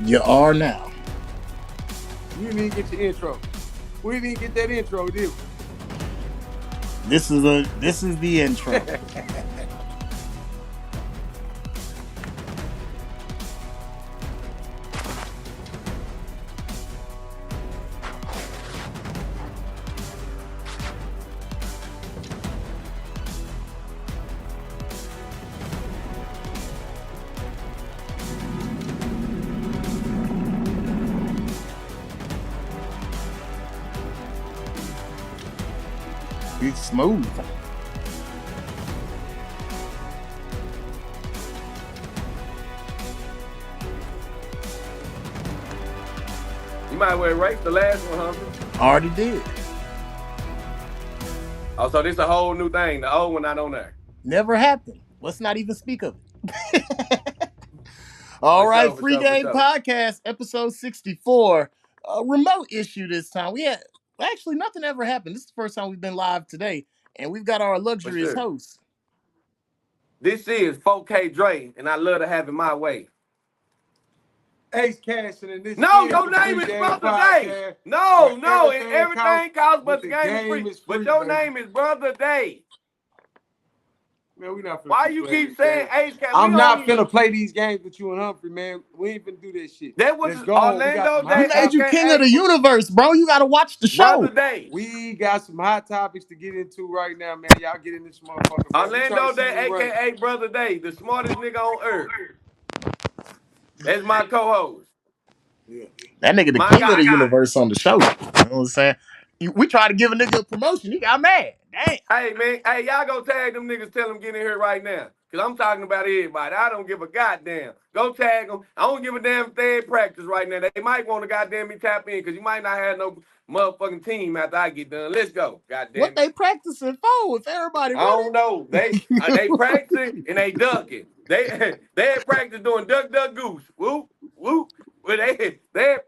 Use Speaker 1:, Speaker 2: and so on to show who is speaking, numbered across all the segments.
Speaker 1: You are now.
Speaker 2: You didn't even get your intro. We didn't even get that intro, did we?
Speaker 1: This is the intro. It's smooth.
Speaker 3: You might well erase the last one, Humphrey.
Speaker 1: Already did.
Speaker 3: Oh, so this a whole new thing. The old one not on there.
Speaker 1: Never happened. Let's not even speak of it. All
Speaker 3: For
Speaker 1: right,
Speaker 3: sure, for
Speaker 1: Free
Speaker 3: sure, for
Speaker 1: Game
Speaker 3: sure.
Speaker 1: Podcast, episode 64. A remote issue this time. We had actually nothing ever happened. This is the first time we've been live today, and we've got our
Speaker 3: For
Speaker 1: luxurious
Speaker 3: sure.
Speaker 1: host.
Speaker 3: This is 4K Dre, and I love to have it my way.
Speaker 2: Ace Cashin, and this
Speaker 3: No,
Speaker 2: is
Speaker 3: your
Speaker 2: the
Speaker 3: name
Speaker 2: Free
Speaker 3: is
Speaker 2: Game
Speaker 3: Brother Day.
Speaker 2: Podcast.
Speaker 3: No,
Speaker 2: Where
Speaker 3: no, and
Speaker 2: counts,
Speaker 3: everything counts, but
Speaker 2: but
Speaker 3: the
Speaker 2: the
Speaker 3: game is
Speaker 2: game
Speaker 3: free.
Speaker 2: is
Speaker 3: But
Speaker 2: free,
Speaker 3: your
Speaker 2: baby.
Speaker 3: name is Brother Day.
Speaker 2: Man, we not finna
Speaker 3: Why
Speaker 2: keep
Speaker 3: you
Speaker 2: playing
Speaker 3: keep
Speaker 2: this
Speaker 3: saying
Speaker 2: game.
Speaker 3: Ace Cat? We
Speaker 2: I'm not
Speaker 3: don't even.
Speaker 2: finna play these games with you and Humphrey, man. We ain't finna do this shit.
Speaker 3: That was
Speaker 2: Let's go on. We got
Speaker 3: Orlando
Speaker 2: some
Speaker 3: Day,
Speaker 1: We
Speaker 2: hot
Speaker 1: made you
Speaker 2: topics.
Speaker 1: king of the
Speaker 3: aka
Speaker 1: universe, bro. You got to watch the
Speaker 3: Brother
Speaker 1: show.
Speaker 3: Day.
Speaker 2: We got some hot topics to get into right now, man. Y'all get in this motherfucker, man. We trying
Speaker 3: Orlando
Speaker 2: to see
Speaker 3: Day,
Speaker 2: who running.
Speaker 3: aka Brother Day, the smartest nigga on earth. That's my co-host.
Speaker 2: Yeah.
Speaker 1: That nigga the
Speaker 3: My
Speaker 1: king of the
Speaker 3: guy.
Speaker 1: universe on the show. You know what I'm saying? We tried to give a nigga a promotion. He got mad. Damn.
Speaker 3: Hey man, hey y'all go tag them niggas. Tell them get in here right now, cause I'm talking about everybody. I don't give a goddamn. Go tag them. I don't give a damn if they in practice right now. They might want to goddamn me tap in, cause you might not have no motherfucking team after I get done. Let's go,
Speaker 1: What
Speaker 3: goddamn it.
Speaker 1: they practicing for if everybody
Speaker 3: I don't know. They
Speaker 1: running?
Speaker 3: practicing and they ducking. They had practice doing duck duck goose. Whoop whoop. Well, they had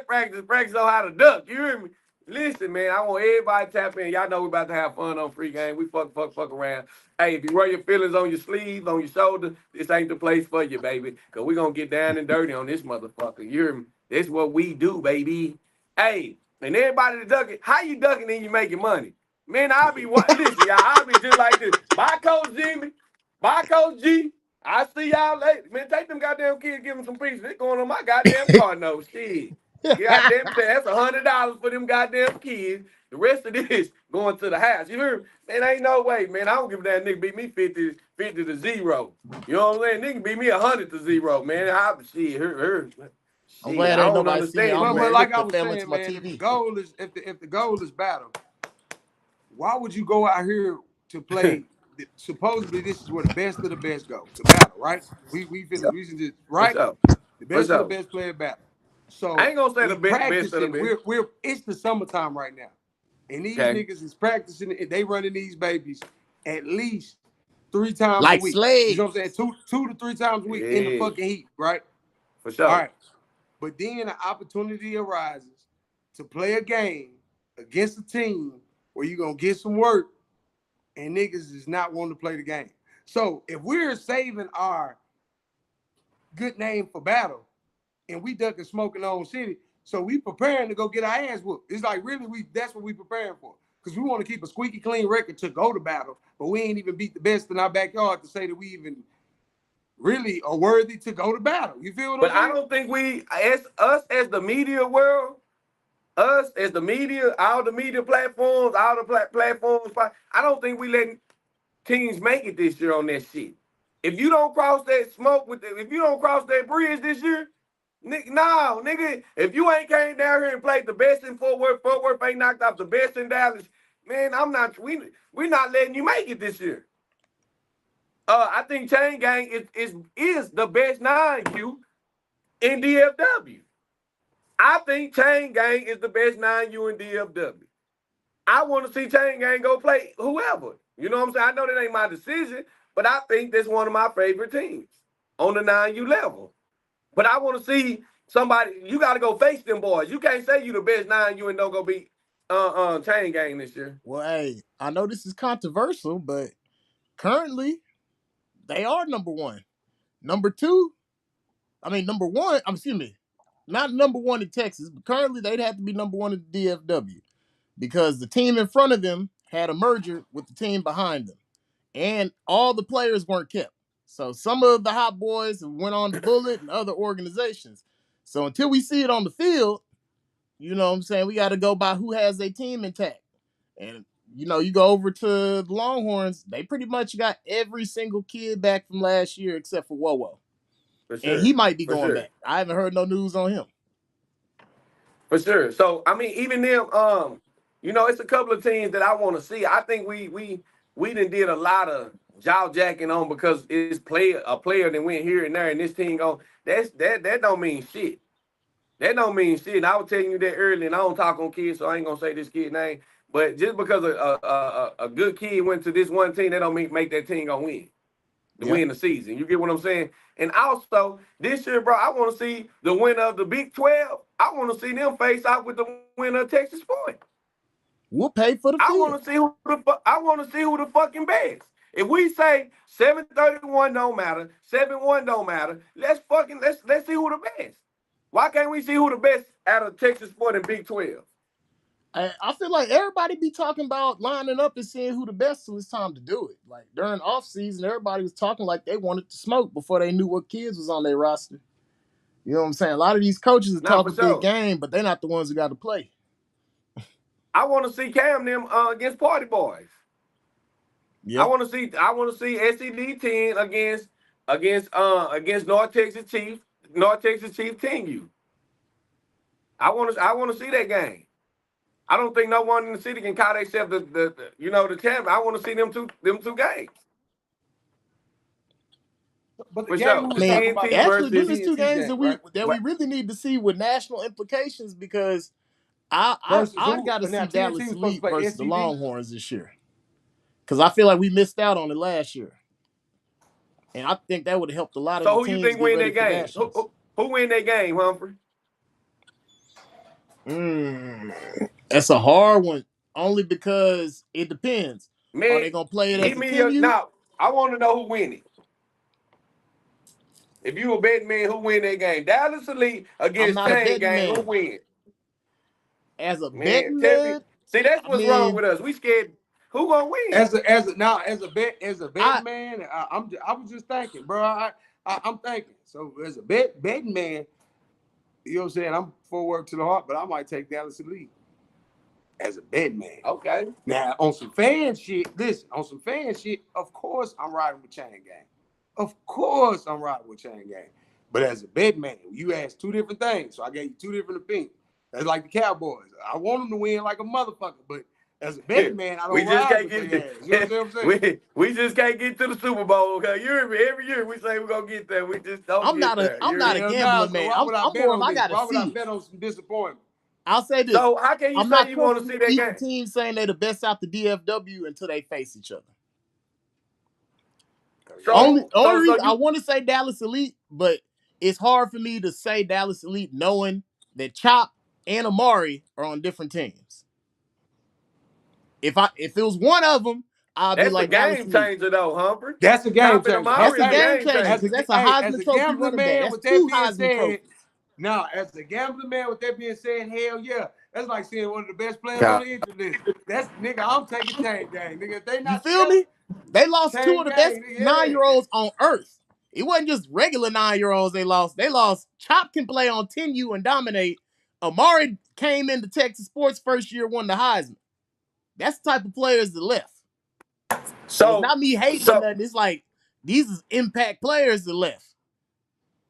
Speaker 3: practice on how to duck. You hear me? Listen, man, I want everybody to tap in. Y'all know we about to have fun on Free Game. We fuck around. Hey, if you wear your feelings on your sleeves, on your shoulder, this ain't the place for you, baby. Cause we gonna get down and dirty on this motherfucker. You hear me? This what we do, baby. Hey, and everybody that ducking, how you ducking and you making money? Man, I'll be listen, y'all. I'll be just like this. Bye, Coach Jimmy. Bye, Coach G. I see y'all later. Man, take them goddamn kids, give them some pieces. It's going on my goddamn car note. Shit. Goddamn, that's $100 for them goddamn kids. The rest of this going to the house. You hear me? Man, ain't no way, man. I don't give a damn nigga beat me 50 to 0. You know what I'm saying? Nigga beat me 100 to 0, man.
Speaker 1: I'm
Speaker 3: Shit,
Speaker 1: glad
Speaker 3: I
Speaker 1: ain't
Speaker 3: don't
Speaker 1: nobody see you.
Speaker 3: understand
Speaker 1: I'm
Speaker 3: you,
Speaker 2: But
Speaker 1: gonna
Speaker 3: man.
Speaker 2: like
Speaker 1: put
Speaker 2: I
Speaker 1: the
Speaker 2: was
Speaker 1: film into
Speaker 2: saying,
Speaker 1: my
Speaker 2: man,
Speaker 1: TV.
Speaker 2: if the goal is battle, why would you go out here to play? Supposedly, this is where the best of the best go to battle, right? We should just
Speaker 3: For
Speaker 2: right.
Speaker 3: sure.
Speaker 2: The
Speaker 3: For
Speaker 2: best of the
Speaker 3: sure.
Speaker 2: best play battle.
Speaker 3: I
Speaker 2: So
Speaker 3: ain't gonna say the
Speaker 2: we
Speaker 3: best of the
Speaker 2: practicing.
Speaker 3: best.
Speaker 2: We're it's the summertime right now, and these
Speaker 3: Okay.
Speaker 2: niggas is practicing. And they running these babies at least 3 times a
Speaker 1: Like
Speaker 2: week. You know what I'm
Speaker 1: slaves.
Speaker 2: saying? Two to 3 times a week in the
Speaker 3: Yeah.
Speaker 2: fucking heat, right?
Speaker 3: For
Speaker 2: All
Speaker 3: sure.
Speaker 2: right. But then an opportunity arises to play a game against a team where you're gonna get some work and niggas is not wanting to play the game. So if we're saving our good name for battle and we ducking smoking on city, so we preparing to go get our ass whooped. It's like really that's what we preparing for. Because we want to keep a squeaky clean record to go to battle, but we ain't even beat the best in our backyard to say that we even really are worthy to go to battle. You feel what I'm
Speaker 3: But I
Speaker 2: saying?
Speaker 3: don't think we, as us as the media world, us as the media, all the media platforms, all the platforms, I don't think we letting teams make it this year on that shit. If you don't cross that smoke if you don't cross that bridge this year, no, nigga, if you ain't came down here and played the best in Fort Worth ain't knocked off the best in Dallas, man, we not letting you make it this year. I think Chain Gang is the best 9U in DFW. I think Chain Gang is the best 9U in DFW. I want to see Chain Gang go play whoever. You know what I'm saying? I know that ain't my decision, but I think that's one of my favorite teams on the 9U level. But I want to see somebody. You got to go face them boys. You can't say you the best 9U and don't go beat Chain Gang this year.
Speaker 1: Well, hey, I know this is controversial, but currently they are number one. Number two, I mean, number one. Excuse me, not number one in Texas, but currently they'd have to be number one in the DFW because the team in front of them had a merger with the team behind them, and all the players weren't kept. So some of the hot boys went on to Bullet and other organizations. So until we see it on the field, you know what I'm saying, we got to go by who has their team intact. And you go over to the Longhorns, they pretty much got every single kid back from last year except for Wowo.
Speaker 3: For
Speaker 1: And he
Speaker 3: sure.
Speaker 1: might be
Speaker 3: For
Speaker 1: going
Speaker 3: sure.
Speaker 1: back. I haven't heard no news on him.
Speaker 3: For sure. So I mean, even them, it's a couple of teams that I want to see. I think we did a lot of jaw jacking on because it's a player that went here and there, and this team go. That don't mean shit. That don't mean shit. And I was telling you that earlier, and I don't talk on kids, so I ain't gonna say this kid name. But just because a good kid went to this one team, that don't make that team gonna win. To
Speaker 1: Yeah.
Speaker 3: win the season. You get what I'm saying? And also, this year, bro, I want to see the winner of the Big 12. I want to see them face out with the winner of Texas Point.
Speaker 1: We'll pay for the
Speaker 3: I
Speaker 1: field.
Speaker 3: want to see who the fucking best. If we say 731 don't matter, 7-1 don't matter, let's see who the best. Why can't we see who the best out of Texas Point and Big 12?
Speaker 1: I feel like everybody be talking about lining up and seeing who the best till it's time to do it. Like during off season, everybody was talking like they wanted to smoke before they knew what kids was on their roster. You know what I'm saying? A lot of these coaches will
Speaker 3: Not
Speaker 1: talk
Speaker 3: for
Speaker 1: a big
Speaker 3: sure.
Speaker 1: game, but they're not the ones who got to play.
Speaker 3: I want to see Cam them against Party Boys.
Speaker 1: Yeah.
Speaker 3: I want to see SED 10 against North Texas Chief Team U. I want to see that game. I don't think no one in the city can call themselves the champ. I want to see them two games.
Speaker 2: But the
Speaker 3: For
Speaker 2: game
Speaker 3: sure.
Speaker 2: we
Speaker 1: I
Speaker 2: was
Speaker 3: The
Speaker 1: mean,
Speaker 2: talking about
Speaker 3: TNT
Speaker 2: though was
Speaker 1: actually,
Speaker 2: the
Speaker 1: them
Speaker 3: versus
Speaker 1: is two
Speaker 2: TNT
Speaker 1: games
Speaker 2: game,
Speaker 1: that
Speaker 2: right?
Speaker 1: we really need to see with national implications because
Speaker 2: Versus
Speaker 1: I
Speaker 2: who?
Speaker 1: got to
Speaker 2: Now
Speaker 1: see
Speaker 2: TNT
Speaker 1: Dallas
Speaker 2: was supposed to
Speaker 1: Elite
Speaker 2: play
Speaker 1: versus the
Speaker 2: SED.
Speaker 1: Longhorns this year because I feel like we missed out on it last year, and I think that would have helped a lot of the
Speaker 3: So who you
Speaker 1: teams
Speaker 3: think
Speaker 1: get
Speaker 3: win
Speaker 1: ready
Speaker 3: that
Speaker 1: for
Speaker 3: game?
Speaker 1: nationals.
Speaker 3: Who win that game, Humphrey?
Speaker 1: That's a hard one, only because it depends. Are
Speaker 3: Man,
Speaker 1: they gonna play it as
Speaker 3: give
Speaker 1: a
Speaker 3: me your
Speaker 1: 10U?
Speaker 3: now. I want to know who win it. If you a betting man, who win that game? Dallas Elite
Speaker 1: I'm
Speaker 3: against
Speaker 1: not a
Speaker 3: Chain
Speaker 1: betting
Speaker 3: Gang, who
Speaker 1: man.
Speaker 3: win?
Speaker 1: As a
Speaker 3: Man,
Speaker 1: betting
Speaker 3: tell me.
Speaker 1: man,
Speaker 3: See, that's
Speaker 1: I
Speaker 3: what's wrong
Speaker 1: mean,
Speaker 3: with us. We scared. Who gonna win?
Speaker 2: As a
Speaker 1: I
Speaker 2: betting man, I was just thinking, bro. I'm thinking. So as a betting man, you know what I'm saying? I'm full work to the heart, but I might take Dallas Elite as a betting man.
Speaker 3: Okay.
Speaker 2: Now on some fan shit, listen, on some fan shit, of course I'm riding with Chain Gang. Of course I'm riding with Chain Gang. But as a bet man, you asked two different things. So I gave you two different opinions. That's like the Cowboys. I want them to win like a motherfucker, but as a betting man, I
Speaker 3: We
Speaker 2: don't
Speaker 3: just
Speaker 2: ride
Speaker 3: can't
Speaker 2: with their
Speaker 3: get
Speaker 2: ass. You know what I'm saying?
Speaker 3: we just can't get to the Super Bowl. Okay, every year we say we're gonna get there. We just don't get there.
Speaker 1: I'm
Speaker 3: You
Speaker 1: not
Speaker 3: hear
Speaker 1: a
Speaker 3: me?
Speaker 2: Hell nah,
Speaker 1: gambling
Speaker 2: so
Speaker 1: man.
Speaker 2: why would I
Speaker 1: I'm
Speaker 2: bet
Speaker 1: more of
Speaker 2: on
Speaker 1: I
Speaker 2: this?
Speaker 1: gotta
Speaker 2: Why would I
Speaker 1: see it.
Speaker 2: bet on some disappointment?
Speaker 1: I'll say this.
Speaker 3: So how can you
Speaker 1: I'm
Speaker 3: say
Speaker 1: not
Speaker 3: you want to
Speaker 1: comfortable
Speaker 3: see that
Speaker 1: even
Speaker 3: game?
Speaker 1: teams saying they're the best out the DFW until they face each other. Only
Speaker 3: So
Speaker 1: reason I
Speaker 3: you
Speaker 1: want to say Dallas Elite, but it's hard for me to say Dallas Elite knowing that Chop and Amari are on different teams. If it was one of them, I'd be
Speaker 3: that's a
Speaker 1: like Dallas
Speaker 3: game
Speaker 1: Elite.
Speaker 3: changer though, Humphrey.
Speaker 2: That's a game
Speaker 3: Chopping
Speaker 2: changer.
Speaker 1: That's
Speaker 3: Amari
Speaker 1: a
Speaker 3: is a
Speaker 2: Okay.
Speaker 1: game
Speaker 3: game
Speaker 1: changer because
Speaker 3: changer.
Speaker 1: that's a
Speaker 2: As
Speaker 1: Heisman
Speaker 2: a
Speaker 1: Trophy
Speaker 2: gambling
Speaker 1: running back.
Speaker 2: man,
Speaker 1: That's
Speaker 2: with that
Speaker 1: two
Speaker 2: being
Speaker 1: Heisman
Speaker 2: said,
Speaker 1: trophies.
Speaker 2: now as a gambling man, with that being said, hell yeah, that's like seeing one of the best players on
Speaker 3: Yeah.
Speaker 2: the injury list. That's nigga, I'm taking Chain Gang, nigga. If they
Speaker 1: You
Speaker 2: not
Speaker 1: feel
Speaker 2: together,
Speaker 1: me? They lost two
Speaker 2: Chain
Speaker 1: of the best
Speaker 2: Gang, nigga, yeah.
Speaker 1: 9-year-olds on earth. It wasn't just regular 9-year-olds they lost. They lost Chop can play on 10U and dominate. Amari came into Texas sports first year, won the Heisman. That's the type of players that left. And it's
Speaker 3: So
Speaker 1: not me hating or
Speaker 3: so
Speaker 1: nothing. It's like these is impact players that left.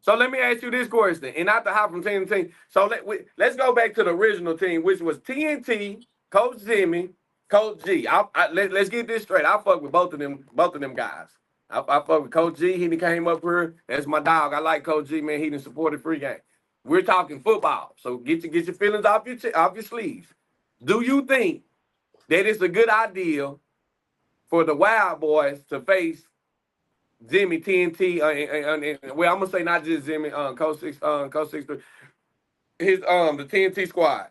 Speaker 3: so let me ask you this question, and not to hop from team to team. So let's go back to the original team, which was TNT, Coach Jimmy, Coach G. Let's get this straight. I fuck with both of them guys. I fuck with Coach G. He came up here. That's my dog. I like Coach G, man. He done supported free game. We're talking football, so get your feelings off your sleeves. Do you think that it's a good idea for the Wild Boys to face Jimmy TNT? Well, I'm gonna say not just Jimmy. Coach 63. The TNT squad.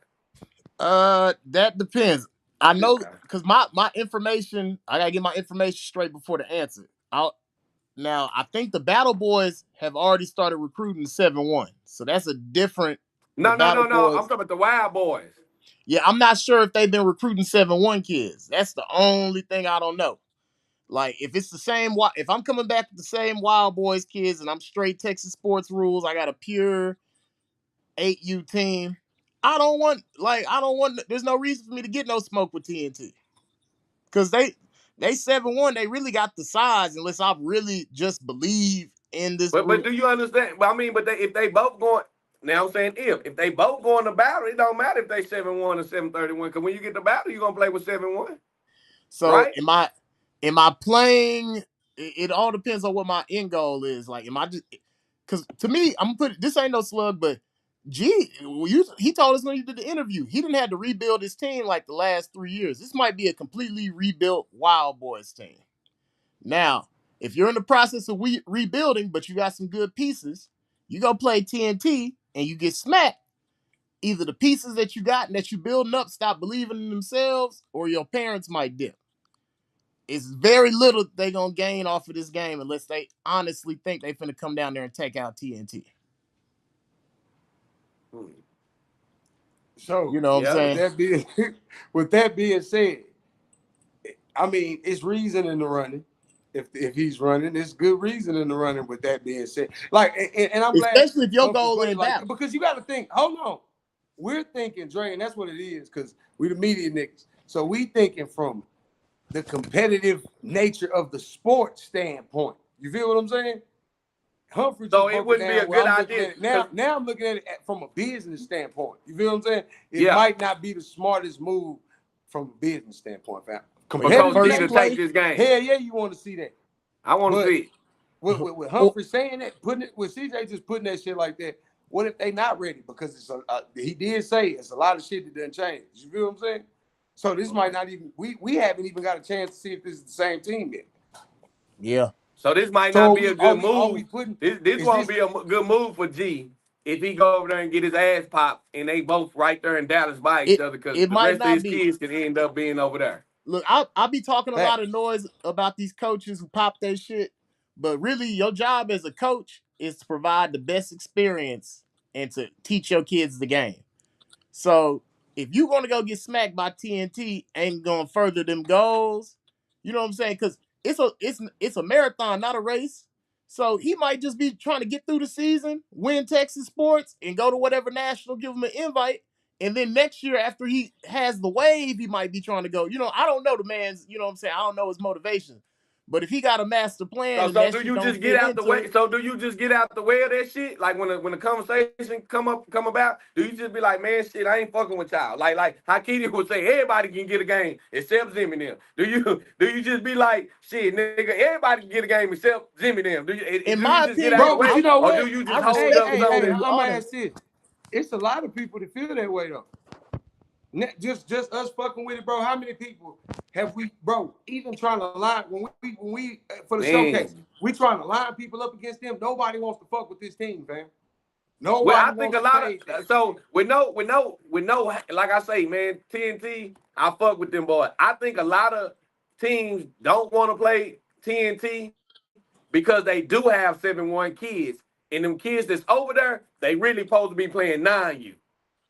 Speaker 1: That depends. I know
Speaker 3: Okay.
Speaker 1: because my information, I gotta get my information straight before the answer. Now, I think the Battle Boys have already started recruiting 7-1. So that's a different. The
Speaker 3: No, no,
Speaker 1: Battle
Speaker 3: no, no. I'm
Speaker 1: Boys.
Speaker 3: talking about the Wild Boys.
Speaker 1: Yeah, I'm not sure if they've been recruiting 7-1 kids. That's the only thing I don't know. Like, if it's the same, if I'm coming back with the same Wild Boys kids and I'm straight Texas sports rules, I got a pure 8U team. I don't want, there's no reason for me to get no smoke with TNT. Because they 7-1, they really got the size unless I really just believe in this.
Speaker 3: But do you understand? I mean, but if they both going, now I'm saying if they both going to battle, it don't matter if they 7-1 or 7-31. Because when you get to battle, you're gonna play with 7-1.
Speaker 1: So
Speaker 3: Right?
Speaker 1: am I playing? It all depends on what my end goal is. Like, am I just? Because to me, I'm gonna put this ain't no slug, but he told us when he did the interview, he didn't have to rebuild his team like the last 3 years. This might be a completely rebuilt Wild Boys team. Now, if you're in the process of rebuilding, but you got some good pieces, you go play TNT and you get smacked. Either the pieces that you got and that you building up stop believing in themselves, or your parents might dip. It's very little they gonna gain off of this game unless they honestly think they finna come down there and take out TNT.
Speaker 2: So
Speaker 1: You know what I'm saying?
Speaker 2: With that being said, I mean, it's reason in the running. If he's running, it's good reason in the running. With that being said, like, and I'm glad,
Speaker 1: especially if your goal ain't
Speaker 2: like,
Speaker 1: battle.
Speaker 2: because you got to think. Hold on, we're thinking, Dre, and that's what it is, because we the media niggas. So we thinking from the competitive nature of the sports standpoint. You feel what I'm saying? Humphrey just
Speaker 3: So it
Speaker 2: broke
Speaker 3: wouldn't be a
Speaker 2: down where
Speaker 3: good
Speaker 2: I'm looking
Speaker 3: idea.
Speaker 2: at it. Now I'm looking at it from a business standpoint. You feel what I'm saying? It
Speaker 3: Yeah.
Speaker 2: might not be the smartest move from a business standpoint, fam.
Speaker 3: For Coach G to take this game.
Speaker 2: Hell yeah, you want to see that.
Speaker 3: I want to see it.
Speaker 2: With Humphrey saying that, putting it with CJ just putting that shit like that. What if they not ready? Because it's he did say it's a lot of shit that doesn't change. You feel what I'm saying? So this might not even we haven't even got a chance to see if this is the same team yet.
Speaker 1: Yeah.
Speaker 3: So this might not be a good move. This won't be a good move for G if he go over there and get his ass popped and they both right there in Dallas by each other, because the rest of his kids can end up being over there.
Speaker 1: Look, I'll be talking a lot of noise about these coaches who pop their shit, but really your job as a coach is to provide the best experience and to teach your kids the game. So if you're going to go get smacked by TNT, ain't going to further them goals. You know what I'm saying? Because it's a marathon, not a race. So he might just be trying to get through the season, win Texas sports, and go to whatever national, give him an invite. And then next year, after he has the wave, he might be trying to go. You know, I don't know the man's, you know what I'm saying? I don't know his motivation. But if he got a master plan,
Speaker 3: so do you just get out the way? So do you just get out the way of that shit? Like when the conversation come about, do you just be like, man, shit, I ain't fucking with y'all? Like Hakiti would say, everybody can get a game except Zimmy them. Do you just be like, shit, nigga, everybody can get a game except Zimmy them? Do you just get out the way,
Speaker 2: but you know what?
Speaker 3: Or do you just hold up?
Speaker 2: I'm gonna ask this. It's a lot of people that feel that way though. Just us fucking with it, bro. How many people have we, bro? Even trying to line when we for the showcase, we trying to line people up against them. Nobody wants to fuck with this team, fam. Nobody.
Speaker 3: Well, I think a lot of so with no, like I say, man, TNT, I fuck with them boys. I think a lot of teams don't want to play TNT because they do have 7-1 kids, and them kids that's over there, they really supposed to be playing 9U.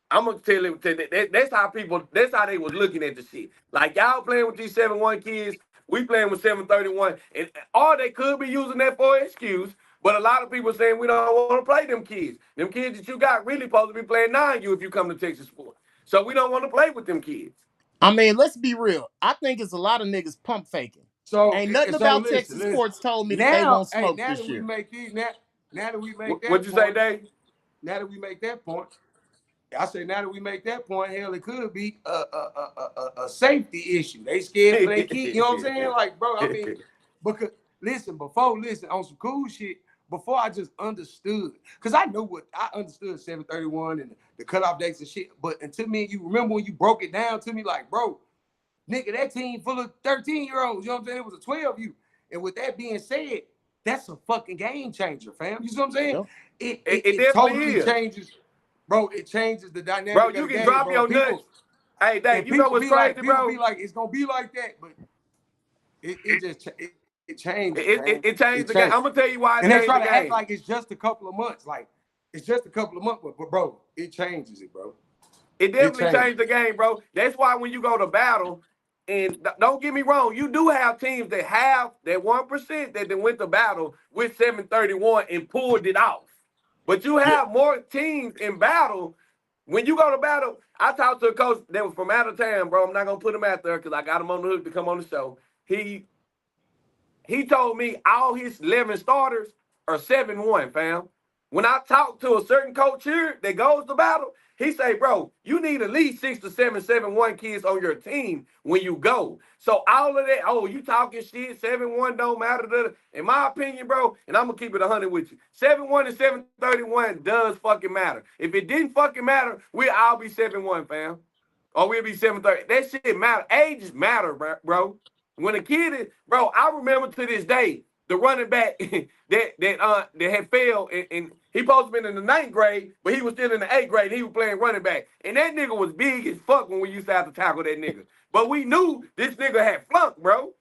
Speaker 3: I'm gonna tell you that's how they was looking at the shit. Like, y'all playing with these 7-1 kids, we playing with 7-31, and or they could be using that for an excuse. But a lot of people saying we don't want to play them kids. Them kids that you got really supposed to be playing 9U if you come to Texas sports. So we don't want to play with them kids.
Speaker 1: I mean, let's be real. I think it's a lot of niggas pump faking. So ain't nothing about Texas sports told me that they won't smoke this year.
Speaker 2: Now that we make that
Speaker 3: what'd you say, Dave?
Speaker 2: Now that we make that point, I say now that we make that point, hell, it could be a safety issue. They scared for their kids. You know what I'm saying? Like, bro, I mean, because listen on some cool shit. Before I just understood, because I understood 731 and the cutoff dates and shit. But until me and you remember when you broke it down to me, like, bro, nigga, that team full of 13-year-olds. You know what I'm saying? It was a 12U. And with that being said, that's a fucking game changer, fam. You see what I'm saying?
Speaker 1: Yeah.
Speaker 2: It totally changes. Bro, it changes the dynamic.
Speaker 3: Bro, you can drop your nuts. Hey, Dave, you know what's crazy, bro?
Speaker 2: People be like, it's gonna be like that, but it just changes, man.
Speaker 3: It changed the game. I'm gonna tell you why it
Speaker 2: and they
Speaker 3: changed
Speaker 2: try
Speaker 3: the
Speaker 2: to
Speaker 3: game.
Speaker 2: act like it's just a couple of months. Like it's just a couple of months, but bro, it changes it, bro.
Speaker 3: It definitely changed the game, bro. That's why when you go to battle, and don't get me wrong, you do have teams that have that 1% that then went to battle with 731 and pulled it off. But you have more teams in battle. When you go to battle, I talked to a coach that was from out of town, bro. I'm not gonna put him out there because I got him on the hook to come on the show. He told me all his 11 starters are 7-1, fam. When I talk to a certain coach here that goes to battle, he say, bro, you need at least 6 to 7-1 kids on your team when you go. So all of that, oh, you talking shit, 7-1 don't matter. In my opinion, bro, and I'm gonna keep it 100 with you. 7-1 and 731 does fucking matter. If it didn't fucking matter, we'd all be 7-1, fam. Or we'll be 730. That shit matter. Ages matter, bro. When a kid is, bro, I remember to this day the running back that had failed and he supposed to been in the 9th grade, but he was still in the 8th grade and he was playing running back. And that nigga was big as fuck when we used to have to tackle that nigga. But we knew this nigga had flunked, bro.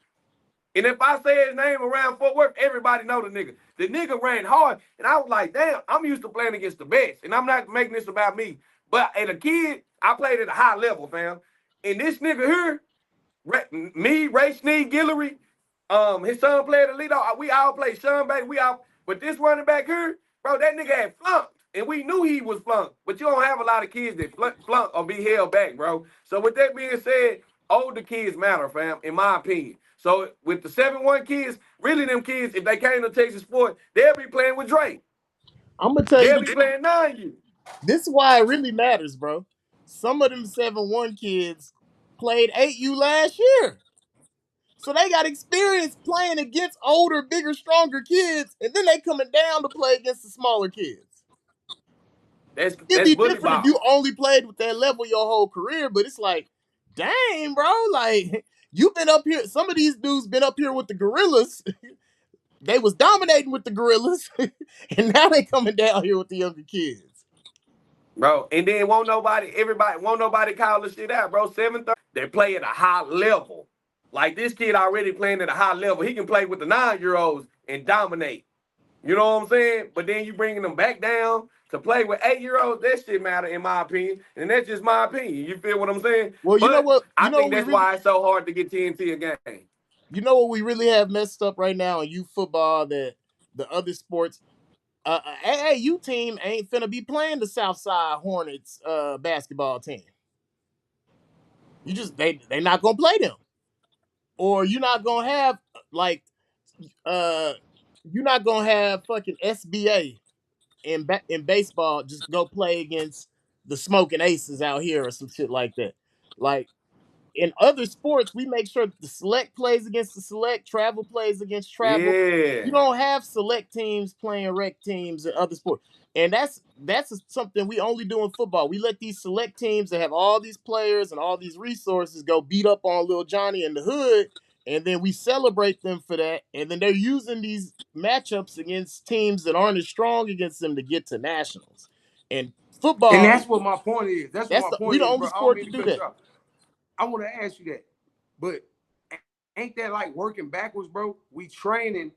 Speaker 3: And if I say his name around Fort Worth, everybody know the nigga. The nigga ran hard, and I was like, damn, I'm used to playing against the best. And I'm not making this about me. But as a kid, I played at a high level, fam. And this nigga here, Ray Sneed Guillory, his son played the lead. We all played Sean Baker. But this running back here, bro, that nigga had flunked. And we knew he was flunked. But you don't have a lot of kids that flunk or be held back, bro. So with that being said, older kids matter, fam, in my opinion. So with the 7-1 kids, really them kids, if they came to Texas Sport, they'll be playing with Drake.
Speaker 1: I'm gonna tell
Speaker 3: They'll
Speaker 1: you,
Speaker 3: be playing 9U.
Speaker 1: this is why it really matters, bro. Some of them 7-1 kids played 8U last year. So they got experience playing against older, bigger, stronger kids, and then they coming down to play against the smaller kids.
Speaker 3: It'd
Speaker 1: be
Speaker 3: bully
Speaker 1: different
Speaker 3: ball.
Speaker 1: if you only played with that level your whole career, but it's like, dang, bro, like you've been up here. Some of these dudes been up here with the Gorillas. They was dominating with the Gorillas, and now they coming down here with the younger kids.
Speaker 3: Bro, and then won't nobody call the shit out, bro. 730, they play at a high level. Like this kid already playing at a high level. He can play with the 9-year-olds and dominate. You know what I'm saying? But then you bringing them back down to play with 8-year-olds, that shit matter in my opinion. And that's just my opinion. You feel what I'm saying?
Speaker 1: Well, you know what?
Speaker 3: I think that's why it's so hard to get TNT a game.
Speaker 1: You know what we really have messed up right now in youth football that the other sports, AAU team ain't finna be playing the Southside Hornets basketball team. You just they not gonna play them, or you're not gonna have like you're not gonna have fucking SBA in baseball just go play against the Smoking Aces out here or some shit like that. Like in other sports, we make sure the select plays against the select, travel plays against travel.
Speaker 3: Yeah.
Speaker 1: You don't have select teams playing rec teams in other sports. And that's something we only do in football. We let these select teams that have all these players and all these resources go beat up on little Johnny in the hood, and then we celebrate them for that. And then they're using these matchups against teams that aren't as strong against them to get to nationals. And football,
Speaker 2: and that's what my point is. That's what my point
Speaker 1: we the
Speaker 2: is,
Speaker 1: only
Speaker 2: bro.
Speaker 1: sport to do that.
Speaker 2: I want to ask you that, but ain't that like working backwards, bro? We training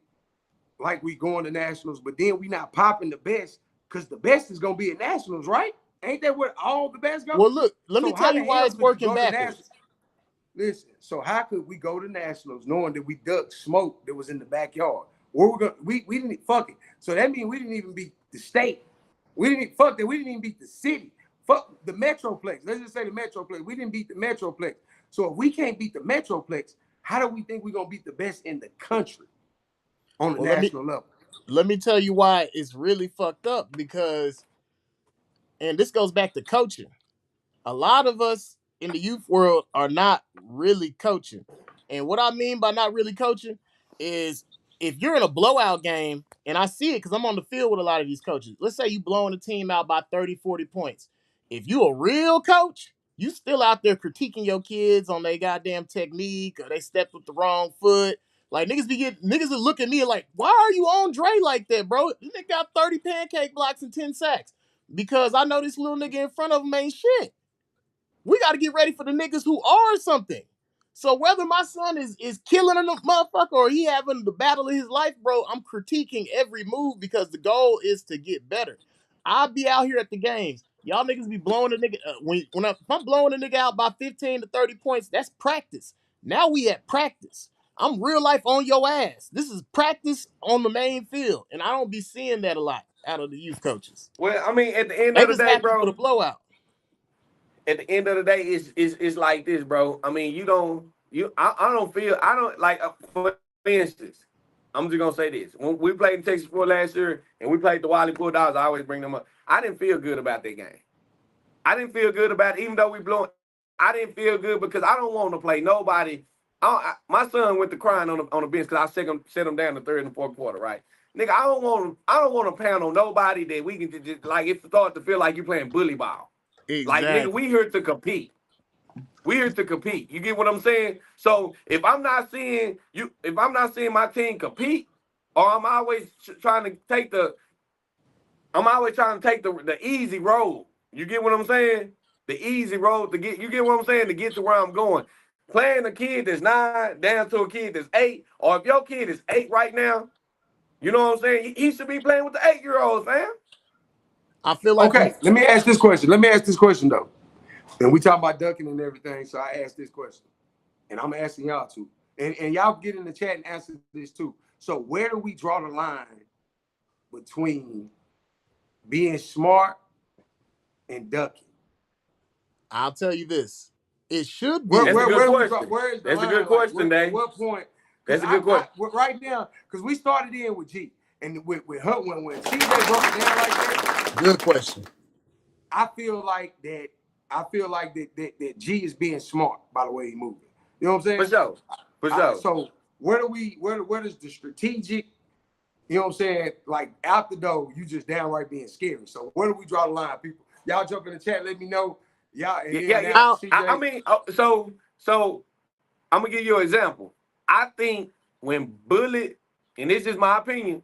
Speaker 2: like we going to nationals, but then we not popping the best because the best is gonna be at nationals, right? Ain't that where all the best go?
Speaker 1: Well, look, let me tell you why it's working backwards.
Speaker 2: Listen, so how could we go to nationals knowing that we ducked smoke that was in the backyard? Where we didn't fuck it. So that means we didn't even beat the state. We didn't fuck that. We didn't even beat the city. Fuck the Metroplex. Let's just say the Metroplex. We didn't beat the Metroplex. So if we can't beat the Metroplex, how do we think we're gonna beat the best in the country on the national level?
Speaker 1: Let me tell you why it's really fucked up, because, and this goes back to coaching. A lot of us in the youth world are not really coaching. And what I mean by not really coaching is if you're in a blowout game, and I see it because I'm on the field with a lot of these coaches. Let's say you blowing a team out by 30, 40 points. If you a real coach, you still out there critiquing your kids on their goddamn technique, or they stepped with the wrong foot. Like niggas are looking at me like, why are you on Dre like that, bro? This nigga got 30 pancake blocks and 10 sacks. Because I know this little nigga in front of him ain't shit. We got to get ready for the niggas who are something. So whether my son is killing a motherfucker or he having the battle of his life, bro, I'm critiquing every move because the goal is to get better. I'll be out here at the games. Y'all niggas be blowing a nigga if I'm blowing a nigga out by 15 to 30 points, that's practice. Now we at practice. I'm real life on your ass. This is practice on the main field, and I don't be seeing that a lot out of the youth coaches.
Speaker 3: Well, I mean, at the end
Speaker 1: They
Speaker 3: of the
Speaker 1: just
Speaker 3: day,
Speaker 1: happy for the
Speaker 3: bro.
Speaker 1: blowout.
Speaker 3: At the end of the day, it's like this, bro. I mean, I don't feel, I don't like. For instance, I'm just gonna say this: when we played in Texas 4 last year, and we played the Wiley Bulldogs, I always bring them up. I didn't feel good about that game. I didn't feel good about it, even though we blew. I didn't feel good because I don't want to play nobody. My son went to crying on the bench because I set him down the third and fourth quarter, right? Nigga, I don't want to pound on nobody that we can just like it start to feel like you playing bully ball. Like nigga,
Speaker 1: Exactly.
Speaker 3: we here to compete. We here to compete. You get what I'm saying? So if I'm not seeing my team compete, or I'm always trying to take the easy road. You get what I'm saying? The easy road to get. You get what I'm saying? To get to where I'm going. Playing a kid that's 9 down to a kid that's 8, or if your kid is 8 right now, you know what I'm saying? He should be playing with the 8-year-olds, fam.
Speaker 1: I feel like
Speaker 2: Okay, let me ask this question though. And we talking about ducking and everything, so I asked this question. And I'm asking y'all too. And y'all get in the chat and answer this too. So where do we draw the line between being smart and ducking?
Speaker 1: I'll tell you this. It should be.
Speaker 3: That's a good question.
Speaker 2: Where is the
Speaker 3: That's a
Speaker 2: line?
Speaker 3: good question,
Speaker 2: At
Speaker 3: Dave.
Speaker 2: what point?
Speaker 3: That's a good question.
Speaker 2: Right now, because we started in with G. And with her, when CJ broke it down like that.
Speaker 1: Good question.
Speaker 2: I feel like that G is being smart by the way he moving. You know what I'm saying?
Speaker 3: For sure.
Speaker 2: So where does the strategic, you know what I'm saying, like out the door, you just downright being scary. So where do we draw the line, people? Y'all jump in the chat, let me know. Y'all,
Speaker 3: Yeah. I mean, so I'm gonna give you an example. I think when Bullet, and this is my opinion,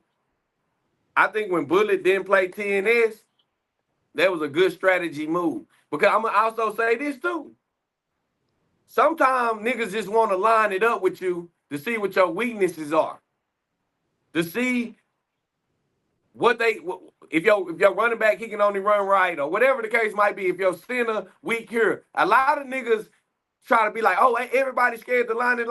Speaker 3: I think when Bullet didn't play TNS, that was a good strategy move. Because I'm gonna also say this too. Sometimes niggas just want to line it up with you to see what your weaknesses are. To see if your running back he can only run right, or whatever the case might be, if your center weak here. A lot of niggas try to be like, oh, everybody's scared to line it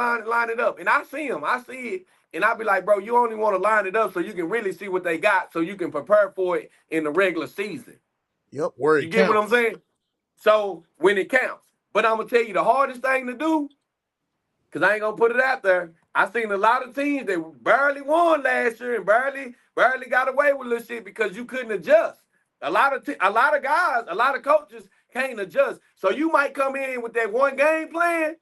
Speaker 3: up. And I see them. I see it. And I be like, bro, you only want to line it up so you can really see what they got so you can prepare for it in the regular season.
Speaker 1: Yep, where
Speaker 3: You
Speaker 1: it
Speaker 3: get
Speaker 1: counts.
Speaker 3: what I'm saying? So when it counts. But I'm going to tell you the hardest thing to do, because I ain't going to put it out there. I seen a lot of teams that barely won last year and barely got away with this shit because you couldn't adjust. A lot of guys, a lot of coaches can't adjust. So you might come in with that one game plan,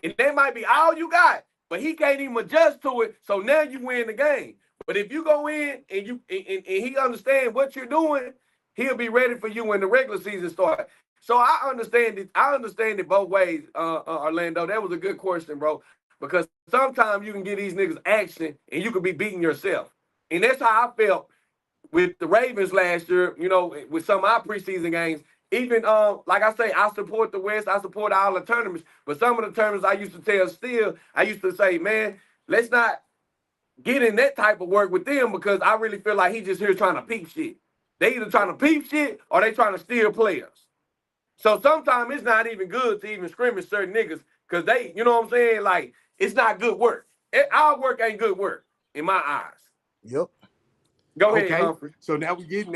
Speaker 3: and that might be all you got, but he can't even adjust to it. So now you win the game. But if you go in and he understands what you're doing, he'll be ready for you when the regular season starts. So I understand it. I understand it both ways, Orlando. That was a good question, bro. Because sometimes you can get these niggas action and you could be beating yourself. And that's how I felt with the Ravens last year, you know, with some of our preseason games. Even like I say, I support the West, I support all the tournaments, but some of the tournaments I used to tell Steele, I used to say, man, let's not get in that type of work with them because I really feel like he's just here trying to peep shit. They either trying to peep shit or they trying to steal players. So sometimes it's not even good to even scrimmage certain niggas because they, you know what I'm saying? Like, it's not good work. Our work ain't good work in my eyes.
Speaker 1: Yep.
Speaker 3: Go ahead, Humphrey.
Speaker 2: So now we getting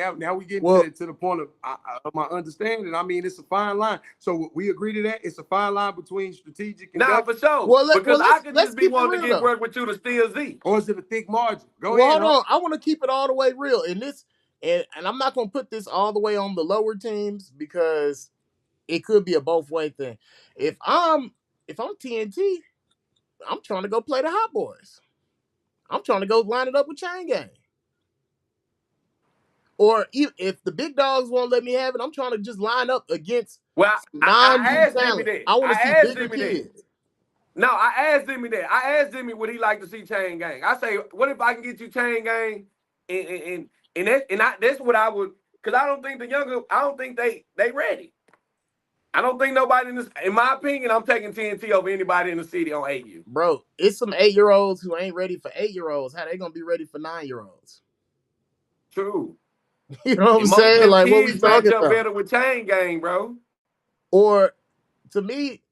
Speaker 1: Well,
Speaker 2: to the point of my understanding. I mean, it's a fine line. So we agree to that. It's a fine line between strategic and
Speaker 3: Nah, for sure.
Speaker 1: Well,
Speaker 3: because I could
Speaker 1: let's
Speaker 3: just be
Speaker 1: keep it
Speaker 3: wanting to
Speaker 1: real,
Speaker 3: get
Speaker 1: though.
Speaker 3: work with you to steal Z.
Speaker 2: or is it a thick margin? Go
Speaker 1: Well,
Speaker 2: ahead.
Speaker 1: hold on. I want to keep it all the way real. And I'm not gonna put this all the way on the lower teams because it could be a both way thing. If I'm TNT, I'm trying to go play the Hot Boys. I'm trying to go line it up with Chain Gang. Or if the big dogs won't let me have it, I'm trying to just line up against
Speaker 3: Well, I asked Jimmy
Speaker 1: talent.
Speaker 3: that.
Speaker 1: I want to see bigger
Speaker 3: Jimmy
Speaker 1: kids.
Speaker 3: that. No, I asked Jimmy that. I asked Jimmy would he like to see Chain Gang. I say, what if I can get you Chain Gang, that's what I would, because I don't think I don't think they ready. I don't think nobody in this. In my opinion, I'm taking TNT over anybody in the city on AU.
Speaker 1: Bro, it's some 8-year-olds who ain't ready for 8-year-olds. How they gonna be ready for 9-year-olds?
Speaker 3: True.
Speaker 1: You know what I'm
Speaker 3: And most of
Speaker 1: saying?
Speaker 3: them
Speaker 1: Like, what we
Speaker 3: kids match
Speaker 1: talking
Speaker 3: up
Speaker 1: about?
Speaker 3: better with Chain Gang, bro.
Speaker 1: Or to me,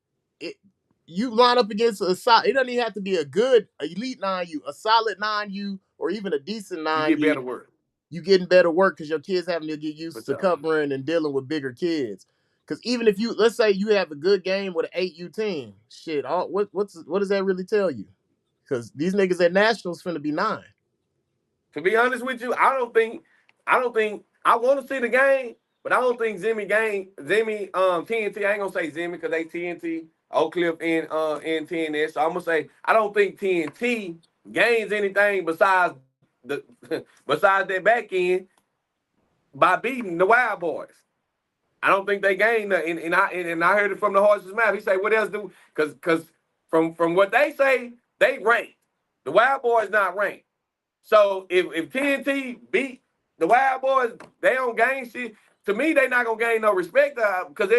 Speaker 1: you line up against a solid. It doesn't even have to be a good elite 9U, a solid 9U, or even a decent
Speaker 3: You get
Speaker 1: 9U.
Speaker 3: better work.
Speaker 1: You getting better work because your kids having to get
Speaker 3: For
Speaker 1: used to
Speaker 3: sure.
Speaker 1: covering and dealing with bigger kids. Because even if let's say you have a good game with an 8U team, shit, what does that really tell you? Because these niggas at nationals finna be 9.
Speaker 3: To be honest with you, I don't think I want to see the game, but I don't think TNT, I ain't gonna say Zimmy because they TNT, Oak Cliff and TNS. So I'm gonna say I don't think TNT gains anything besides the besides their back end by beating the Wild Boys. I don't think they gain nothing. And I heard it from the horse's mouth. He say, what else do? Because from what they say, they ranked. The Wild Boys not ranked. So if TNT beat the Wild Boys, they don't gain shit. To me, they not gonna gain no respect because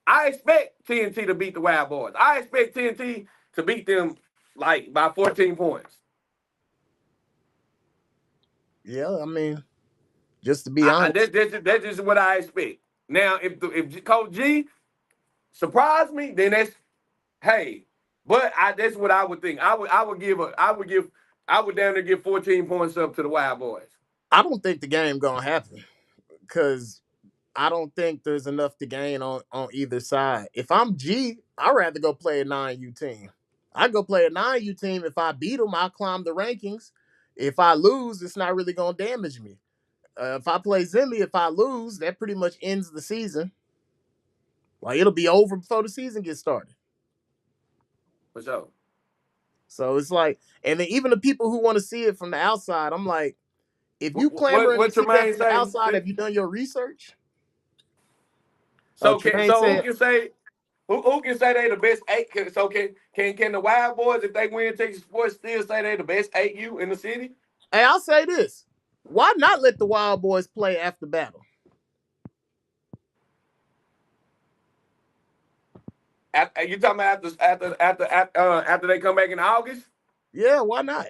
Speaker 3: I expect TNT to beat the Wild Boys. I expect TNT to beat them like by 14 points.
Speaker 1: Yeah, I mean, just to be honest.
Speaker 3: That's just what I expect. Now, if Coach G surprise me, then that's hey. But that's what I would think. I would down there give 14 points up to the Wild Boys.
Speaker 1: I don't think the game gonna happen because I don't think there's enough to gain on either side. If I'm G, I'd rather go play a 9U team. I go play a 9U team. If I beat them, I'll climb the rankings. If I lose, it's not really gonna damage me. If I play Zimmy, if I lose, that pretty much ends the season. Like, it'll be over before the season gets started.
Speaker 3: For sure.
Speaker 1: So it's like, and then even the people who want to see it from the outside, I'm like, if you clamoring to
Speaker 3: What
Speaker 1: see that
Speaker 3: Tremaine
Speaker 1: from the
Speaker 3: say?
Speaker 1: outside, have you done your research?
Speaker 3: So
Speaker 1: Tremaine
Speaker 3: who
Speaker 1: said,
Speaker 3: can say who can say they the best 8? So can the Wild Boys, if they win Texas Sports, still say they the best 8U in the city?
Speaker 1: hey, I'll say this. Why not let the Wild Boys play after battle?
Speaker 3: You talking about after they come back in August?
Speaker 1: Yeah, why not?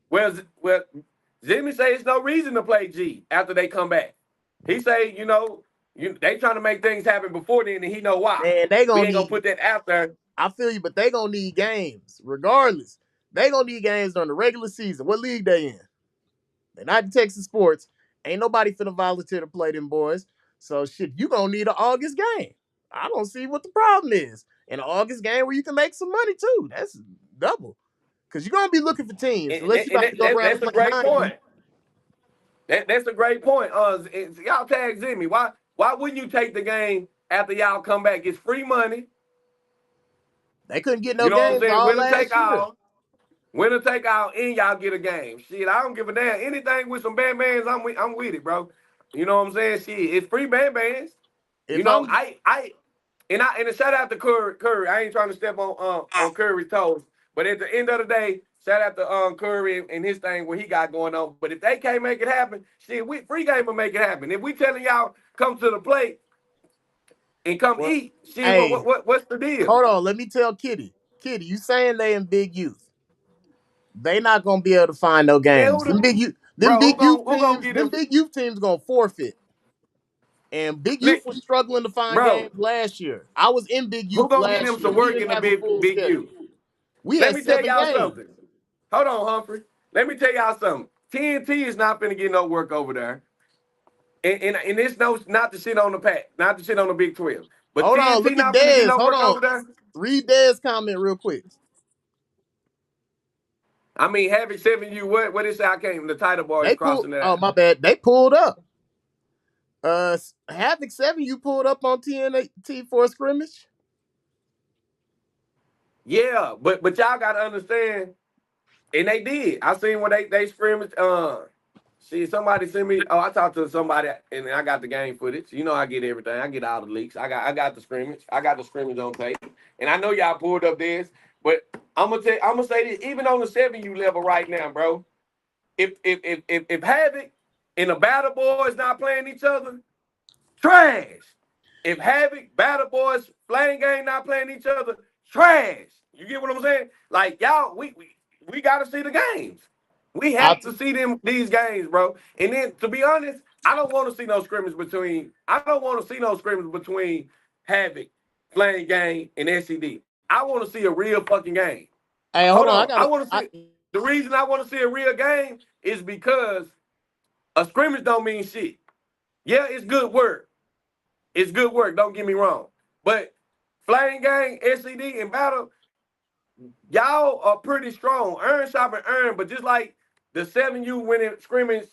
Speaker 3: Well, Jimmy say it's no reason to play G after they come back. He say, they trying to make things happen before then, and he know why.
Speaker 1: Man, they
Speaker 3: We
Speaker 1: gonna
Speaker 3: ain't gonna
Speaker 1: need,
Speaker 3: put that out there.
Speaker 1: I feel you, but they gonna need games. Regardless. They gonna need games during the regular season. What league they in? They're not in Texas sports. Ain't nobody finna volunteer to play them boys. So shit, you gonna need an August game. I don't see what the problem is. An August game where you can make some money too. That's double. Because you're gonna be looking for teams. Unless you about to go around and
Speaker 3: That's a
Speaker 1: play
Speaker 3: great
Speaker 1: 9U.
Speaker 3: point. That's a great point. Y'all tag Jimmy. Why wouldn't you take the game after y'all come back? It's free money.
Speaker 1: They couldn't get
Speaker 3: You
Speaker 1: no
Speaker 3: know what I'm
Speaker 1: games
Speaker 3: saying?
Speaker 1: all
Speaker 3: Winner take
Speaker 1: last year.
Speaker 3: all. Winner take all, and y'all get a game. Shit, I don't give a damn. Anything with some band bands, I'm with it, bro. You know what I'm saying? Shit, it's free band bands. You
Speaker 1: If
Speaker 3: know,
Speaker 1: I'm
Speaker 3: and a shout out to Curry. I ain't trying to step on Curry's toes, but at the end of the day, shout out to Curry and his thing what he got going on. But if they can't make it happen, shit, free game will make it happen. If we telling y'all come to the plate and come
Speaker 1: well,
Speaker 3: eat, shit,
Speaker 1: hey,
Speaker 3: what's the deal?
Speaker 1: hold on, let me tell Kitty. Kitty, you saying they in big youth. They not gonna be able to find no
Speaker 3: Man,
Speaker 1: games. Them
Speaker 3: bro?
Speaker 1: big youth
Speaker 3: Who gonna
Speaker 1: teams,
Speaker 3: get
Speaker 1: them
Speaker 3: them?
Speaker 1: big youth teams gonna forfeit. And Big Youth was struggling to find
Speaker 3: Bro,
Speaker 1: games last year. I was in Big
Speaker 3: who
Speaker 1: Youth
Speaker 3: gonna get
Speaker 1: last
Speaker 3: them
Speaker 1: year.
Speaker 3: some
Speaker 1: We
Speaker 3: work
Speaker 1: didn't
Speaker 3: in the
Speaker 1: have a full
Speaker 3: big
Speaker 1: schedule.
Speaker 3: U?
Speaker 1: We
Speaker 3: Let
Speaker 1: had
Speaker 3: me tell
Speaker 1: 7
Speaker 3: y'all
Speaker 1: games.
Speaker 3: something. Hold on, Humphrey. Let me tell y'all something. TNT is not gonna get no work over there. And it's not to shit on the pack, not to shit on the Big 12. But
Speaker 1: Hold on,
Speaker 3: TNT
Speaker 1: look at
Speaker 3: not gonna get
Speaker 1: Dez.
Speaker 3: no
Speaker 1: Hold
Speaker 3: work
Speaker 1: on.
Speaker 3: over there.
Speaker 1: Read Dez comment real quick.
Speaker 3: I mean, Havoc 7U, what is that? I can't, the title bar is
Speaker 1: They pulled.
Speaker 3: crossing that
Speaker 1: Oh,
Speaker 3: out.
Speaker 1: my bad. They pulled up. Havoc 7, you pulled up on TNT for a scrimmage.
Speaker 3: Yeah, but y'all gotta understand, and they did. I seen when they scrimmage. See, somebody sent me. Oh, I talked to somebody, and I got the game footage. You know, I get everything. I get all the leaks. I got the scrimmage. I got the scrimmage on tape, and I know y'all pulled up this. But I'm gonna say this. Even on the 7U level right now, bro. If Havoc and the Battle Boys not playing each other, trash. If Havoc, Battle Boys, Flame Gang not playing each other, trash. You get what I'm saying? Like y'all, we gotta see the games. We
Speaker 1: I
Speaker 3: have to see these games, bro. And then to be honest, I don't want to see no scrimmage between. I don't want to see no scrimmage between Havoc, Flame Gang, and SCD. I want to see a real fucking game.
Speaker 1: hey, hold
Speaker 3: Hold
Speaker 1: on.
Speaker 3: on. I want to see. The reason I want to see a real game is because a scrimmage don't mean shit. Yeah, it's good work. It's good work. Don't get me wrong. But Flame Gang, SCD, and Battle, y'all are pretty strong. Earn, shop, and earn. But just like the 7U winning scrimmage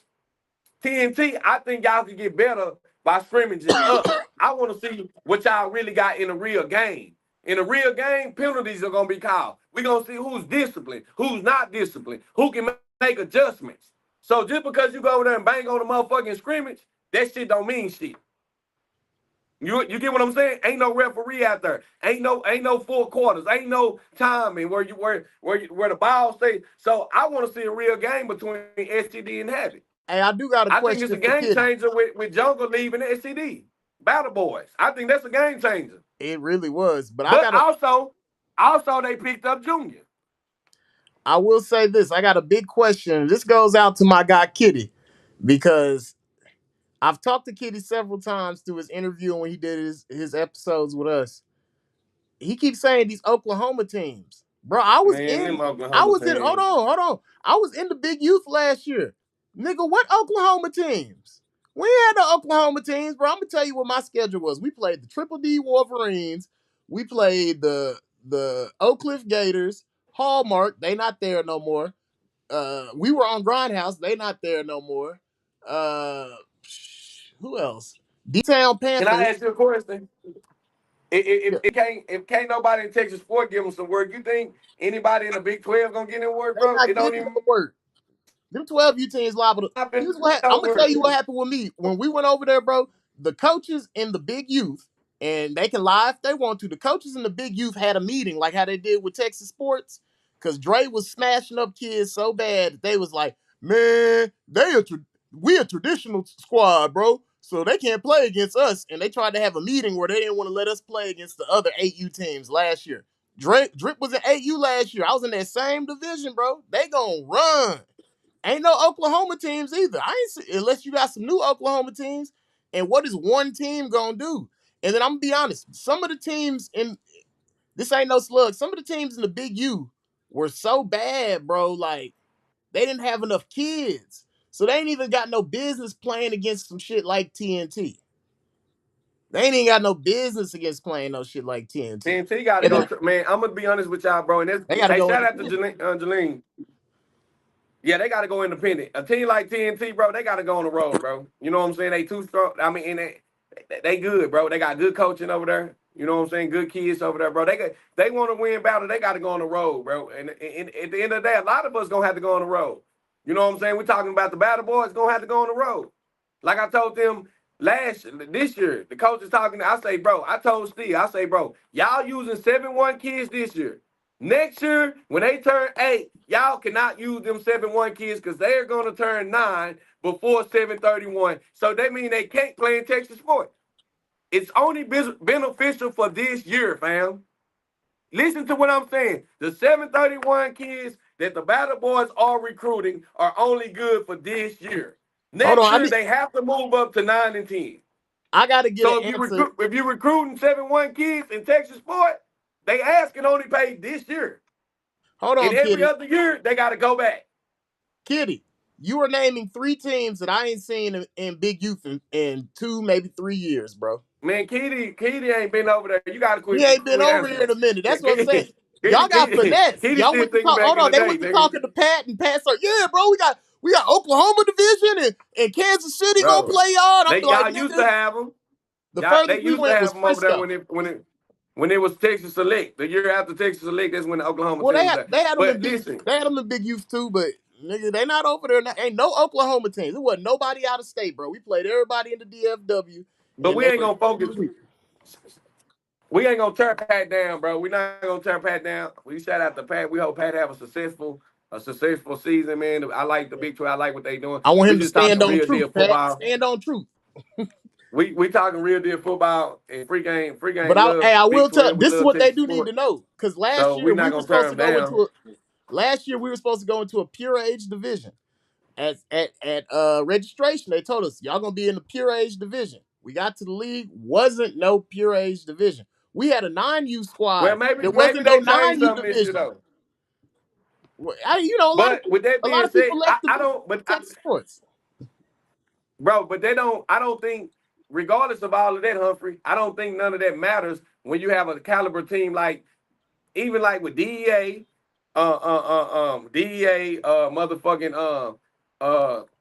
Speaker 3: TNT, I think y'all could get better by scrimmaging up. I want to see what y'all really got in a real game. In a real game, penalties are going to be called. We're going to see who's disciplined, who's not disciplined, who can make adjustments. So just because you go over there and bang on the motherfucking scrimmage, that shit don't mean shit. You get what I'm saying? Ain't no referee out there. Ain't no full quarters. Ain't no timing where the ball stays. So I want to see a real game between STD and Havoc.
Speaker 1: Hey, I do got a
Speaker 3: I think it's
Speaker 1: question
Speaker 3: a
Speaker 1: for
Speaker 3: game
Speaker 1: Kitty.
Speaker 3: changer with Jungle leaving STD. Battle Boys. I think that's a game changer.
Speaker 1: It really was, but
Speaker 3: Also they picked up Junior.
Speaker 1: I will say this. I got a big question. This goes out to my guy Kitty because I've talked to Kitty several times through his interview and when he did his episodes with us. He keeps saying these Oklahoma teams. Bro, I was in hold on. I was in the Big Youth last year. Nigga, what Oklahoma teams? We had the Oklahoma teams, bro. I'm gonna tell you what my schedule was. We played the Triple D Wolverines. We played the Oak Cliff Gators, Hallmark. They not there no more. We were on Grindhouse. They not there no more. Uh, who else? D-Town
Speaker 3: Can I
Speaker 1: Panthers.
Speaker 3: ask you a question? If can't nobody in Texas Sport give them some work, you think anybody in the Big 12 gonna get any work,
Speaker 1: They
Speaker 3: bro?
Speaker 1: not
Speaker 3: It don't
Speaker 1: getting
Speaker 3: even
Speaker 1: no work. Them 12U teams liable to.
Speaker 3: happen.
Speaker 1: Here's what I'm
Speaker 3: No
Speaker 1: gonna tell
Speaker 3: work.
Speaker 1: you what happened with me when we went over there, bro. The coaches in the Big Youth, and they can lie if they want to. The coaches in the Big Youth had a meeting, like how they did with Texas Sports, because Dre was smashing up kids so bad that they was like, "Man, we a traditional squad, bro, so they can't play against us." And they tried to have a meeting where they didn't want to let us play against the other 8U teams last year. Drip was in 8U last year. I was in that same division, bro. They gonna run. Ain't no Oklahoma teams either. I ain't see, unless you got some new Oklahoma teams. And what is one team gonna do? And then I'm gonna be honest, some of the teams in this ain't no slug. Some of the teams in the Big U were so bad, bro. Like they didn't have enough kids, so they ain't even got no business playing against some shit like TNT. They ain't even got no business against playing no shit like TNT.
Speaker 3: TNT got to
Speaker 1: And
Speaker 3: go.
Speaker 1: then
Speaker 3: Man, I'm gonna be honest with y'all, bro. And that's,
Speaker 1: they got to
Speaker 3: hey,
Speaker 1: go
Speaker 3: shout out to
Speaker 1: independent.
Speaker 3: Jelene. Yeah, they got to go independent. A team like TNT, bro, they got to go on the road, bro. You know what I'm saying? They too strong. I mean, and they good, bro. They got good coaching over there. You know what I'm saying? Good kids over there, bro. They want to win battle. They got to go on the road, bro. And at the end of the day, a lot of us gonna have to go on the road. You know what I'm saying? We're talking about the battle boys gonna have to go on the road. Like I told them this year, the coach is talking. I say, bro. I told Steve, I say, bro, y'all using 7-1 kids this year. Next year, when they turn 8, y'all cannot use them 7-1 kids because they're going to turn 9 before 7/31. So that means they can't play in Texas sports. It's only beneficial for this year, fam. Listen to what I'm saying. The 7/31 kids that the Battle Boys are recruiting are only good for this year.
Speaker 1: Hold
Speaker 3: Next
Speaker 1: on,
Speaker 3: year, they have to move up to 9 and 10.
Speaker 1: I got to get
Speaker 3: So
Speaker 1: an answer.
Speaker 3: if you're recruiting 7-1 kids in Texas sport, they ask can only pay this year.
Speaker 1: Hold
Speaker 3: And
Speaker 1: on,
Speaker 3: every
Speaker 1: Kitty.
Speaker 3: other year, they got to go back.
Speaker 1: Kitty, you were naming 3 teams that I ain't seen in Big Youth in 2, maybe 3 years, bro.
Speaker 3: Man, Keedy ain't been over there. You got to
Speaker 1: He
Speaker 3: quit
Speaker 1: ain't been over here
Speaker 3: answering.
Speaker 1: in a minute. That's what I'm saying. Y'all got finesse.
Speaker 3: Keedy
Speaker 1: Y'all
Speaker 3: still
Speaker 1: went to
Speaker 3: thinking
Speaker 1: talk.
Speaker 3: back
Speaker 1: Hold
Speaker 3: in
Speaker 1: on,
Speaker 3: the
Speaker 1: they
Speaker 3: day,
Speaker 1: went to
Speaker 3: nigga.
Speaker 1: talking to Pat, and Pat said, "Yeah, bro, we got Oklahoma division and Kansas City gonna
Speaker 3: Bro,
Speaker 1: play y'all." And I'm like,
Speaker 3: y'all used to
Speaker 1: nigga,
Speaker 3: have them.
Speaker 1: the
Speaker 3: They
Speaker 1: furthest we
Speaker 3: used to
Speaker 1: went
Speaker 3: have
Speaker 1: was
Speaker 3: them over there
Speaker 1: Frisco.
Speaker 3: when it was Texas Select. The year after Texas Select, that's when the Oklahoma
Speaker 1: Well,
Speaker 3: team was there.
Speaker 1: they had them in
Speaker 3: But
Speaker 1: big.
Speaker 3: listen,
Speaker 1: They had them in Big Youth too, but nigga, they not over there. Ain't no Oklahoma teams. It wasn't nobody out of state, bro. We played everybody in the DFW,
Speaker 3: but
Speaker 1: and
Speaker 3: we
Speaker 1: they
Speaker 3: ain't
Speaker 1: were.
Speaker 3: gonna focus. We ain't gonna turn Pat down, bro. We not gonna turn Pat down. We shout out to Pat. We hope Pat have a successful season, man. I like the Big 12. I like what they doing.
Speaker 1: I want
Speaker 3: We
Speaker 1: him to
Speaker 3: just talking
Speaker 1: stand on
Speaker 3: real
Speaker 1: truth,
Speaker 3: deal
Speaker 1: Pat.
Speaker 3: football.
Speaker 1: Stand on truth.
Speaker 3: We talking real deal football and free game. Free game
Speaker 1: But I
Speaker 3: love
Speaker 1: will
Speaker 3: Big
Speaker 1: tell.
Speaker 3: 12. We
Speaker 1: This is
Speaker 3: love
Speaker 1: what they
Speaker 3: Texas
Speaker 1: do need
Speaker 3: sport.
Speaker 1: to know. Because
Speaker 3: So we not gonna turn them down.
Speaker 1: last year we were supposed to go into a pure age division. At registration, they told us y'all gonna be in the pure age division. We got to the league, wasn't no pure age division. We had a 9U
Speaker 3: Well,
Speaker 1: squad.
Speaker 3: maybe
Speaker 1: There wasn't no
Speaker 3: they changed
Speaker 1: 9U
Speaker 3: something this year
Speaker 1: division.
Speaker 3: though.
Speaker 1: A lot of
Speaker 3: But
Speaker 1: people,
Speaker 3: with that
Speaker 1: a lot
Speaker 3: being
Speaker 1: of people
Speaker 3: said,
Speaker 1: left the Texas sports.
Speaker 3: bro, but they don't. I don't think, regardless of all of that, Humphrey, I don't think none of that matters when you have a caliber team like, even like with DEA, motherfucking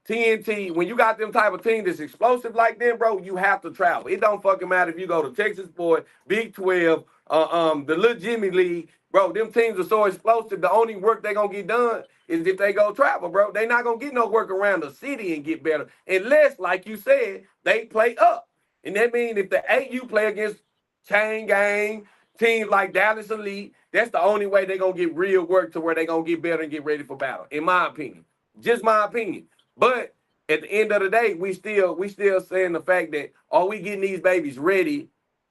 Speaker 3: TNT. When you got them type of team that's explosive like them, bro, you have to travel. It don't fucking matter if you go to Texas Boy, Big 12, the little Jimmy League, bro. Them teams are so explosive. The only work they gonna get done is if they go travel, bro. They not gonna get no work around the city and get better unless, like you said, they play up. And that means if the 8U play against Chain Gang, teams like Dallas Elite, that's the only way they're gonna get real work to where they're gonna get better and get ready for battle, in my opinion. Just my opinion. But at the end of the day, we still saying the fact that, are we getting these babies ready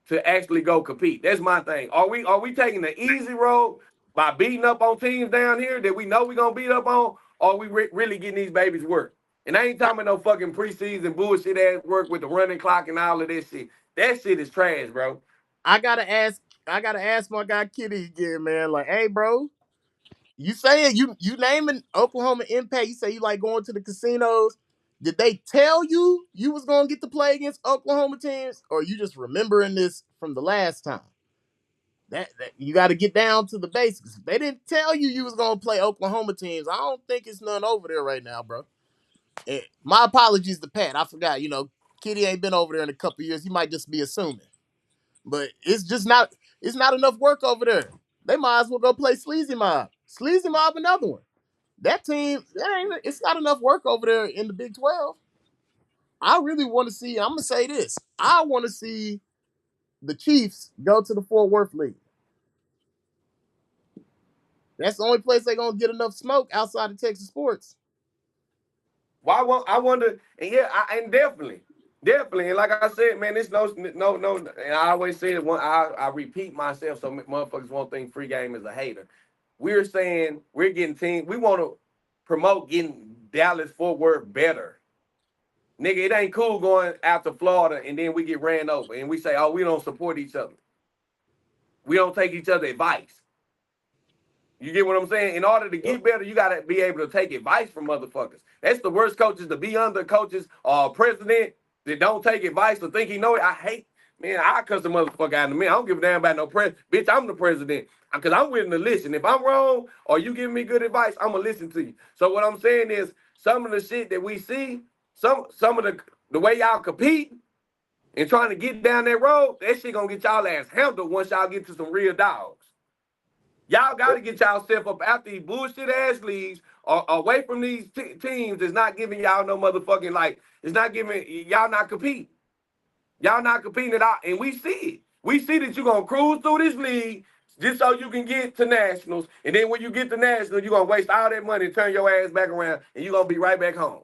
Speaker 3: to actually go compete? That's my thing. Are we taking the easy road by beating up on teams down here that we know we're gonna beat up on? Or are we really getting these babies work? And I ain't talking about no fucking preseason bullshit ass work with the running clock and all of this shit. That shit is trash, bro.
Speaker 1: I gotta ask my guy Kitty again, man. Like, hey, bro, you saying you naming Oklahoma Impact? You say you like going to the casinos. Did they tell you was gonna get to play against Oklahoma teams, or you just remembering this from the last time? That you got to get down to the basics. If they didn't tell you was gonna play Oklahoma teams, I don't think it's none over there right now, bro. My apologies to Pat. I forgot. Kitty ain't been over there in a couple years. He might just be assuming. But it's just not. It's not enough work over there. They might as well go play Sleazy Mob. Sleazy Mob, another one. That team, it's not enough work over there in the Big 12. I really want to see. I'm gonna say this. I want to see the Chiefs go to the Fort Worth League. That's the only place they're gonna get enough smoke outside of Texas sports.
Speaker 3: Why won't I wonder? And yeah, and definitely. And like I said, man, it's no. And I always say it. I repeat myself so motherfuckers won't think free game is a hater. We're saying we're getting teams. We want to promote getting Dallas Fort Worth better. Nigga, it ain't cool going out to Florida and then we get ran over and we say, oh, we don't support each other. We don't take each other advice. You get what I'm saying? In order to get better, you gotta be able to take advice from motherfuckers. That's the worst coaches to be under, coaches or president that don't take advice or think he know it. I hate, man, I cuss the motherfucker out of me. I don't give a damn about no bitch, I'm the president. Because I'm willing to listen. If I'm wrong or you giving me good advice, I'm gonna listen to you. So what I'm saying is some of the shit that we see, some of the way y'all compete and trying to get down that road, that shit gonna get y'all ass handled once y'all get to some real dogs. Y'all got to get y'all step up out these bullshit ass leagues or away from these teams that's not giving y'all no motherfucking, like, it's not giving, y'all not compete. Y'all not competing at all. And we see it. We see that you're going to cruise through this league just so you can get to nationals. And then when you get to nationals, you're going to waste all that money and turn your ass back around and you're going to be right back home.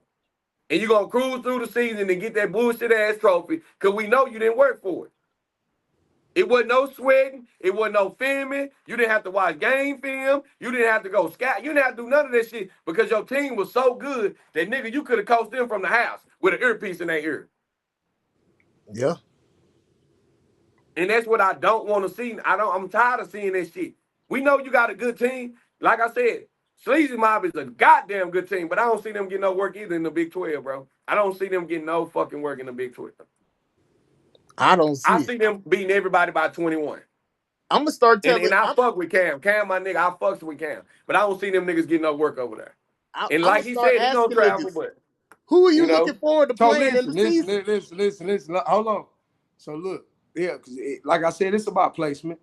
Speaker 3: And you're going to cruise through the season and get that bullshit ass trophy because we know you didn't work for it. It wasn't no sweating. It wasn't no filming. You didn't have to watch game film. You didn't have to go scout. You didn't have to do none of that shit because your team was so good that, nigga, you could have coached them from the house with an earpiece in their ear.
Speaker 1: Yeah.
Speaker 3: And that's what I don't want to see. I'm tired of seeing that shit. We know you got a good team. Like I said, Sleazy Mob is a goddamn good team, but I don't see them getting no work either in the Big 12, bro. I don't see them getting no fucking work in the Big 12.
Speaker 1: I don't see
Speaker 3: I see them beating everybody by 21.
Speaker 1: I'm gonna start telling.
Speaker 3: And I fuck with Cam. Cam, my nigga, I fucks with Cam. But I don't see them niggas getting no work over there. And like he said, he's gonna travel, but
Speaker 1: who are you looking forward to playing in the season?
Speaker 2: Listen. Hold on. So look, yeah, because like I said, it's about placement.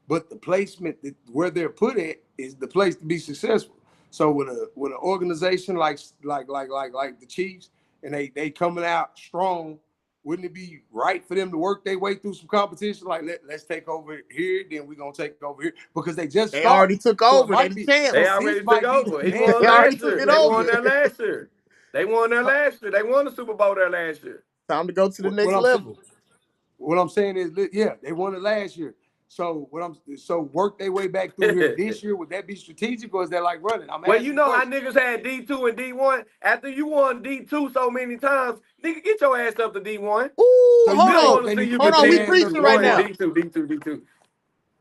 Speaker 2: But the placement where they're put at is the place to be successful. So with an organization like the Chiefs, and they coming out strong, wouldn't it be right for them to work their way through some competition? Like let's take over here, then we're gonna take over here because they
Speaker 1: already took over.
Speaker 3: They already took over. They won there last year. They won there last year. They won the Super Bowl there last year.
Speaker 1: Time to go to the
Speaker 2: What,
Speaker 1: next
Speaker 2: what I'm saying,
Speaker 1: level.
Speaker 2: what I'm saying is, yeah, they won it last year. So work their way back through here this year. Would that be strategic or is that like running? I'm
Speaker 3: Well, you
Speaker 2: asking the
Speaker 3: know how
Speaker 2: question.
Speaker 3: niggas had D2 and D1? After you won D2 so many times, nigga, get your ass up to D1.
Speaker 1: Ooh,
Speaker 2: So
Speaker 3: We
Speaker 2: you
Speaker 1: hold
Speaker 3: don't
Speaker 1: on.
Speaker 2: think
Speaker 3: want to
Speaker 2: they
Speaker 3: see
Speaker 2: need to
Speaker 3: you
Speaker 1: Hold
Speaker 2: get
Speaker 1: on. We
Speaker 2: their ass
Speaker 3: continue
Speaker 2: up
Speaker 1: preaching
Speaker 2: to
Speaker 1: right
Speaker 3: D1 and
Speaker 1: now.
Speaker 2: D1?
Speaker 3: D2.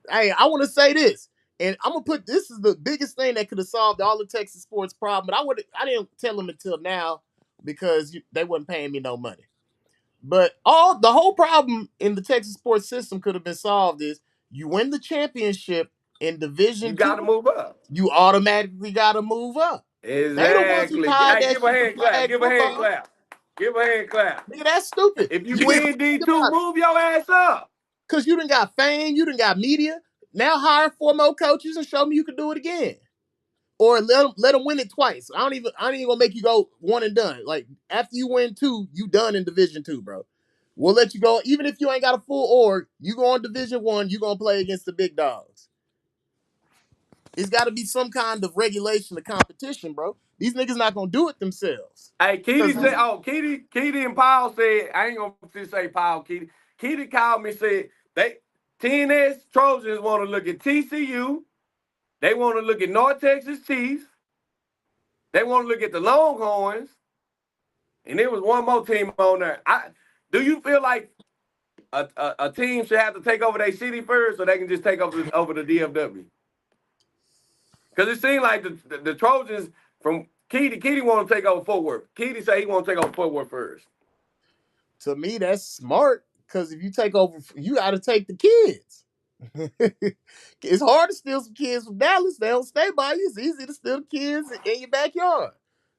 Speaker 1: Hey, I want to say this, and I'm gonna put this is the biggest thing that could have solved all the Texas sports problem. But I didn't tell them until now because they wasn't paying me no money. But the whole problem in the Texas sports system could have been solved is you win the championship in
Speaker 3: You
Speaker 1: Division
Speaker 3: got to
Speaker 1: Two,
Speaker 3: move up.
Speaker 1: you automatically got to move up. They the ones who
Speaker 3: Exactly.
Speaker 1: tied
Speaker 3: Hey,
Speaker 1: that
Speaker 3: give a
Speaker 1: shit to
Speaker 3: hand clap.
Speaker 1: flag
Speaker 3: Give a hand
Speaker 1: football.
Speaker 3: clap. Give a hand clap.
Speaker 1: Nigga, that's stupid.
Speaker 3: If you
Speaker 1: You get
Speaker 3: win
Speaker 1: think
Speaker 3: D2,
Speaker 1: about it.
Speaker 3: move your ass up.
Speaker 1: Cause you done got fame, you done got media. Now hire 4 more coaches and show me you can do it again. Or let them win it twice. I ain't even gonna make you go one and done. Like after you win 2, you done in Division 2, bro. We'll let you go, even if you ain't got a full org. You go on Division 1, you gonna play against the big dogs. It's got to be some kind of regulation of competition, bro. These niggas not gonna do it themselves.
Speaker 3: Hey,
Speaker 1: Because
Speaker 3: Keedy and Paul said, I ain't gonna just say Paul, Keedy. Keedy called me, said they TNS Trojans want to look at TCU, they want to look at North Texas Chiefs, they want to look at the Longhorns, and there was one more team on there. Do you feel like a team should have to take over their city first, so they can just take over the DFW? Because it seemed like the Trojans from Keedy want to take over Fort Worth. Keedy say he want to take over Fort Worth first.
Speaker 1: to me, that's smart. Because if you take over, you got to take the kids. It's hard to steal some kids from Dallas. They don't stay by you. It's easy to steal kids in your backyard.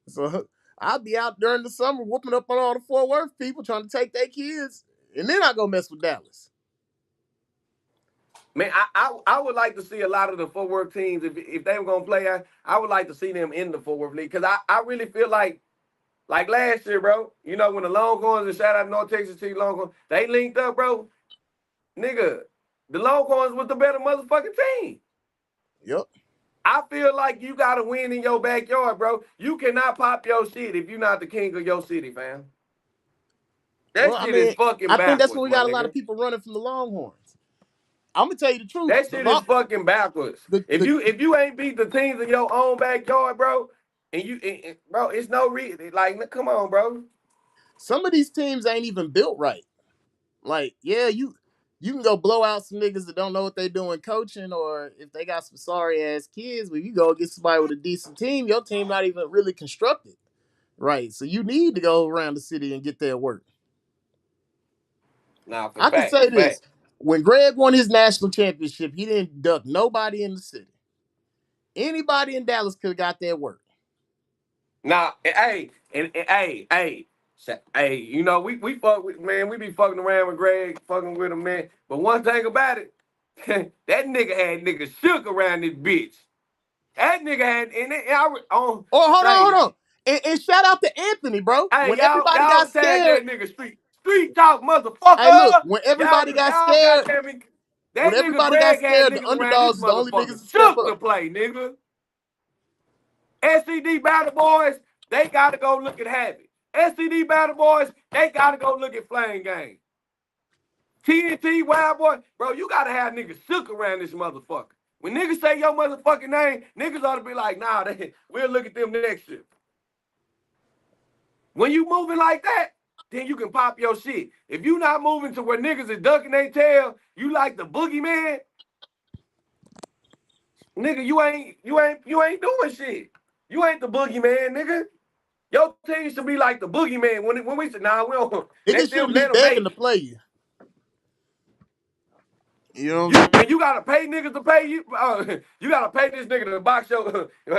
Speaker 1: So I'll be out during the summer whooping up on all the Fort Worth people trying to take their kids, and then I go mess with Dallas.
Speaker 3: Man, I would like to see a lot of the Fort Worth teams, if they were gonna play, I would like to see them in the Fort Worth League. Because I really feel like last year, bro, you know, when the Longhorns, and shout out to North Texas Team Longhorns, they linked up, bro. Nigga, the Longhorns was the better motherfucking team.
Speaker 1: Yep.
Speaker 3: I feel like you gotta win in your backyard, bro. You cannot pop your shit if you're not the king of your city, fam.
Speaker 1: Well,
Speaker 3: That
Speaker 1: I
Speaker 3: shit is
Speaker 1: mean,
Speaker 3: fucking
Speaker 1: I think that's why
Speaker 3: backwards,
Speaker 1: we
Speaker 3: my
Speaker 1: got a lot of
Speaker 3: nigga.
Speaker 1: people running from the Longhorns. I'm gonna tell you the truth.
Speaker 3: That shit is fucking backwards. If
Speaker 1: The
Speaker 3: you ain't beat the teams in your own backyard, bro, bro, it's no reason. Like, come on, bro.
Speaker 1: some of these teams ain't even built right. Like, yeah, you can go blow out some niggas that don't know what they doing coaching, or if they got some sorry ass kids, but you go get somebody with a decent team, your team not even really constructed. Right. So you need to go around the city and get their work.
Speaker 3: Nah, for
Speaker 1: I can
Speaker 3: fact,
Speaker 1: say
Speaker 3: for
Speaker 1: this.
Speaker 3: fact.
Speaker 1: When Greg won his national championship, he didn't duck nobody in the city. Anybody in Dallas could have got their work.
Speaker 3: Nah, hey, hey, you know, we fuck with, man, we be fucking around with Greg, fucking with him, man. But one thing about it, that nigga had niggas shook around this bitch. That nigga had, on,
Speaker 1: Oh, hold
Speaker 3: say,
Speaker 1: on. And shout out to Anthony, bro.
Speaker 3: hey,
Speaker 1: When everybody got
Speaker 3: y'all tag
Speaker 1: scared,
Speaker 3: that nigga street talk,
Speaker 1: hey, look,
Speaker 3: motherfucker.
Speaker 1: when everybody got
Speaker 3: Y'all
Speaker 1: scared,
Speaker 3: goddamn it.
Speaker 1: when
Speaker 3: That nigga
Speaker 1: everybody got
Speaker 3: Greg had
Speaker 1: scared, the
Speaker 3: niggas around this
Speaker 1: underdogs is the only
Speaker 3: motherfucker
Speaker 1: niggas to step
Speaker 3: shook to
Speaker 1: up.
Speaker 3: play, nigga. SCD Battle Boys, they gotta go look at Habit. SCD Battle Boys, they gotta go look at Flame Gang. TNT Wild Boy, bro, you gotta have niggas shook around this motherfucker. When niggas say your motherfucking name, niggas ought to be like, nah, we'll look at them next year. When you moving like that, then you can pop your shit. If you not moving to where niggas is ducking their tail, you like the boogeyman, nigga, you ain't doing shit. You ain't the boogeyman, nigga. Your team should be like the boogeyman. When we said, nah, we don't
Speaker 1: Niggas shouldn't be
Speaker 3: let them
Speaker 1: begging
Speaker 3: hate.
Speaker 1: to play you. You know what
Speaker 3: You
Speaker 1: I'm saying?
Speaker 3: when you gotta pay niggas to pay you, you gotta pay this nigga to box your dude. You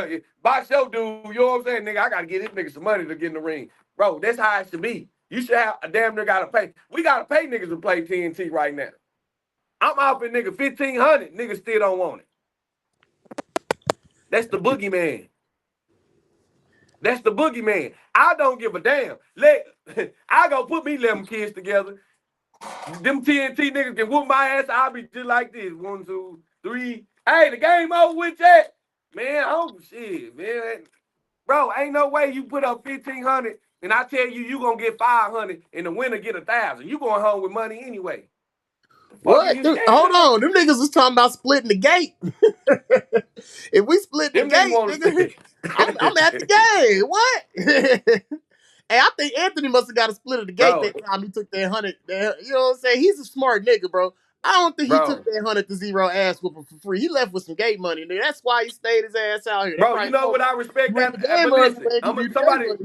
Speaker 3: know what I'm saying, nigga? I gotta get this nigga some money to get in the ring, bro. That's how it should be. You should have a damn near gotta pay. We gotta pay niggas to play TNT right now. I'm offering nigga 1,500. Niggas still don't want it. That's the boogeyman. That's the boogeyman. I don't give a damn. I go put me 11 kids together. Them TNT niggas can whoop my ass. I'll be just like this. 1, 2, 3. Hey, the game over with that. Man, oh shit, man. Bro, ain't no way you put up 1,500 and I tell you, you gonna get 500, and the winner get 1,000. You going home with money anyway. The fuck are
Speaker 1: What?
Speaker 3: you scared
Speaker 1: Hold
Speaker 3: of?
Speaker 1: on. Them niggas was talking about splitting the gate. If we split the
Speaker 3: Them niggas
Speaker 1: gate,
Speaker 3: want
Speaker 1: nigga,
Speaker 3: to
Speaker 1: I'm at the game. What? Hey, I think Anthony must have got a split of the gate
Speaker 3: bro,
Speaker 1: that time he took that 100. You know what I'm saying? He's a smart nigga, bro. I don't think he took
Speaker 3: bro,
Speaker 1: that 100-0 ass whooping for free. He left with some gate money, nigga. That's why he stayed his ass out here. They
Speaker 3: bro. You
Speaker 1: probably
Speaker 3: know
Speaker 1: told
Speaker 3: what
Speaker 1: him,
Speaker 3: I respect
Speaker 1: you in
Speaker 3: that?
Speaker 1: the game
Speaker 3: But
Speaker 1: early,
Speaker 3: listen,
Speaker 1: man. Give
Speaker 3: I'm
Speaker 1: you
Speaker 3: a,
Speaker 1: the gate
Speaker 3: somebody.
Speaker 1: money.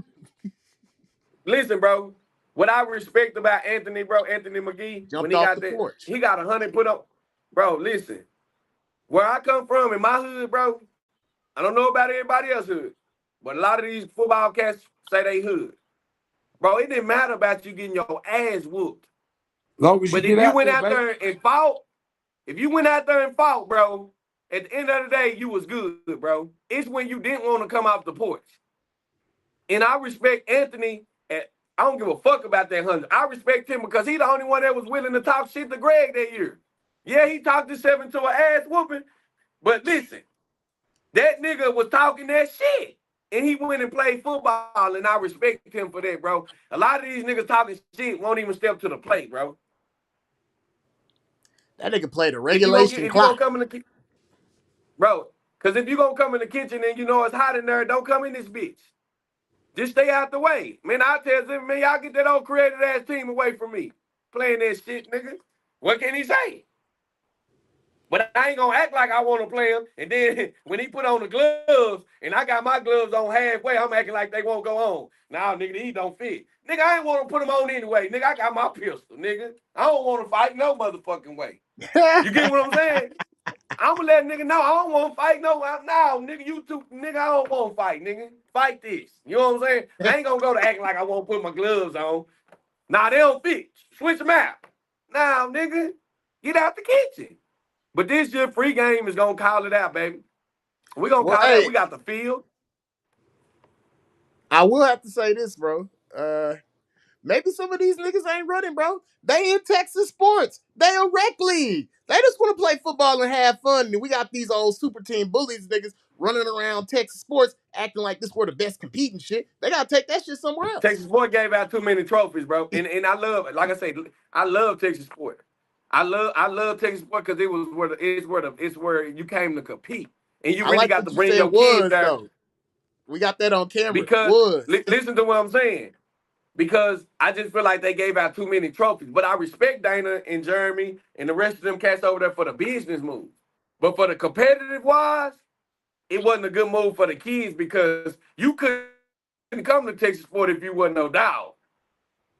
Speaker 3: Listen, bro. What I respect about Anthony, bro, Anthony McGee, when
Speaker 1: Jumped
Speaker 3: he
Speaker 1: off
Speaker 3: got
Speaker 1: the
Speaker 3: that,
Speaker 1: porch.
Speaker 3: he got 100 put up. Bro, listen. Where I come from in my hood, bro, I don't know about everybody else's hood, but a lot of these football cats say they hood. Bro, it didn't matter about you getting your ass whooped.
Speaker 2: Long as you
Speaker 3: But if
Speaker 2: get
Speaker 3: you
Speaker 2: out
Speaker 3: went
Speaker 2: there,
Speaker 3: out
Speaker 2: baby.
Speaker 3: there and fought, bro, at the end of the day, you was good, bro. It's when you didn't want to come off the porch. And I respect Anthony. I don't give a fuck about that 100. I respect him because he the only one that was willing to talk shit to Greg that year. Yeah, he talked himself into an ass whooping. But listen, that nigga was talking that shit. And he went and played football, and I respect him for that, bro. A lot of these niggas talking shit won't even step to the plate, bro.
Speaker 1: That nigga played a
Speaker 3: If you gonna
Speaker 1: regulation
Speaker 3: if you gonna
Speaker 1: clock.
Speaker 3: come in the bro, because if you gonna come in the kitchen and you know it's hot in there, don't come in this bitch. Just stay out the way. Man, I tell them, man, y'all get that old creative ass team away from me. Playing that shit, nigga. What can he say? But I ain't gonna act like I want to play him. And then when he put on the gloves and I got my gloves on halfway, I'm acting like they won't go on. Nah, nigga, these don't fit. Nigga, I ain't want to put them on anyway. Nigga, I got my pistol, nigga. I don't want to fight no motherfucking way. You get what I'm saying? I'm gonna let nigga know I don't want to fight no. Now, nigga, you two, nigga, I don't want to fight, nigga. Fight this. You know what I'm saying? I ain't gonna go to acting like I won't put my gloves on. Nah, they don't fit. Switch them out. Now, nigga, get out the kitchen. But this year, free game is gonna call it out, baby. We gonna
Speaker 1: Well,
Speaker 3: call it out.
Speaker 1: hey,
Speaker 3: We got the field.
Speaker 1: I will have to say this, bro. Maybe some of these niggas ain't running, bro. They in Texas sports. They a rec league. They just want to play football and have fun. And we got these old super team bullies niggas running around Texas sports acting like this were the best competing shit. They gotta take that shit somewhere else.
Speaker 3: Texas Sport gave out too many trophies, bro. And I love it. Like I say, I love Texas Sport. I love Texas Sport because it was it's where you came to compete. And you
Speaker 1: I
Speaker 3: really
Speaker 1: like
Speaker 3: got
Speaker 1: what
Speaker 3: to
Speaker 1: you
Speaker 3: bring
Speaker 1: said
Speaker 3: your kids
Speaker 1: was
Speaker 3: there
Speaker 1: though. We got that on camera.
Speaker 3: because
Speaker 1: Was.
Speaker 3: listen to what I'm saying. Because I just feel like they gave out too many trophies. But I respect Dana and Jeremy and the rest of them cats over there for the business move. But for the competitive wise, it wasn't a good move for the kids because you couldn't come to Texas Sport if you wasn't no dog.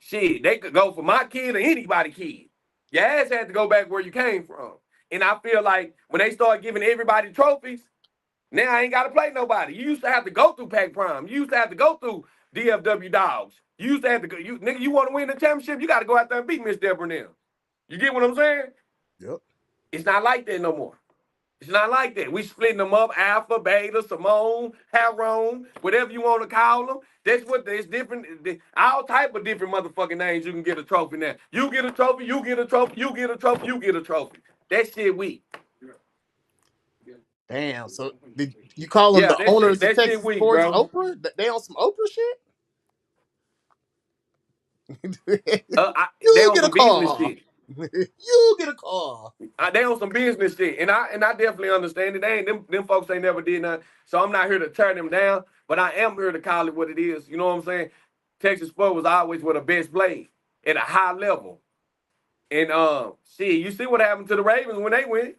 Speaker 3: Shit, they could go for my kid or anybody kid. Your ass had to go back where you came from. And I feel like when they start giving everybody trophies, now I ain't got to play nobody. You used to have to go through Pac Prime. You used to have to go through DFW Dogs. You used to have to go. Nigga, you want to win the championship, you got to go out there and beat Miss Deborah now. You get what I'm saying?
Speaker 1: Yep.
Speaker 3: It's not like that no more. It's not like that. We splitting them up, Alpha, Beta, Simone, Haron, whatever you want to call them. That's what it's different. All type of different motherfucking names you can get a trophy now. You get a trophy, you get a trophy, you get a trophy, you get a trophy. That shit weak.
Speaker 1: Damn. So did you call them
Speaker 3: Yeah,
Speaker 1: the owners of
Speaker 3: that shit
Speaker 1: Texas
Speaker 3: weak,
Speaker 1: Sports
Speaker 3: bro.
Speaker 1: Oprah? They on some Oprah shit?
Speaker 3: They
Speaker 1: You
Speaker 3: on
Speaker 1: get a
Speaker 3: some business
Speaker 1: call.
Speaker 3: shit.
Speaker 1: You get a call.
Speaker 3: They on some business shit, and I definitely understand it. They ain't them folks ain't never did nothing, so I'm not here to tear them down, but I am here to call it what it is. You know what I'm saying? Texas Sport was always where the best played at a high level, and shit, you see what happened to the Ravens when they went?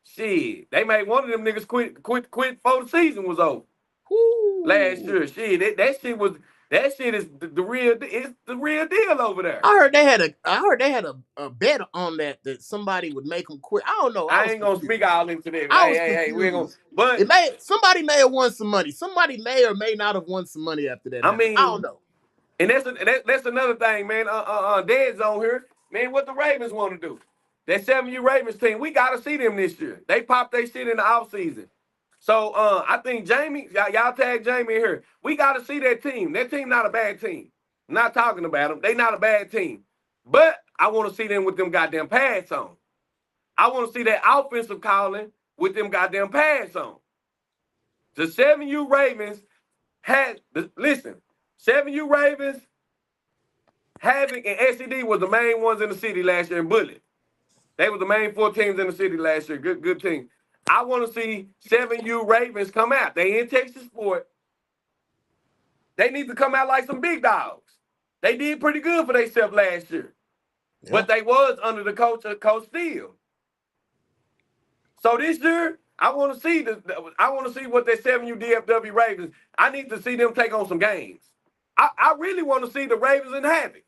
Speaker 3: Shit, they made one of them niggas quit before the season was over last
Speaker 1: Whoo.
Speaker 3: year. Shit, that shit is the real. It's the real deal over there.
Speaker 1: I heard they had a bet on that somebody would make them quit. I don't know. I
Speaker 3: I
Speaker 1: was
Speaker 3: ain't gonna
Speaker 1: confused.
Speaker 3: speak all into that.
Speaker 1: I was
Speaker 3: Hey, we ain't gonna.
Speaker 1: confused.
Speaker 3: But
Speaker 1: Somebody may have won some money. Somebody may or may not have won some money after that
Speaker 3: I
Speaker 1: happened. I don't
Speaker 3: mean,
Speaker 1: know.
Speaker 3: and that's another thing, man. Dad's on here, man. What the Ravens want to do? That 7U Ravens team, we gotta see them this year. They popped their shit in the offseason. So I think Jamie, y'all tag Jamie in here. We gotta see that team. That team not a bad team. I'm not talking about them. They not a bad team. But I want to see them with them goddamn pads on. I want to see that offensive calling with them goddamn pads on. The 7U Ravens listen. 7U Ravens, Havoc, and SED was the main ones in the city last year, and Bullet. They were the main 4 teams in the city last year. Good team. I want to see 7U Ravens come out. They in Texas Sport. They need to come out like some big dogs. They did pretty good for themselves last year. Yeah. But they was under the coach of Coach Steele. So this year, I want to see what that 7U DFW Ravens. I need to see them take on some games. I really want to see the Ravens and Havoc.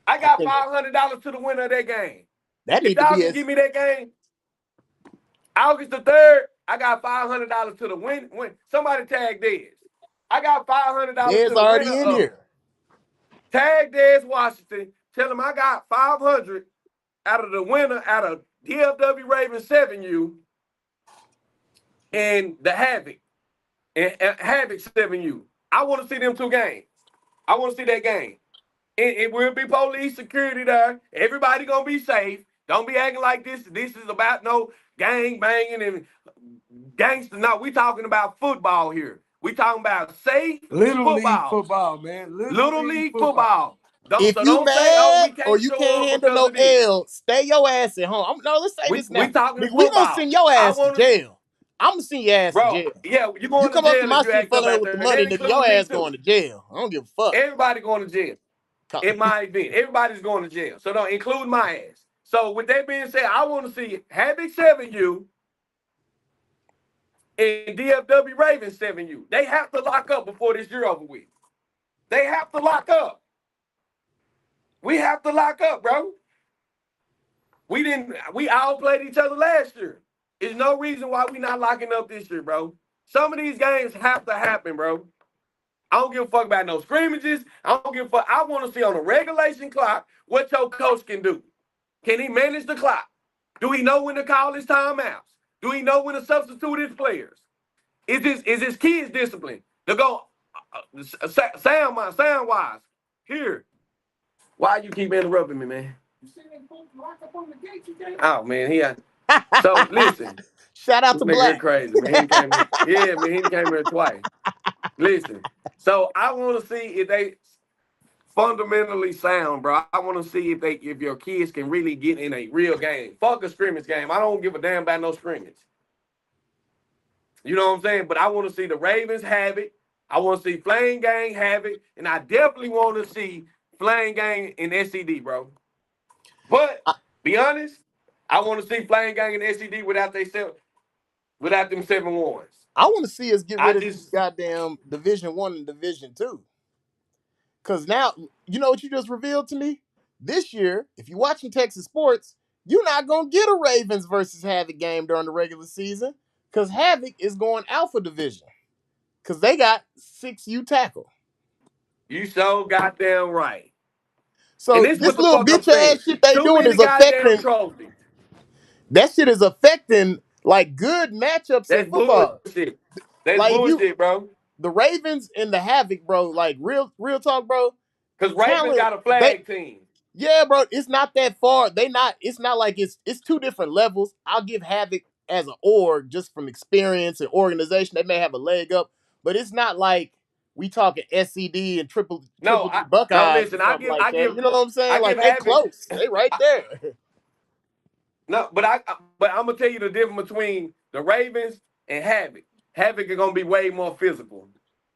Speaker 3: I got $500 to the winner of that game. If y'all can give me that game, August the 3rd, I got $500 to the win. Somebody tag Dez. I got $500 to the
Speaker 1: already
Speaker 3: winner
Speaker 1: in here.
Speaker 3: Tag Dez Washington. Tell him I got 500 out of the winner out of DFW Ravens 7U and the Havoc and Havoc 7U. I want to see them 2 games. I want to see that game. It will be police security there. Everybody gonna be safe. Don't be acting like this. This is about no gang banging and gangster. No, we talking about football here. We talking about safe
Speaker 2: Little
Speaker 3: football.
Speaker 2: League football, man.
Speaker 3: Little League football.
Speaker 1: If you mad or you can't handle no L, stay your ass at home. Let's say this now.
Speaker 3: We talking
Speaker 1: football. We gonna send your ass to jail. I'm gonna send your ass to jail.
Speaker 3: Yeah, you going to jail. You
Speaker 1: come up to my shit fucking up with the money, nigga. Your ass going to jail. I don't give a fuck.
Speaker 3: Everybody going to jail. In my event, everybody's going to jail. So don't include my ass. So with that being said, I want to see Havoc 7U and DFW Ravens 7U. They have to lock up before this year over with. They have to lock up. We have to lock up, bro. We all played each other last year. There's no reason why we not locking up this year, bro. Some of these games have to happen, bro. I don't give a fuck about no scrimmages. I don't give a fuck. I want to see on the regulation clock what your coach can do. Can he manage the clock? Do he know when to call his timeouts? Do he know when to substitute his players? Is his kids disciplined? To go sound-wise. Here. Why you keep interrupting me, man? Oh, man. So, listen.
Speaker 1: Shout out to Black.
Speaker 3: Crazy, man. He came here twice. Listen. So, I want to see if they fundamentally sound, bro. I want to see if your kids can really get in a real game. Fuck a scrimmage game. I don't give a damn about no scrimmage. You know what I'm saying? But I want to see the Ravens have it. I want to see Flame Gang have it. And I definitely want to see Flame Gang and SED, bro. But, be honest, I want to see Flame Gang and SED without them 7-1s.
Speaker 1: I want to see us get rid of this goddamn Division 1 and Division 2. Because now, you know what you just revealed to me? This year, if you're watching Texas sports, you're not going to get a Ravens versus Havoc game during the regular season because Havoc is going Alpha Division because they got 6U tackle.
Speaker 3: You so goddamn right.
Speaker 1: So this little bitch ass shit they doing is affecting. That shit is affecting like good matchups in football.
Speaker 3: Bullshit. That's bullshit, bro.
Speaker 1: The Ravens and the Havoc, bro. Like real talk, bro.
Speaker 3: Because Ravens got a flag team.
Speaker 1: Yeah, bro. It's not that far. It's not like it's 2 different levels. I'll give Havoc as an org just from experience and organization. They may have a leg up, but it's not like we talking SED and triple Buckeyes.
Speaker 3: No, listen, I give,
Speaker 1: you know what I'm saying? Like they close. They right there.
Speaker 3: No, but I'm gonna tell you the difference between the Ravens and Havoc. Havoc is gonna be way more physical.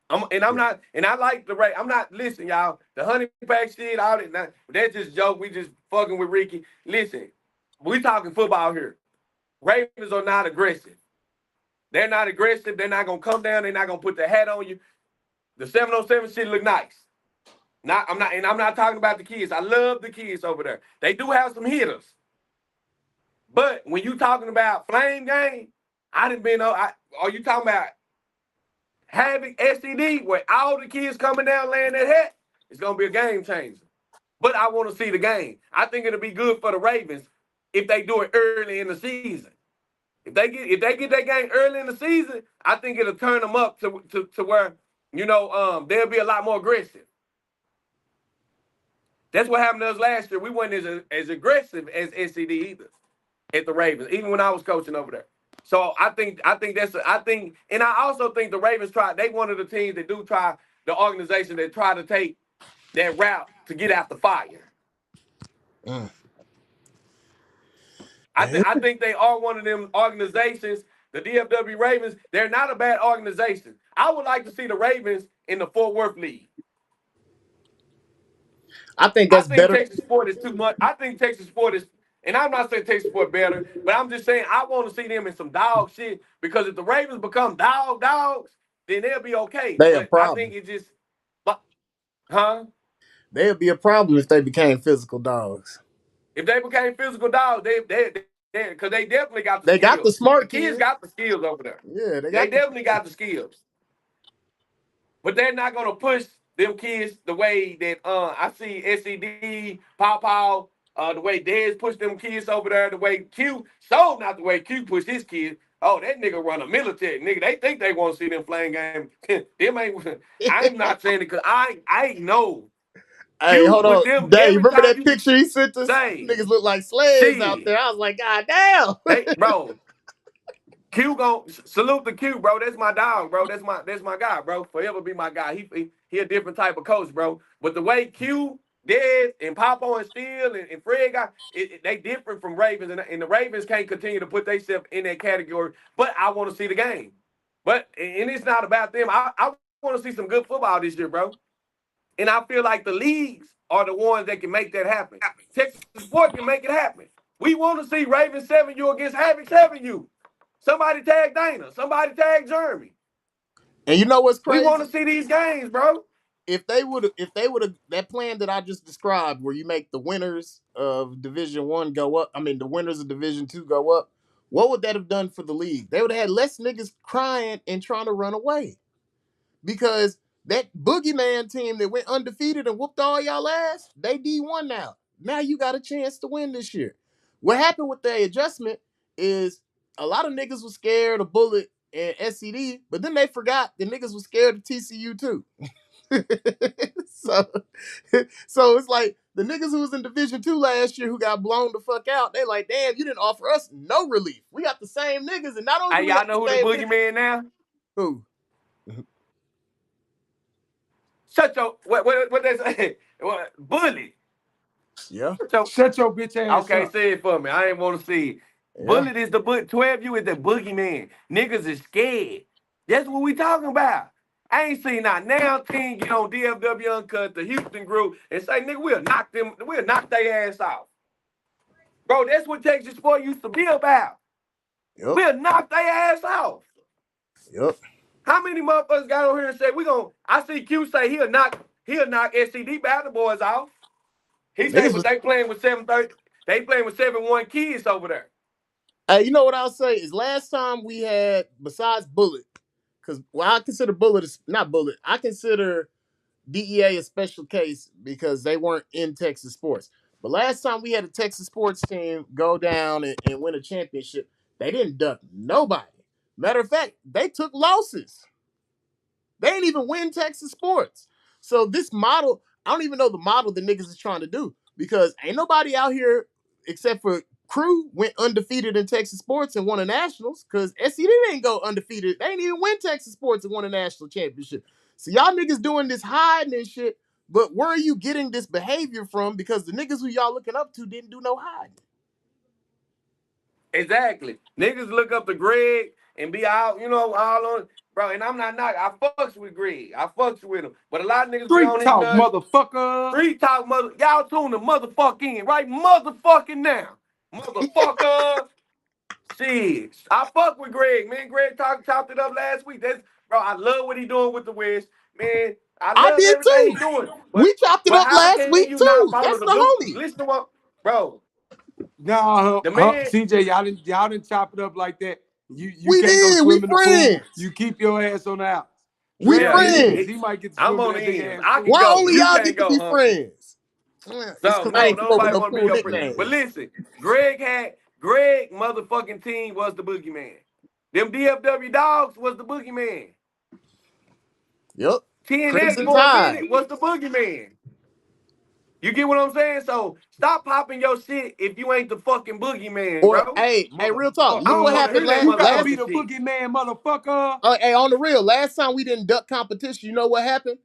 Speaker 3: I like the Ravens. I'm not listen, y'all. The honey pack shit, all that. That's just joke. We just fucking with Ricky. Listen, we talking football here. Ravens are not aggressive. They're not aggressive. They're not gonna come down. They're not gonna put the hat on you. The 707 shit look nice. I'm not talking about the kids. I love the kids over there. They do have some hitters. But when you talking about Flame Gang, are you talking about Havoc SED where all the kids coming down laying that hat? It's gonna be a game changer. But I want to see the game. I think it'll be good for the Ravens if they do it early in the season. If they get that game early in the season, I think it'll turn them up to where they'll be a lot more aggressive. That's what happened to us last year. We weren't as aggressive as SED either at the Ravens, even when I was coaching over there. So I think and I also think the Ravens they one of the teams that do try the organization that try to take that route to get out the fire.
Speaker 1: Mm.
Speaker 3: I think they are one of them organizations. The DFW Ravens, they're not a bad organization. I would like to see the Ravens in the Fort Worth League.
Speaker 1: I think
Speaker 3: I
Speaker 1: that's
Speaker 3: think
Speaker 1: better.
Speaker 3: Texas Sport is too much. I think Texas Sport is, and I'm not saying Texas Sport better, but I'm just saying I want to see them in some dog shit because if the Ravens become dogs, then they'll be okay.
Speaker 1: They a
Speaker 3: But I think
Speaker 1: problem.
Speaker 3: it just, huh?
Speaker 1: They'd be a problem if they became physical dogs.
Speaker 3: If they became physical dogs, they because they definitely got the
Speaker 1: They got the
Speaker 3: skills. The
Speaker 1: smart
Speaker 3: kids
Speaker 1: kids.
Speaker 3: got the skills over there.
Speaker 1: Yeah, they
Speaker 3: They
Speaker 1: got the.
Speaker 3: definitely got the skills. But they're not gonna push them kids the way that I see SED, Paw, the way Dez pushed them kids over there, the way Q, so not the way Q pushed his kids. Oh, that nigga run a military. Nigga, they think they want to see them playing game. Them ain't I'm not saying it because I know.
Speaker 1: Hey,
Speaker 3: Q
Speaker 1: hold
Speaker 3: put
Speaker 1: on.
Speaker 3: them
Speaker 1: Dave,
Speaker 3: every
Speaker 1: remember
Speaker 3: time
Speaker 1: that
Speaker 3: you
Speaker 1: picture he sent us?
Speaker 3: say
Speaker 1: Niggas look like slaves out
Speaker 3: shit.
Speaker 1: there. I was like, God damn.
Speaker 3: They bro, Q gon' salute the Q, bro. That's my dog, bro. That's my guy, bro. Forever be my guy. He a different type of coach, bro. But the way Q, Dez, and Papo and Steele and Fred got, they different from Ravens, and the Ravens can't continue to put themselves in that category. But I want to see the game. But and it's not about them. I want to see some good football this year, bro. And I feel like the leagues are the ones that can make that happen. Texas Sport can make it happen. We want to see Ravens 7U against Havoc 7U. Somebody tag Dana. Somebody tag Jeremy.
Speaker 1: And you know what's
Speaker 3: We
Speaker 1: crazy?
Speaker 3: want to see these games, bro.
Speaker 1: If they would have that plan that I just described, where you make the winners of Division 1 go up, I mean the winners of Division 2 go up, what would that have done for the league? They would have had less niggas crying and trying to run away. Because that boogeyman team that went undefeated and whooped all y'all ass, they D1 now. Now you got a chance to win this year. What happened with the adjustment is a lot of niggas was scared of Bullet and SCD, but then they forgot the niggas was scared of TCU too. so, so it's like the niggas who was in Division 2 last year who got blown the fuck out, they like, damn, you didn't offer us no relief. We got the same niggas, and not only do
Speaker 3: Hey,
Speaker 1: we
Speaker 3: y'all
Speaker 1: got
Speaker 3: know who
Speaker 1: the
Speaker 3: the
Speaker 1: same niggas,
Speaker 3: boogeyman now?
Speaker 1: who?
Speaker 3: Shut your what they say? Bullet.
Speaker 1: Yeah.
Speaker 2: Shut your bitch ass
Speaker 3: Okay,
Speaker 2: up.
Speaker 3: say it for me. I ain't want to see it.
Speaker 1: Yeah.
Speaker 3: Bullet is the 12U is the boogeyman. Niggas is scared. That's what we talking about. I ain't seen not now team get on DFW Uncut, the Houston group, and say, nigga, we'll knock their ass off. Bro, that's what Texas Sport used to be about.
Speaker 1: Yep.
Speaker 3: We'll knock their ass off.
Speaker 1: Yep.
Speaker 3: How many motherfuckers got on here and said I see Q say he'll knock SCD Battle Boys off. He say, but they playing with 730, they playing with 7-1 kids over there.
Speaker 1: Hey, you know what I'll say is last time we had, besides Bullet, because I consider Bullet not Bullet, I consider DEA a special case because they weren't in Texas sports. But last time we had a Texas sports team go down and win a championship, they didn't duck nobody. Matter of fact, they took losses. They didn't even win Texas sports. So this model, I don't even know the model the niggas is trying to do because ain't nobody out here except for Crew went undefeated in Texas sports and won a nationals because SED didn't go undefeated. They didn't even win Texas sports and won a national championship. So y'all niggas doing this hiding and shit, but where are you getting this behavior from? Because the niggas who y'all looking up to didn't do no hiding.
Speaker 3: Exactly. Niggas look up to Greg and be out, all on, bro. And I'm not knocking. I fucks with Greg. I fucks with him. But a lot of niggas be on
Speaker 2: Street talk,
Speaker 3: his nuts.
Speaker 2: motherfucker.
Speaker 3: Street talk, y'all tune the motherfucker in, right? Motherfucking now. Motherfucker. Shit. I fuck with Greg, man. Greg chopped it up last week. Bro, I love what he doing with the Wiz. Man, I love
Speaker 1: did
Speaker 3: everything
Speaker 1: too.
Speaker 3: he doing.
Speaker 1: We chopped it
Speaker 3: But
Speaker 1: up
Speaker 3: how
Speaker 1: last
Speaker 3: can
Speaker 1: week
Speaker 3: you not
Speaker 1: too.
Speaker 3: follow
Speaker 1: That's
Speaker 3: the
Speaker 1: the
Speaker 3: dude?
Speaker 1: homie.
Speaker 3: Listen to what, bro.
Speaker 2: No,
Speaker 3: The man,
Speaker 2: CJ, y'all didn't chop it up like that. You
Speaker 1: We
Speaker 2: can't go
Speaker 1: did.
Speaker 2: swim
Speaker 1: We
Speaker 2: in the pool.
Speaker 1: friends.
Speaker 2: You keep your ass on the out.
Speaker 1: We
Speaker 2: Trail his ass.
Speaker 1: friends.
Speaker 2: He might get to
Speaker 3: I'm
Speaker 2: swim in
Speaker 3: on the
Speaker 2: that big
Speaker 3: end.
Speaker 2: ass
Speaker 3: I
Speaker 2: pool.
Speaker 3: can
Speaker 1: Why
Speaker 3: go.
Speaker 1: only
Speaker 3: You
Speaker 1: y'all
Speaker 3: can't
Speaker 1: get to
Speaker 3: go,
Speaker 1: be
Speaker 3: huh?
Speaker 1: friends? It's
Speaker 3: So
Speaker 1: because I
Speaker 3: no,
Speaker 1: ain't come up with
Speaker 3: nobody
Speaker 1: no
Speaker 3: want to be
Speaker 1: cool
Speaker 3: your friend.
Speaker 1: nicknames.
Speaker 3: But listen, Greg motherfucking team was the boogeyman. Them DFW dogs was the boogeyman.
Speaker 1: Yep.
Speaker 3: TNS
Speaker 1: Crimson
Speaker 3: for a
Speaker 1: Tide.
Speaker 3: minute was the boogeyman. You get what I'm saying? So stop popping your shit if you ain't the fucking boogeyman,
Speaker 1: Or
Speaker 3: bro.
Speaker 1: hey, real talk.
Speaker 3: I
Speaker 1: Look
Speaker 3: don't
Speaker 1: what
Speaker 3: want to
Speaker 1: happened
Speaker 3: hear that
Speaker 2: You better
Speaker 1: last.
Speaker 2: be the
Speaker 3: motherfucking shit.
Speaker 2: boogeyman, motherfucker.
Speaker 1: Hey, on the real, last time we didn't duck competition. You know what happened?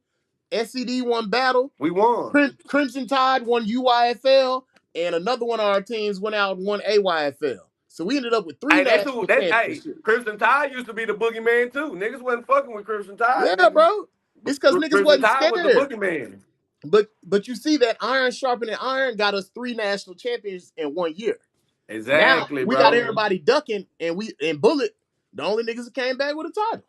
Speaker 1: SCD won battle.
Speaker 3: We won.
Speaker 1: Crimson Tide won UYFL, and another one of our teams went out and won AYFL. So we ended up with 3
Speaker 3: Hey, that's who.
Speaker 1: national
Speaker 3: That's hey.
Speaker 1: championships.
Speaker 3: Crimson Tide used to be the boogeyman too. Niggas wasn't fucking with Crimson Tide,
Speaker 1: Yeah,
Speaker 3: nigga.
Speaker 1: bro. It's because niggas
Speaker 3: Crimson
Speaker 1: wasn't
Speaker 3: Tide was the
Speaker 1: scared.
Speaker 3: boogeyman.
Speaker 1: But you see that iron sharpening iron got us 3 national champions in 1 year. Now
Speaker 3: Exactly,
Speaker 1: we got
Speaker 3: bro.
Speaker 1: everybody ducking, and Bullet, the only niggas that came back with a title.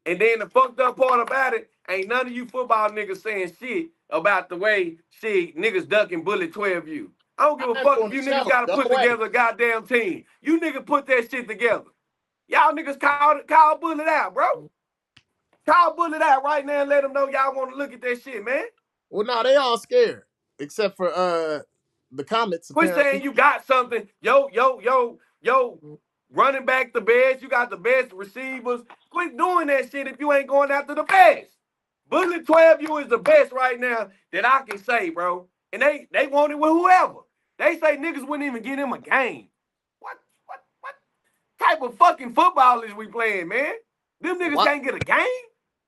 Speaker 3: And then the fucked up part about it, ain't none of you football niggas saying shit about the way shit niggas ducking Bullet 12U. I don't give a fuck if you niggas gotta put together a goddamn team. You niggas put that shit together. Y'all niggas call Bullet out, bro. Call Bullet out right now and let them know y'all want to look at that shit, man.
Speaker 1: Well, no, they all scared. Except for the comments.
Speaker 3: Quit saying you got something. Yo, running back the best. You got the best receivers. Quit doing that shit if you ain't going after the best. Bullet 12U is the best right now that I can say, bro. And they want it with whoever. They say niggas wouldn't even get him a game. What type of fucking football is we playing, man? Them niggas can't get a game?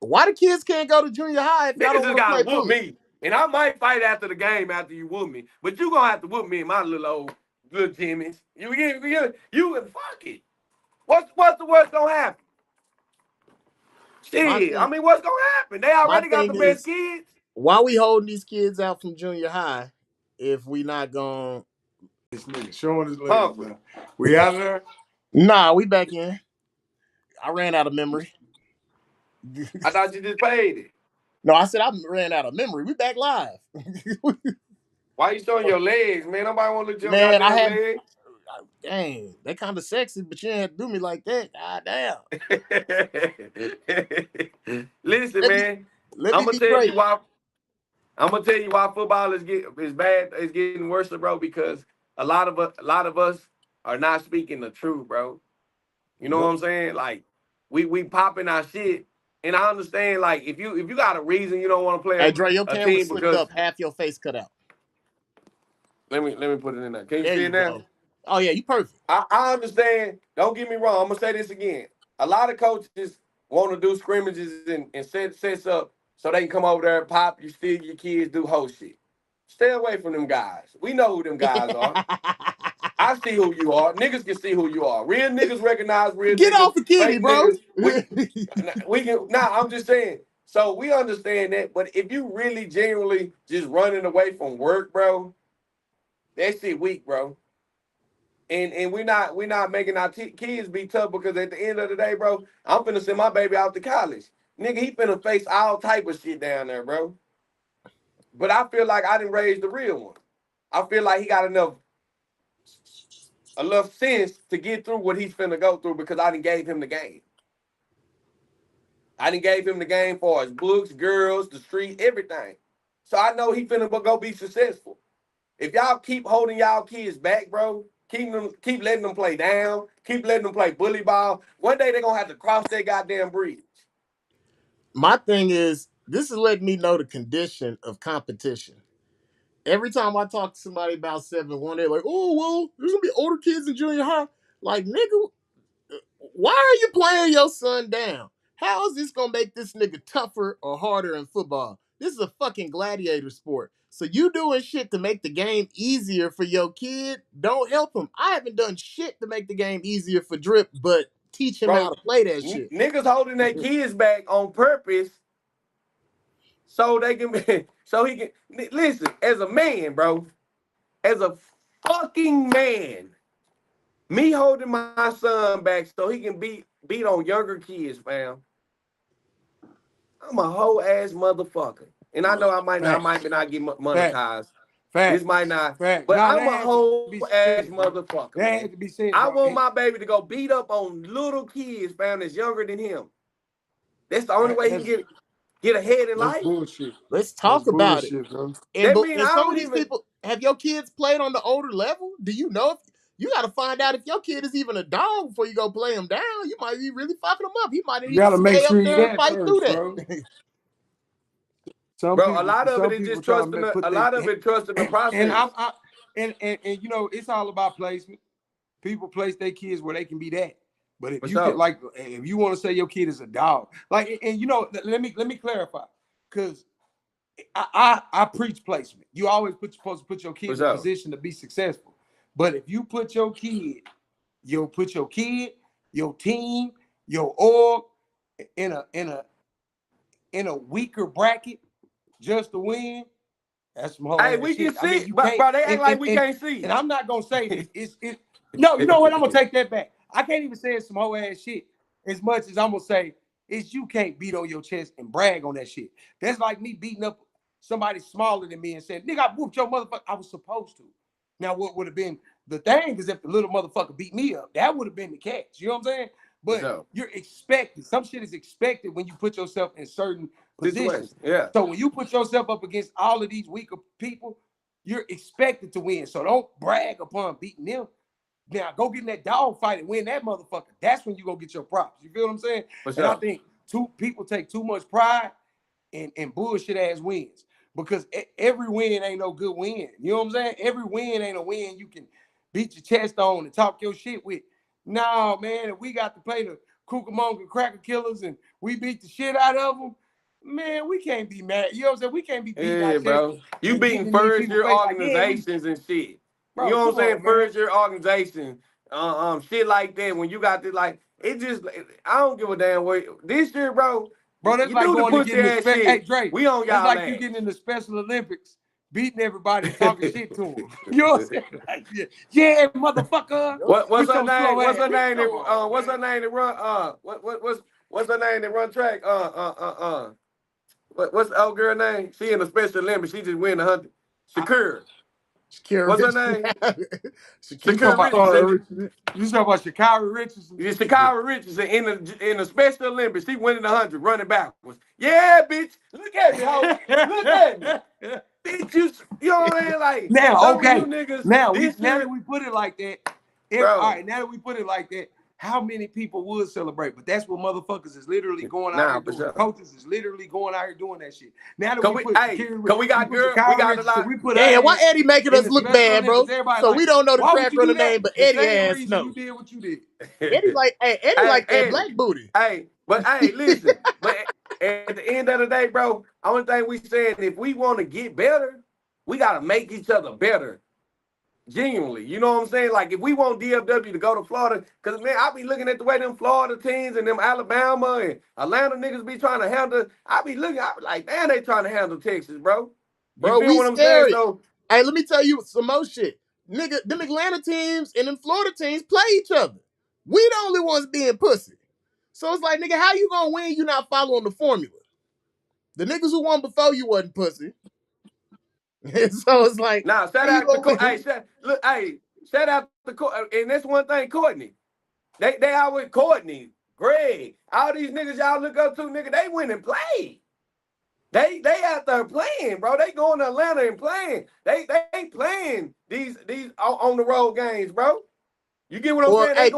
Speaker 1: Why the kids can't go to junior high if y'all don't want to play
Speaker 3: whoop me? And I might fight after the game after you whoop me. But you gonna have to whoop me in my little Jimmy's. You fuck it. What's the worst gonna happen? Shit, I mean, what's gonna happen? They already got the best kids.
Speaker 1: Why we holding these kids out from junior high if we not gonna...
Speaker 2: This nigga showing his legs, man. We out of there?
Speaker 1: Nah, we back in. I ran out of memory.
Speaker 3: I thought you just played it.
Speaker 1: No, I said I ran out of memory. We back live.
Speaker 3: Why you showing your legs, man? Nobody want to look at your legs.
Speaker 1: Dang, they kind of sexy, but you ain't do me like that. God
Speaker 3: damn. Listen, man. I'm gonna tell you why. I'm gonna tell you why football is getting worse, bro. Because a lot of us are not speaking the truth, bro. You know what I'm saying? Like we popping our shit. And I understand, like, if you got a reason you don't want to play
Speaker 1: hey, Dre, your camera slipped up, half your face cut out.
Speaker 3: Let me put it in there. Can you see it now?
Speaker 1: Oh yeah, you perfect.
Speaker 3: I understand. Don't get me wrong. I'm gonna say this again. A lot of coaches want to do scrimmages and set sets up so they can come over there and pop you, steal your kids, do whole shit. Stay away from them guys. We know who them guys are. I see who you are. Niggas can see who you are. Real niggas recognize real niggas.
Speaker 1: Get off the kitty, bro.
Speaker 3: We can. Nah, I'm just saying. So we understand that. But if you really genuinely just running away from work, bro, that shit weak, bro. And we're not making our kids be tough because at the end of the day, bro, I'm finna send my baby out to college. Nigga, he finna face all type of shit down there, bro. But I feel like I didn't raise the real one. I feel like he got enough sense to get through what he's finna go through because I didn't gave him the game. I didn't gave him the game for his books, girls, the street, everything. So I know he finna go be successful. If y'all keep holding y'all kids back, bro, keep letting them play down, keep letting them play bully ball, one day they're gonna have to cross their goddamn bridge.
Speaker 1: My thing is, this is letting me know the condition of competition. Every time I talk to somebody about 7-1, they're like, oh, well, there's going to be older kids in junior high. Like, nigga, why are you playing your son down? How is this going to make this nigga tougher or harder in football? This is a fucking gladiator sport. So you doing shit to make the game easier for your kid, don't help him. I haven't done shit to make the game easier for Drip, but teach him how to play that shit.
Speaker 3: Niggas holding their kids back on purpose so they can be, so he can listen. As a man, bro, as a fucking man, me holding my son back so he can beat on younger kids, fam. I'm a whole ass motherfucker, and I know I might not get monetized. This might not, but I'm a whole ass motherfucker. That had to be said. I want my baby to go beat up on little kids, fam, that's younger than him. That's the only way he can get ahead in life.
Speaker 2: Bullshit.
Speaker 1: Let's talk about it. And some of these people, have your kids played on the older level? Do you know if you got to find out if your kid is even a dog before you go play him down? You might be really fucking him up. He might need to stay up there and fight through that.
Speaker 3: Bro, a lot of it is just trusting the process.
Speaker 2: And you know, it's all about placement. People place their kids where they can be that. But if you want to say your kid is a dog, like, and you know, let me clarify. because I preach placement. You always supposed to put your kid in a position to be successful. But if you put your kid, your team, your org in a weaker bracket just to win, that's some whole ass
Speaker 3: we
Speaker 2: shit.
Speaker 3: can see, but bro, they act like we can't see.
Speaker 2: And I'm not gonna say this. No, you know what? I'm gonna take that back. I can't even say it's some whole ass shit as much as I'm gonna say is you can't beat on your chest and brag on that shit. That's like me beating up somebody smaller than me and saying, nigga, I whooped your motherfucker. I was supposed to. Now, what would have been the thing is if the little motherfucker beat me up, that would have been the catch. You know what I'm saying? But you're expected. Some shit is expected when you put yourself in certain positions.
Speaker 3: Yeah.
Speaker 2: So when you put yourself up against all of these weaker people, you're expected to win. So don't brag upon beating them. Now go get in that dog fight and win that motherfucker. That's when you go get your props. You feel what I'm saying? And I think people take too much pride in bullshit ass wins because every win ain't no good win. You know what I'm saying? Every win ain't a win you can beat your chest on and talk your shit with. No, man, if we got to play the Cucamonga Cracker Killers and we beat the shit out of them, man, we can't be mad. You know what I'm saying? We can't be beating our
Speaker 3: bro. You beating first-year organizations and shit. Bro, you know what I'm saying? First-year organization, shit like that. When you got this, like, it just, I don't give a damn what. This year, bro,
Speaker 2: that's like going to get in the
Speaker 3: hey, Dre, we on y'all.
Speaker 2: That's like you getting in the Special Olympics, beating everybody, talking shit to them. You know what I'm saying? Like, yeah, motherfucker.
Speaker 3: What's her name? What's her name? What's her name to run? What's her name to run track? What's the old girl name? She in the Special Olympics. She just win 100. Shakira. What's her name?
Speaker 2: Shakira Richardson. You talking about Shakira Richardson?
Speaker 3: Yeah, Shakira Richardson in the Special Olympics. She winning 100, running backwards. Yeah, bitch. Look at me, ho. Look at me. Bitch, you know what I mean? Like,
Speaker 2: now, okay.
Speaker 3: You niggas,
Speaker 2: now that we put it like that, all right, now that we put it like that, how many people would celebrate? But that's what motherfuckers is literally going out here doing. Coaches is literally going out here doing that shit. Now that we got a lot.
Speaker 1: Damn, why Eddie making us look bad, bro? So we don't know the track runner name, but Eddie ass knows.
Speaker 2: You did what you did.
Speaker 1: Eddie like that black booty.
Speaker 3: But listen. But at the end of the day, bro, only thing we saying, if we want to get better, we gotta make each other better. Genuinely, you know what I'm saying? Like, if we want DFW to go to Florida, because, man, I be looking at the way them Florida teams and them Alabama and Atlanta niggas be trying to handle, I be like, damn, they trying to handle Texas, bro.
Speaker 1: Bro, we scary. So, hey, let me tell you some more shit. Nigga, them Atlanta teams and them Florida teams play each other. We the only ones being pussy. So it's like, nigga, how you gonna win? You not following the formula. The niggas who won before you wasn't pussy. So it's like,
Speaker 3: now shout out to shout out to and that's one thing, Courtney. They out with Courtney, Greg, all these niggas y'all look up to, nigga. They went and played. They out there playing, bro. They going to Atlanta and playing. They playing these on the road games, bro. You get what I'm saying?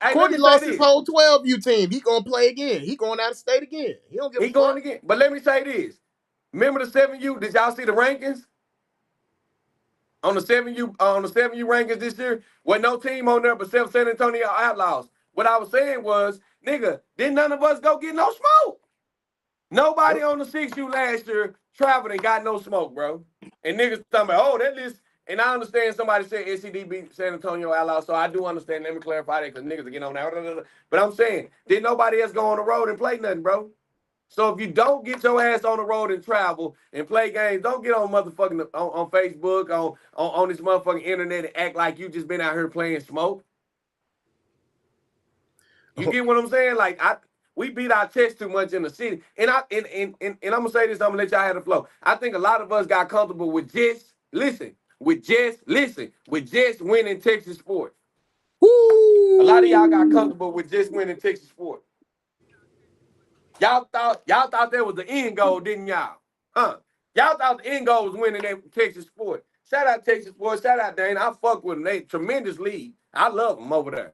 Speaker 1: Hey, Courtney lost his whole 12U team. He gonna play again. He going out of state again. He don't give a fuck.
Speaker 3: Going again. But let me say this. Remember the 7U? Did y'all see the rankings? On the 7U rankings this year, wasn't no team on there but San Antonio Outlaws. What I was saying was, nigga, didn't none of us go get no smoke. Nobody on the 6U last year traveled and got no smoke, bro. And niggas talking about, oh, that list. And I understand somebody said SCD beat San Antonio Outlaws, so I do understand. Let me clarify that because niggas will get on there. But I'm saying, did nobody else go on the road and play nothing, bro? So if you don't get your ass on the road and travel and play games, don't get on motherfucking on Facebook, on this motherfucking internet and act like you just been out here playing smoke. You get what I'm saying? Like we beat our chest too much in the city. And I'm gonna say this, I'm gonna let y'all have the flow. I think a lot of us got comfortable with just winning Texas sports.
Speaker 1: Woo!
Speaker 3: A lot of y'all got comfortable with just winning Texas sports. Y'all thought that was the end goal, didn't y'all? Huh? Y'all thought the end goal was winning that Texas sport. Shout out Texas sports. Shout out Dane. I fuck with them. They tremendous league. I love them over there.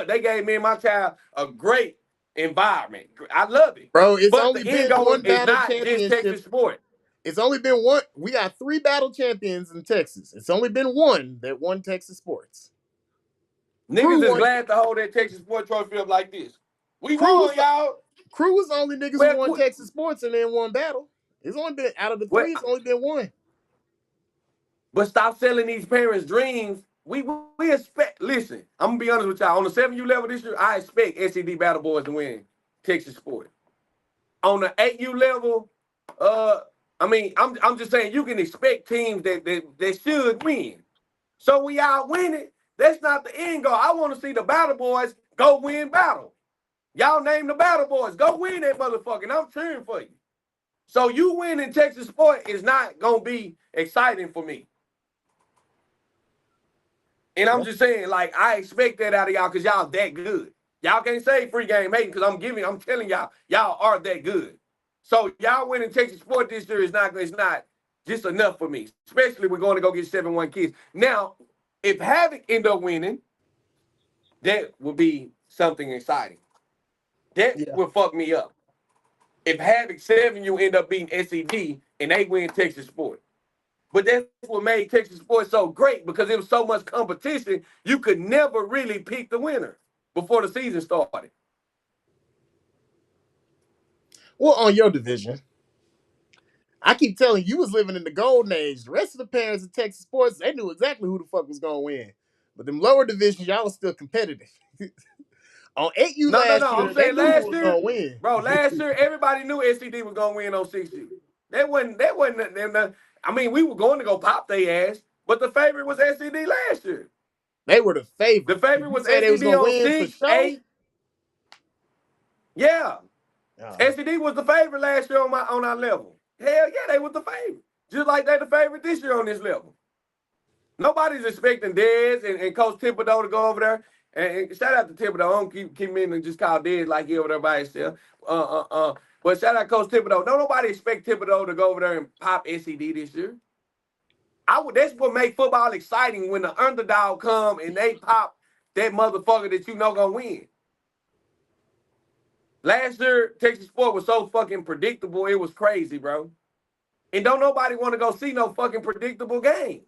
Speaker 3: They gave me and my child a great environment. I love it.
Speaker 1: Bro, it's only been one battle championship.
Speaker 3: Texas sport.
Speaker 1: It's only been one. We got 3 battle champions in Texas. It's only been one that won Texas sports.
Speaker 3: Niggas is glad to hold that Texas sport trophy up like this. We won, y'all.
Speaker 1: Crew was the only niggas who
Speaker 3: Well,
Speaker 1: won Texas sports and then won battle. It's only been out of the
Speaker 3: well,
Speaker 1: three. It's only been one.
Speaker 3: but stop selling these parents' dreams. We expect. Listen, I'm gonna be honest with y'all. On the 7U level this year, I expect SED Battle Boys to win Texas Sport. On the 8U level, I mean, I'm just saying you can expect teams that should win. So when y'all win it, that's not the end goal. I want to see the Battle Boys go win battle. Y'all name the Battle Boys. Go win that motherfucker. And I'm cheering for you. So you winning Texas Sport is not gonna be exciting for me. And I'm just saying, like, I expect that out of y'all because y'all that good. Y'all can't say free game hating because I'm telling y'all, y'all are that good. So y'all winning Texas Sport this year is not just enough for me. Especially we're going to go get 7-1 kids. Now, if Havoc end up winning, that would be something exciting. That
Speaker 1: Yeah.
Speaker 3: would fuck me up. If Havoc 7U end up beating SED and they win Texas Sport. But that's what made Texas sports so great because there was so much competition, you could never really pick the winner before the season started.
Speaker 1: Well, on your division, I keep telling you, you was living in the golden age. The rest of the parents of Texas sports, they knew exactly who the fuck was gonna win. But them lower divisions, y'all was still competitive. On 8U
Speaker 3: No, no,
Speaker 1: last
Speaker 3: no.
Speaker 1: year,
Speaker 3: I'm
Speaker 1: they
Speaker 3: saying
Speaker 1: knew who
Speaker 3: last
Speaker 1: was gonna
Speaker 3: year,
Speaker 1: win.
Speaker 3: bro, last year everybody knew SED was gonna win on 6U. I mean, we were going to go pop their ass, but the favorite was SED last year.
Speaker 1: They were the
Speaker 3: The
Speaker 1: favorite.
Speaker 3: favorite
Speaker 1: Did you
Speaker 3: was
Speaker 1: say they was
Speaker 3: SED
Speaker 1: gonna
Speaker 3: on
Speaker 1: win for
Speaker 3: 6,
Speaker 1: sure?
Speaker 3: 8. Yeah.
Speaker 1: Oh.
Speaker 3: SED was the favorite last year on our level. Hell yeah, they was the favorite. Just like they're the favorite this year on this level. Nobody's expecting Dez and Coach Thibodeau to go over there. And shout out to Thibodeau. I don't keep meaning to just call Dez like he over there by himself. But shout out Coach Thibodeau. Don't nobody expect Thibodeau to go over there and pop SED this year. That's what make football exciting when the underdog come and they pop that motherfucker that you know gonna win. Last year, Texas Sport was so fucking predictable, it was crazy, bro. And don't nobody want to go see no fucking predictable games.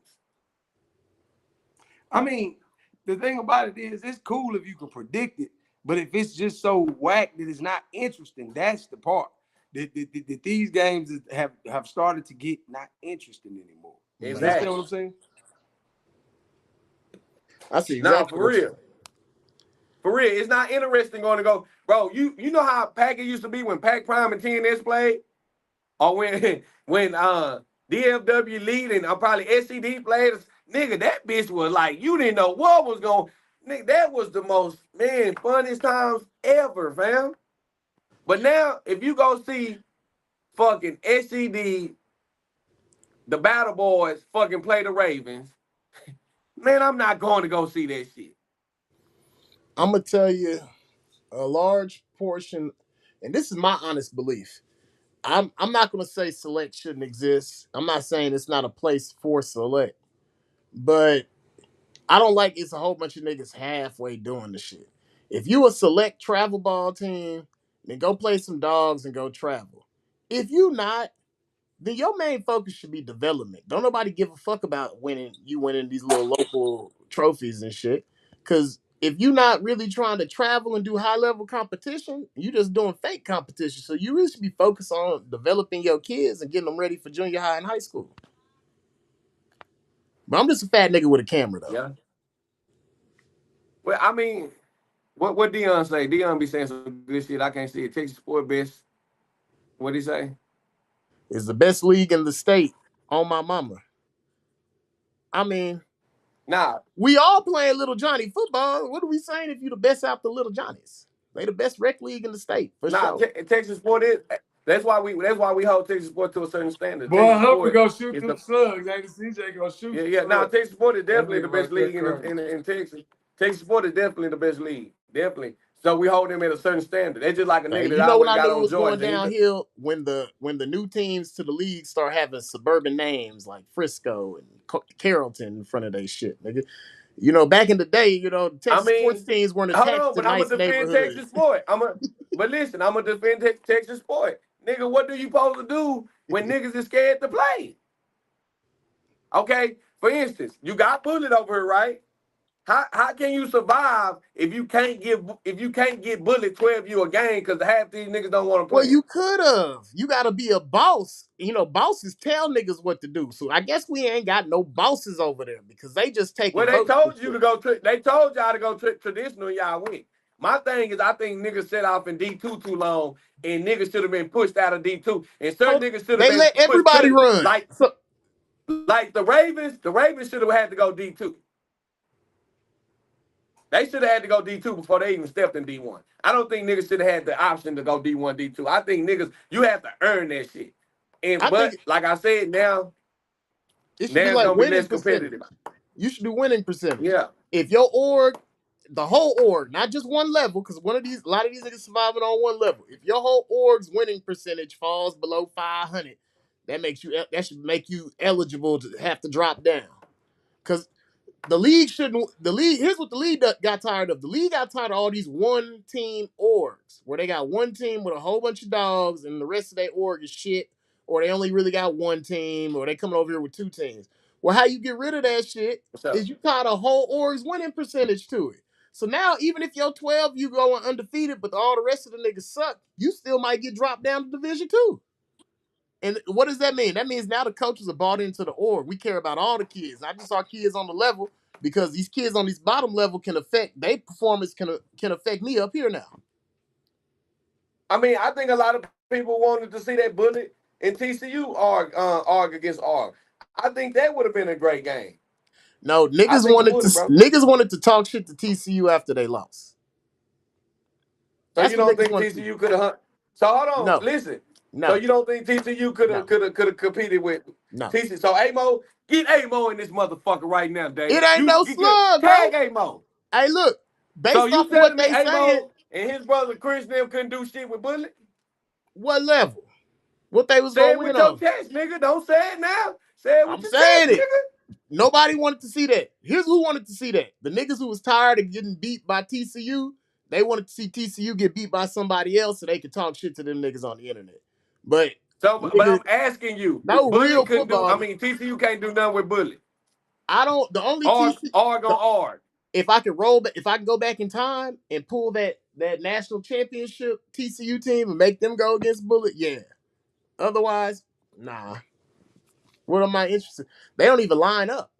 Speaker 2: I mean, the thing about it is, it's cool if you can predict it, but if it's just so whack that it's not interesting, that's the part. That these games have started to get not interesting anymore. You understand
Speaker 3: Exactly.
Speaker 2: what I'm saying?
Speaker 1: I see
Speaker 3: Nah,
Speaker 1: exactly
Speaker 3: for
Speaker 1: what you.
Speaker 3: real. For real, it's not interesting going to go, bro. You know how Packers used to be when Pac Prime and TNS played, or when when DFW lead and probably SCD played. Nigga, that bitch was like you didn't know what was going. Nigga, that was the most funniest times ever, fam. But now, if you go see fucking SCD, the Battle Boys, fucking play the Ravens, man, I'm not going to go see that shit.
Speaker 1: I'm gonna tell you a large portion, and this is my honest belief. I'm not gonna say select shouldn't exist. I'm not saying it's not a place for select, but I don't like it's a whole bunch of niggas halfway doing the shit. If you a select travel ball team, then go play some dogs and go travel. If you not, then your main focus should be development. Don't nobody give a fuck about winning these little local trophies and shit. Cause if you not really trying to travel and do high level competition, you just doing fake competition. So you really should be focused on developing your kids and getting them ready for junior high and high school. But I'm just a fat nigga with a camera though.
Speaker 3: Yeah. Well, I mean, what Dion say? Dion be saying some good shit. I can't see it. Texas Sport best. What he say?
Speaker 1: It's the best league in the state on my mama. I mean,
Speaker 3: Nah,
Speaker 1: we all playing Little Johnny football. What are we saying if you the best out the Little Johnnies? They the best rec league in the state for
Speaker 3: nah.
Speaker 1: sure.
Speaker 3: Texas Sport is. That's why we hold Texas Sport to a certain standard.
Speaker 2: Boy,
Speaker 3: Texas
Speaker 2: Humphrey
Speaker 3: Sport
Speaker 2: gonna shoot
Speaker 3: is
Speaker 2: them
Speaker 3: the
Speaker 2: slugs. Ain't the CJ gonna shoot
Speaker 3: yeah
Speaker 2: some
Speaker 3: yeah. Now
Speaker 2: slugs?
Speaker 3: Texas Sport is
Speaker 2: That
Speaker 3: definitely the
Speaker 2: nigga
Speaker 3: best
Speaker 2: like that
Speaker 3: league
Speaker 2: curve.
Speaker 3: in Texas. Texas Sport is definitely the best league. Definitely. So we hold them at a certain standard. They just like a
Speaker 1: Hey,
Speaker 3: nigga that
Speaker 1: you know when
Speaker 3: always
Speaker 1: I
Speaker 3: got
Speaker 1: knew it
Speaker 3: on
Speaker 1: was going
Speaker 3: Jordans.
Speaker 1: downhill when the new teams to the league start having suburban names like Frisco and Carrollton in front of their shit, nigga. You know, back in the day, the
Speaker 3: I
Speaker 1: Texas sports
Speaker 3: mean,
Speaker 1: teams weren't
Speaker 3: hold
Speaker 1: attached
Speaker 3: on,
Speaker 1: to
Speaker 3: but I'm
Speaker 1: nice
Speaker 3: gonna defend
Speaker 1: neighborhoods.
Speaker 3: Texas Sport. But listen, I'm gonna defend Texas Sport. Nigga, what do you supposed to do when niggas is scared to play? Okay, for instance, you got Bullet over here, right? How can you survive if you can't get Bullet 12U a game because half these niggas don't want to play?
Speaker 1: Well, you could have. You got to be a boss. You know, bosses tell niggas what to do. So I guess we ain't got no bosses over there because they just taking
Speaker 3: Well, they
Speaker 1: votes.
Speaker 3: told you to go. They told y'all to go traditional. Y'all went. My thing is, I think niggas set off in D2 too long, and niggas should have been pushed out of D2, and certain niggas should have
Speaker 1: They
Speaker 3: been
Speaker 1: let
Speaker 3: pushed
Speaker 1: everybody
Speaker 3: to,
Speaker 1: run.
Speaker 3: like the Ravens. The Ravens should have had to go D2. They should have had to go D2 before they even stepped in D1. I don't think niggas should have had the option to go D1, D2. I think niggas, you have to earn that shit. But like I said, now
Speaker 1: it should be
Speaker 3: it's
Speaker 1: like
Speaker 3: gonna be
Speaker 1: winning
Speaker 3: less competitive.
Speaker 1: percentage. You should do winning percentage.
Speaker 3: Yeah.
Speaker 1: If your org, the whole org, not just one level, because a lot of these niggas surviving on one level. If your whole org's winning percentage falls below 500, that should make you eligible to have to drop down. Because the league shouldn't. Here's what the league got tired of. The league got tired of all these one team orgs where they got one team with a whole bunch of dogs and the rest of their org is shit, or they only really got one team, or they coming over here with two teams. Well, how you get rid of that shit is you tie the whole org's winning percentage to it. So now, even if you're 12, you going undefeated, but all the rest of the niggas suck, you still might get dropped down to Division 2. And what does that mean? That means now the coaches are bought into the org. We care about all the kids, not just our kids on the level, because these kids on these bottom level can affect their performance. Can affect me up here now.
Speaker 3: I mean, I think a lot of people wanted to see that Bullet and TCU arg against arg. I think that would have been a great game.
Speaker 1: No, niggas wanted to talk shit to TCU after they lost.
Speaker 3: So you don't think TCU could have? So hold on,
Speaker 1: no.
Speaker 3: Listen.
Speaker 1: No.
Speaker 3: So you don't think TCU could have competed with TCU? So Amo, get Amo in this motherfucker right now, Dave.
Speaker 1: It ain't no slug,
Speaker 3: tag Amo.
Speaker 1: Hey, look.
Speaker 3: Based so you telling me Amo and his brother Chris them couldn't do shit with Bullet?
Speaker 1: What level? What they was
Speaker 3: going
Speaker 1: to win
Speaker 3: with your chest, nigga. Don't say it now. Say it with your chest, nigga.
Speaker 1: Nobody wanted to see that. Here's who wanted to see that. The niggas who was tired of getting beat by TCU, they wanted to see TCU get beat by somebody else so they could talk shit to them niggas on the internet. But
Speaker 3: I'm asking you.
Speaker 1: No real football.
Speaker 3: TCU can't do nothing with Bullet.
Speaker 1: I don't. The only
Speaker 3: arg on arg.
Speaker 1: If I can go back in time and pull that national championship TCU team and make them go against Bullet, yeah. Otherwise, nah. What am I interested? They don't even line up.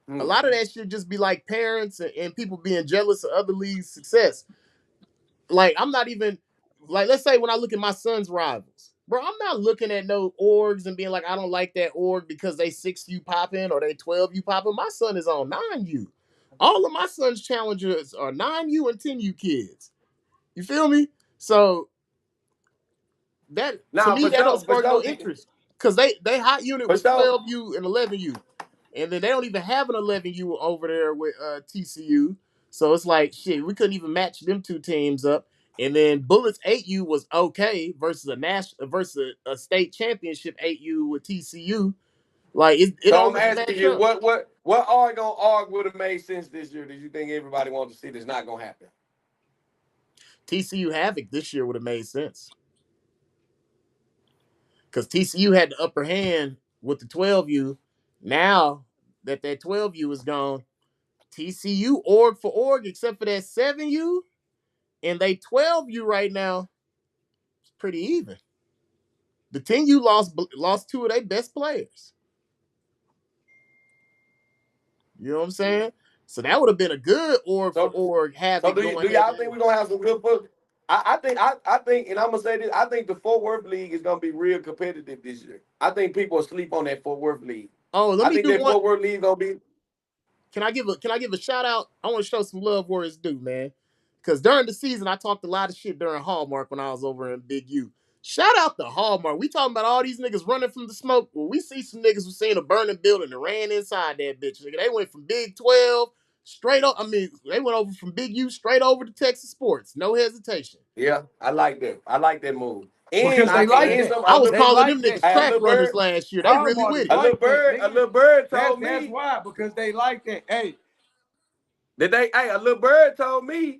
Speaker 1: A lot of that should just be like parents and people being jealous of other leagues' success. Like, I'm not even, like, let's say when I look at my son's rivals, bro, I'm not looking at no orgs and being like, I don't like that org because they 6U popping or they 12U popping. My son is on 9U. All of my son's challengers are 9U and 10U kids. You feel me? So that to me that don't spark no interest. Because they hot unit was 12U and 11U. And then they don't even have an 11U over there with TCU. So it's like, shit, we couldn't even match them two teams up. And then Bullets 8U was okay versus a state championship 8U with TCU. Like it
Speaker 3: so I'm asking you, what arg on arg would have made sense this year? Did you think everybody wanted to see this not gonna happen?
Speaker 1: TCU Havoc this year would have made sense. Because TCU had the upper hand with the 12U. Now that 12U is gone, TCU org for org, except for that 7U, and they 12U right now, it's pretty even. The 10U lost two of their best players. You know what I'm saying? So that would have been a good org for org.
Speaker 3: So do y'all think we're gonna have some good football? I think, and I'm gonna say this, I think the Fort Worth League is gonna be real competitive this year. I think people are asleep on that Fort Worth League.
Speaker 1: Oh, let me do one.
Speaker 3: Fort Worth League gonna be.
Speaker 1: Can I give a shout out? I want to show some love where it's due, man. Because during the season, I talked a lot of shit during Hallmark when I was over in Big U. Shout out to Hallmark. We talking about all these niggas running from the smoke. Well, we see some niggas who seen a burning building and ran inside that bitch. Nigga, they went from Big 12 straight up. They went over from Big U straight over to Texas Sports. No hesitation.
Speaker 3: Yeah, I like that. I like that move.
Speaker 2: And because they like it.
Speaker 1: I was calling them niggas track runners last year. They really with it.
Speaker 3: A little bird told me.
Speaker 2: That's why, because they like that. Hey.
Speaker 3: A little bird told me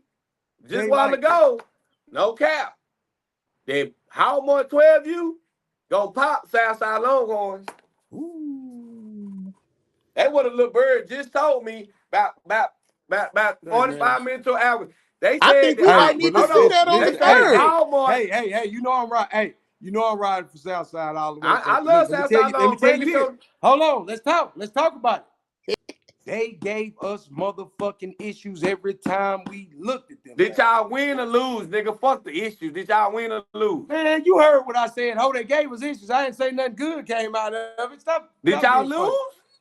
Speaker 3: just a while ago, no cap, that how much 12U gonna pop Southside Longhorns.
Speaker 1: Ooh.
Speaker 3: That's what a little bird just told me about
Speaker 2: Hey,
Speaker 3: 45
Speaker 2: man.
Speaker 3: minutes to an hour. They
Speaker 1: I
Speaker 3: said
Speaker 1: think we
Speaker 3: that,
Speaker 2: Hey,
Speaker 1: might
Speaker 2: but
Speaker 1: need to
Speaker 3: hold
Speaker 1: see
Speaker 3: on.
Speaker 1: that on the
Speaker 2: listen, hey,
Speaker 1: third.
Speaker 3: Hallmark.
Speaker 2: you know I'm right. Hey, you know I'm riding for Southside all the way,
Speaker 3: I
Speaker 2: folks. But
Speaker 3: love
Speaker 2: look,
Speaker 3: Southside
Speaker 2: let me
Speaker 3: Long.
Speaker 2: tell
Speaker 3: Bring
Speaker 2: you
Speaker 3: it
Speaker 2: this.
Speaker 3: to.
Speaker 2: Hold on, let's talk. Let's talk about it. They gave us motherfucking issues every time we looked at them.
Speaker 3: Did y'all win or lose, nigga? Fuck the issue. Did y'all win or lose?
Speaker 2: Man, you heard what I said. They gave us issues. I didn't say nothing good came out of it. Stop.
Speaker 3: Did y'all
Speaker 2: Being funny.
Speaker 3: lose?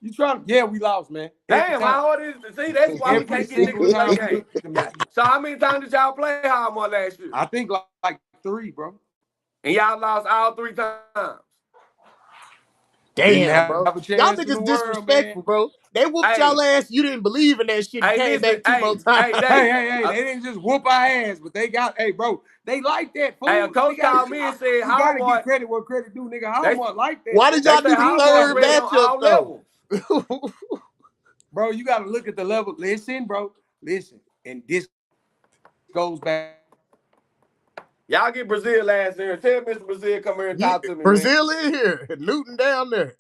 Speaker 2: You trying to? Yeah, we lost, man. Every
Speaker 3: Damn,
Speaker 2: time.
Speaker 3: how hard is it? See, that's why we
Speaker 2: Every
Speaker 3: can't get niggas
Speaker 2: single
Speaker 3: to play
Speaker 2: time we
Speaker 3: games.
Speaker 2: looked at them.
Speaker 3: So how many times did y'all play Hallmark last year?
Speaker 2: I think like 3, bro.
Speaker 3: And y'all lost all 3 times.
Speaker 2: Didn't
Speaker 1: Damn,
Speaker 2: have
Speaker 1: bro.
Speaker 2: a
Speaker 1: Y'all
Speaker 2: chance in the
Speaker 1: niggas
Speaker 2: world, man.
Speaker 1: disrespectful, bro. They whooped y'all
Speaker 3: Hey,
Speaker 1: ass. You didn't believe in that shit and came
Speaker 3: listen,
Speaker 1: back 2 more times.
Speaker 3: hey,
Speaker 2: Hey,
Speaker 3: Dave.
Speaker 2: they didn't just whoop our ass, but they got, hey, bro, they like that fool.
Speaker 3: Hey, a coach called me and said
Speaker 2: You gotta give
Speaker 3: Hallmark.
Speaker 2: credit where credit due, nigga.
Speaker 3: They,
Speaker 2: Hallmark like that.
Speaker 1: Why
Speaker 2: Fool.
Speaker 1: did
Speaker 3: they
Speaker 1: y'all
Speaker 3: say
Speaker 1: do the
Speaker 3: Hallmark
Speaker 1: third
Speaker 3: ready on
Speaker 1: matchup
Speaker 3: all
Speaker 1: though?
Speaker 3: levels.
Speaker 2: Bro, you gotta look at the level. Listen, bro, listen. And this goes back.
Speaker 3: Y'all get Brazil last year. Tell Mr. Brazil come here and
Speaker 1: Yeah,
Speaker 3: talk to me, man.
Speaker 1: Brazil in here, Newton down there.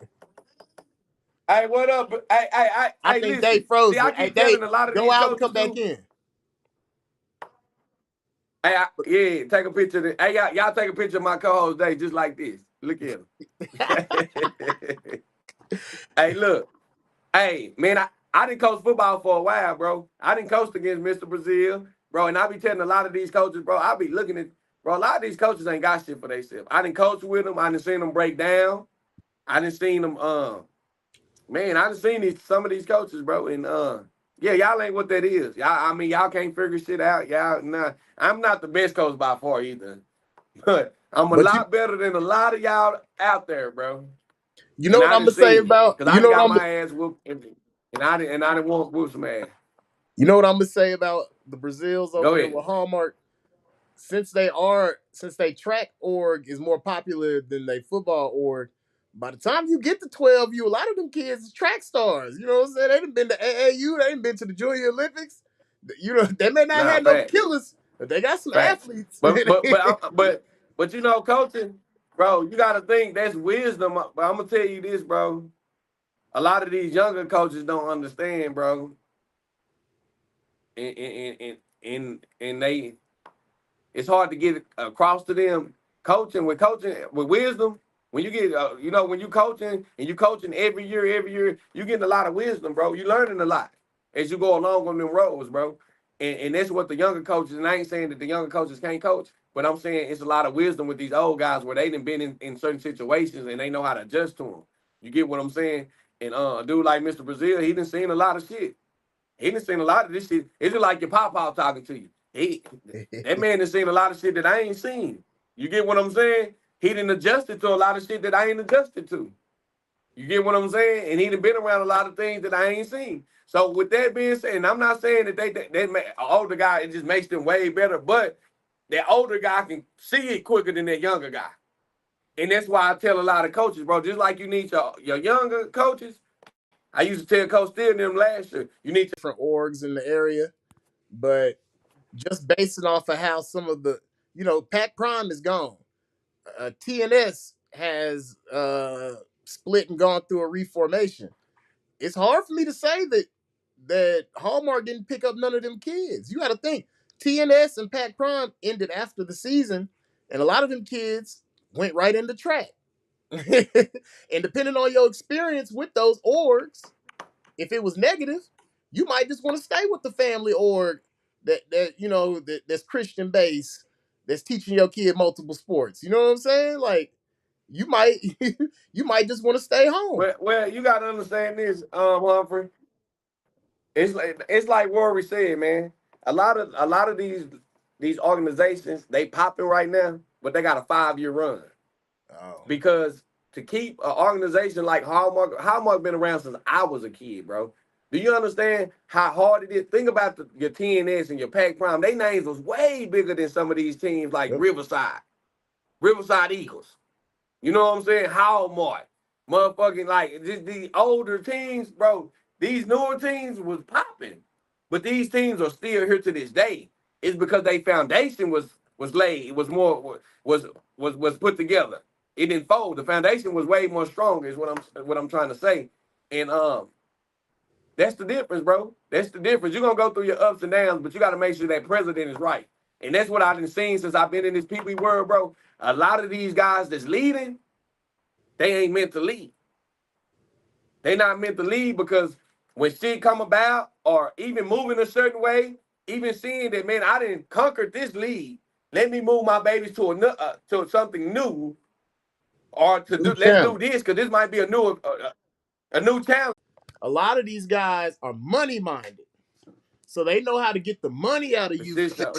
Speaker 3: Hey, what up?
Speaker 1: I
Speaker 3: Hey,
Speaker 1: think they
Speaker 3: listen. See, I
Speaker 1: frozen. Hey,
Speaker 3: keep
Speaker 1: they
Speaker 3: telling a lot of
Speaker 1: go
Speaker 3: these
Speaker 1: out and
Speaker 3: coaches
Speaker 1: come back
Speaker 3: too.
Speaker 1: in.
Speaker 3: Hey, yeah, take a picture of it. Hey, y'all take a picture of my co-host Dave just like this. Look at him. Hey, look. Hey, man, I didn't coach football for a while, bro. I didn't coach against Mr. Brazil, bro. And I be telling a lot of these coaches, bro, I be looking at, bro, a lot of these coaches ain't got shit for themselves. I didn't coach with them. I didn't seen them break down. I didn't seen them, man, I done seen some of these coaches, bro, and yeah, y'all ain't what that is. Y'all, I mean, y'all can't figure shit out. Y'all, nah, I'm not the best coach by far either, but I'm a
Speaker 1: But you
Speaker 3: lot better than a lot of y'all out there, bro.
Speaker 1: you know
Speaker 3: And
Speaker 1: what
Speaker 3: I
Speaker 1: I'm
Speaker 3: done
Speaker 1: gonna say
Speaker 3: seen it
Speaker 1: about
Speaker 3: because I
Speaker 1: you
Speaker 3: done
Speaker 1: know what
Speaker 3: got
Speaker 1: I'm
Speaker 3: my ass whooped, and I didn't want to whoop some ass.
Speaker 1: you know what I'm gonna say about the Brazils over
Speaker 3: Go
Speaker 1: there
Speaker 3: ahead.
Speaker 1: with Hallmark. Since they track org is more popular than they football org. By the time you get to 12U, a lot of them kids is track stars. You know what I'm saying? They done been to AAU, they done been to the Junior Olympics. You know, they may not
Speaker 3: Nah,
Speaker 1: have no
Speaker 3: facts,
Speaker 1: killers, but they got some
Speaker 3: facts.
Speaker 1: athletes.
Speaker 3: But you know, coaching, bro, you got to think that's wisdom. But I'm gonna tell you this, bro. A lot of these younger coaches don't understand, bro. And they, it's hard to get across to them. Coaching with wisdom, when you get you know, when you coaching and you coaching every year, you getting a lot of wisdom, bro. You learning a lot as you go along on them roads, bro. And that's what the younger coaches, and I ain't saying that the younger coaches can't coach, but I'm saying it's a lot of wisdom with these old guys where they done been in certain situations and they know how to adjust to them. You get what I'm saying? And a dude like Mr. Brazil, he done seen a lot of shit. He done seen a lot of this shit. It's just like your papa talking to you. That man done seen a lot of shit that I ain't seen. You get what I'm saying? He done adjusted to a lot of shit that I ain't adjusted to. You get what I'm saying? And he done been around a lot of things that I ain't seen. So with that being said, and I'm not saying that they make an older guy, it just makes them way better, but that older guy can see it quicker than that younger guy. And that's why I tell a lot of coaches, bro, just like you need your younger coaches. I used to tell Coach Steele them last year, you need
Speaker 1: Different orgs in the area, but just basing off of how some of the, Pat Prime is gone. TNS has split and gone through a reformation. It's hard for me to say that Hallmark didn't pick up none of them kids. You got to think TNS and Pat Prime ended after the season, and a lot of them kids went right into track. And depending on your experience with those orgs, if it was negative, you might just want to stay with the family org that's Christian based, that's teaching your kid multiple sports. You know what I'm saying? Like you might you might just want to stay home.
Speaker 3: well, you gotta understand this, Humphrey. It's like Rory said, man. A lot of these organizations, they popping right now, but they got a 5-year run.
Speaker 1: Oh.
Speaker 3: Because to keep an organization like Hallmark been around since I was a kid, bro. Do you understand how hard it is? Think about your TNS and your Pac Prime. They names was way bigger than some of these teams like
Speaker 1: Yep.
Speaker 3: Riverside Eagles. You know what I'm saying? Hallmark. Motherfucking like these older teams, bro. These newer teams was popping. But these teams are still here to this day. It's because their foundation was laid. It was more was put together. It didn't fold. The foundation was way more stronger, is what I'm trying to say. And That's the difference, bro. That's the difference. You're gonna go through your ups and downs, but you gotta make sure that president is right. And that's what I've been seeing since I've been in this Pee Wee world, bro. A lot of these guys that's leading, they ain't meant to lead. They not meant to lead because when shit come about or even moving a certain way, even seeing that, man, I didn't conquer this lead. Let me move my babies to something new, or to
Speaker 1: New
Speaker 3: do. Let's do
Speaker 1: challenge.
Speaker 3: this because this might be a new challenge.
Speaker 1: A lot of these guys are money minded. So they know how to get the money out of
Speaker 3: For
Speaker 1: you.
Speaker 3: sure.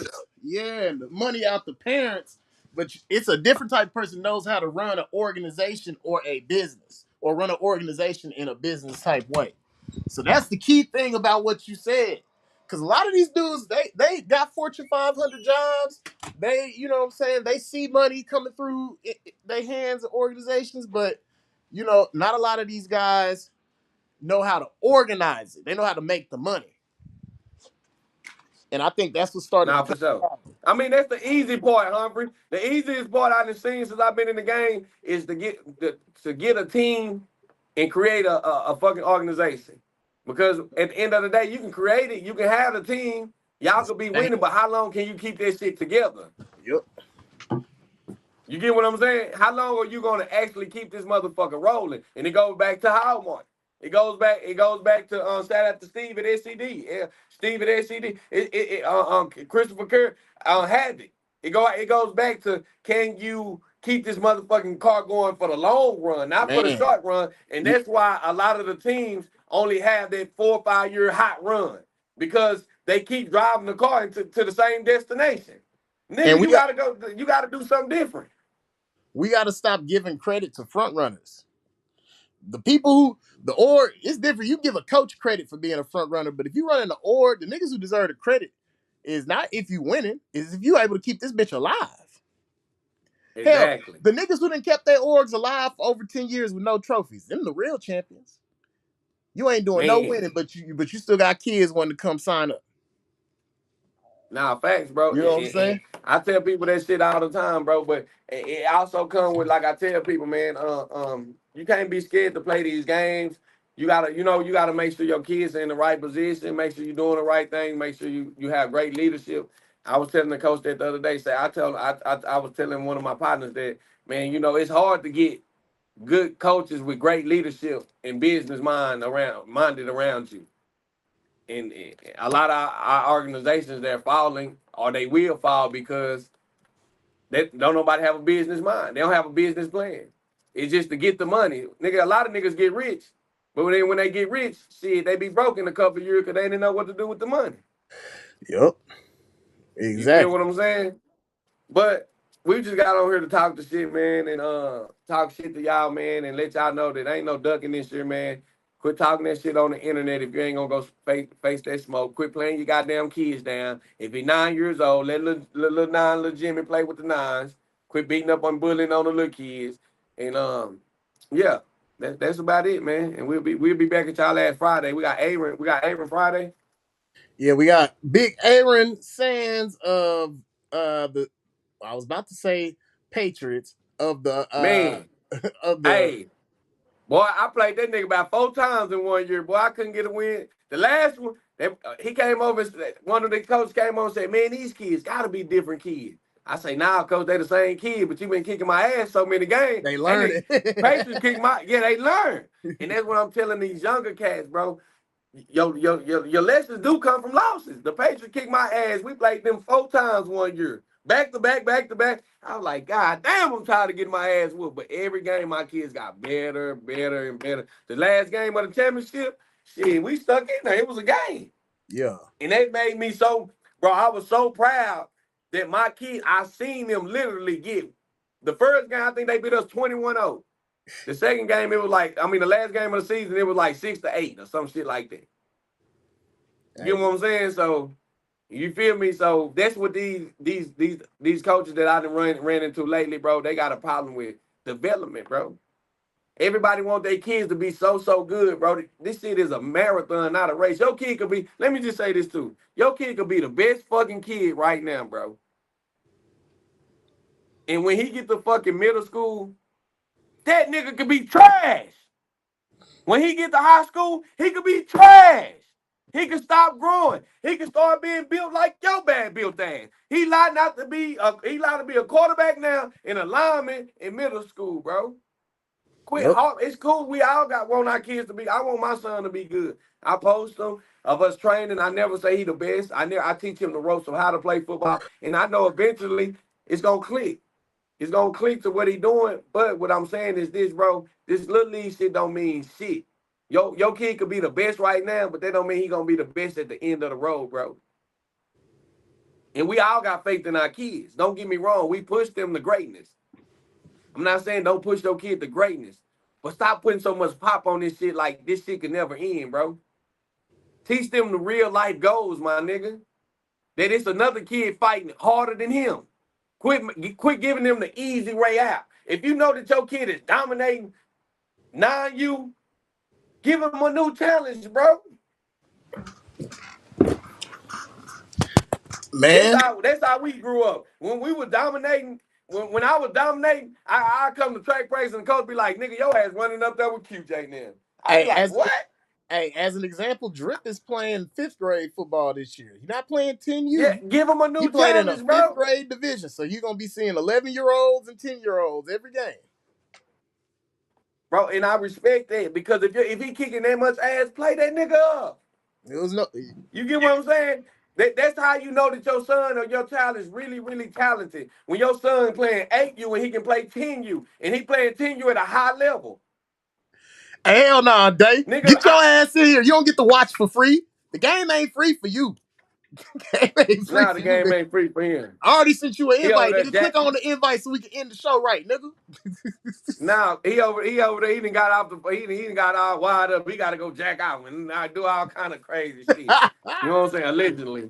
Speaker 1: Yeah, and the money out the parents. But it's a different type of person knows how to run an organization or a business or run an organization in a business type way. So that's the key thing about what you said. Because a lot of these dudes, they got Fortune 500 jobs. They, you know what I'm saying? They see money coming through their hands of organizations, but, you know, not a lot of these guys know how to organize it. They know how to make the money. And I think that's what started
Speaker 3: Nah,
Speaker 1: becoming
Speaker 3: for sure.
Speaker 1: a problem.
Speaker 3: I mean, that's the easy part, Humphrey. The easiest part I've seen since I've been in the game is to get a team and create a fucking organization. Because at the end of the day, you can create it, you can have the team, y'all could be winning, but how long can you keep that shit together?
Speaker 1: Yep.
Speaker 3: You get what I'm saying? How long are you gonna actually keep this motherfucker rolling? And it goes back to Hallmark. It goes back to shout out to Steve at SCD. Yeah, Steve at SCD. Christopher Kerr had it. It goes back to, can you keep this motherfucking car going for the long run, not for the
Speaker 1: Man.
Speaker 3: short run? And
Speaker 1: You,
Speaker 3: that's why a lot of the teams only have that 4 or 5 year hot run, because they keep driving the car to the same destination.
Speaker 1: and
Speaker 3: Nigga, you gotta do something different.
Speaker 1: we gotta stop giving credit to front runners. The people who the org, it's different. You give a coach credit for being a front runner, but if you run in the org, the niggas who deserve the credit is not if you winning, is if you able to keep this bitch alive. Hell,
Speaker 3: Exactly.
Speaker 1: the niggas who done kept their orgs alive for over 10 years with no trophies, them the real champions. You ain't doing no
Speaker 3: Man.
Speaker 1: winning, but you still got kids wanting to come sign up.
Speaker 3: Nah, facts, bro.
Speaker 1: You know what I'm saying?
Speaker 3: I tell people that shit all the time, bro. But it also comes with, like I tell people, man, you can't be scared to play these games. You gotta make sure your kids are in the right position, make sure you're doing the right thing, make sure you have great leadership. I was telling the coach that the other day, I was telling one of my partners that, man, it's hard to get good coaches with great leadership and business minded around you. And a lot of our organizations, they're falling, or they will fall, because they don't nobody have a business mind. They don't have a business plan. It's just to get the money. Nigga, a lot of niggas get rich, but when they get rich, shit, they be broke in a couple of years because they didn't know what to do with the money.
Speaker 1: Yep.
Speaker 3: You feel
Speaker 1: Exactly.
Speaker 3: what I'm saying? But we just got on here to talk the shit, man, and talk shit to y'all, man, and let y'all know that ain't no ducking this year, man. Quit talking that shit on the internet if you ain't gonna go face that smoke. Quit playing your goddamn kids down. If you're 9 years old, let little Jimmy play with the nines. Quit beating up on bullying on the little kids. And yeah, that's about it, man. And we'll be back at y'all last Friday. We got Aaron Friday.
Speaker 1: Yeah, we got Big Aaron Sands of the I was about to say Patriots of the
Speaker 3: Man,
Speaker 1: of the
Speaker 3: hey, boy, I played that nigga about 4 times in 1 year. Boy, I couldn't get a win. The last one, he came over, one of the coaches came on and said, man, these kids got to be different kids. I say, nah, coach, they the same kid, but you been kicking my ass so many games.
Speaker 1: they
Speaker 3: That
Speaker 1: learned
Speaker 3: nigga,
Speaker 1: it.
Speaker 3: Patriots kick yeah, they learn. And that's what I'm telling these younger cats, bro. Your lessons do come from losses. The Patriots kicked my ass. We played them 4 times 1 year. Back to back, back to back. I was like, God damn, I'm tired of getting my ass whooped. But every game, my kids got better, better, and better. The last game of the championship, shit, we stuck in there. It was a game.
Speaker 1: Yeah.
Speaker 3: And that made me so, bro, I was so proud that my kids, I seen them literally get. The first game, I think they beat us 21-0. The second game, it was like, the last game of the season, it was like 6-8 or some shit like that. You get what I'm saying? So, you feel me? So that's what these coaches that I done ran into lately, bro. They got a problem with development, bro. Everybody want their kids to be so good, bro. This shit is a marathon, not a race. Your kid could be. Let me just say this too. Your kid could be the best fucking kid right now, bro. And when he get to fucking middle school, that nigga could be trash. When he get to high school, he could be trash. He can stop growing. He can start being built like your bad built ass. He lied not to be a quarterback now and a lineman in middle school, bro. Quit.
Speaker 1: Yep.
Speaker 3: It's cool. We all want our kids to be. I want my son to be good. I post them of us training. I never say he the best. I teach him the ropes of how to play football, and I know eventually it's gonna click. It's gonna click to what he doing. But what I'm saying is this, bro. This little league shit don't mean shit. Your kid could be the best right now, but that don't mean he gonna be the best at the end of the road, bro. And we all got faith in our kids. Don't get me wrong. We push them to greatness. I'm not saying don't push your kid to greatness, but stop putting so much pop on this shit like this shit can never end, bro. Teach them the real life goals, my nigga. That it's another kid fighting harder than him. Quit giving them the easy way out. If you know that your kid is dominating you, give him a new challenge, bro.
Speaker 1: Man,
Speaker 3: That's how we grew up. When we were dominating, when I was dominating, I come to track practice and the coach be like, nigga, your ass running up there with QJ now. I be
Speaker 1: hey,
Speaker 3: like, what?
Speaker 1: as an example, Drip is playing fifth grade football this year. He's not playing 10U.
Speaker 3: Yeah, give him a
Speaker 1: He
Speaker 3: new
Speaker 1: played in a
Speaker 3: challenge,
Speaker 1: fifth
Speaker 3: bro.
Speaker 1: grade division, so you're gonna be seeing 11-year-olds and 10-year-olds every game.
Speaker 3: Bro, and I respect that because if he kicking that much ass, play that nigga up.
Speaker 1: It was no.
Speaker 3: You get what I'm saying? That's how you know that your son or your child is really, really talented. When your son playing 8U and he can play 10U, and he playing 10U at a high level.
Speaker 1: Hell nah, Day.
Speaker 3: Nigga,
Speaker 1: Get your ass in here. You don't get to watch for free. The game ain't free for you. The game ain't free
Speaker 3: the
Speaker 1: for you,
Speaker 3: game
Speaker 1: nigga.
Speaker 3: ain't free for him.
Speaker 1: I already sent you an
Speaker 3: He over
Speaker 1: invite,
Speaker 3: there,
Speaker 1: nigga. Click
Speaker 3: Jack.
Speaker 1: on the invite so we can end the show right, nigga.
Speaker 3: Now he over there. He done got off the. He done got all wired up. He got to go jack out and do all kind of crazy shit. You know what I'm saying? Allegedly.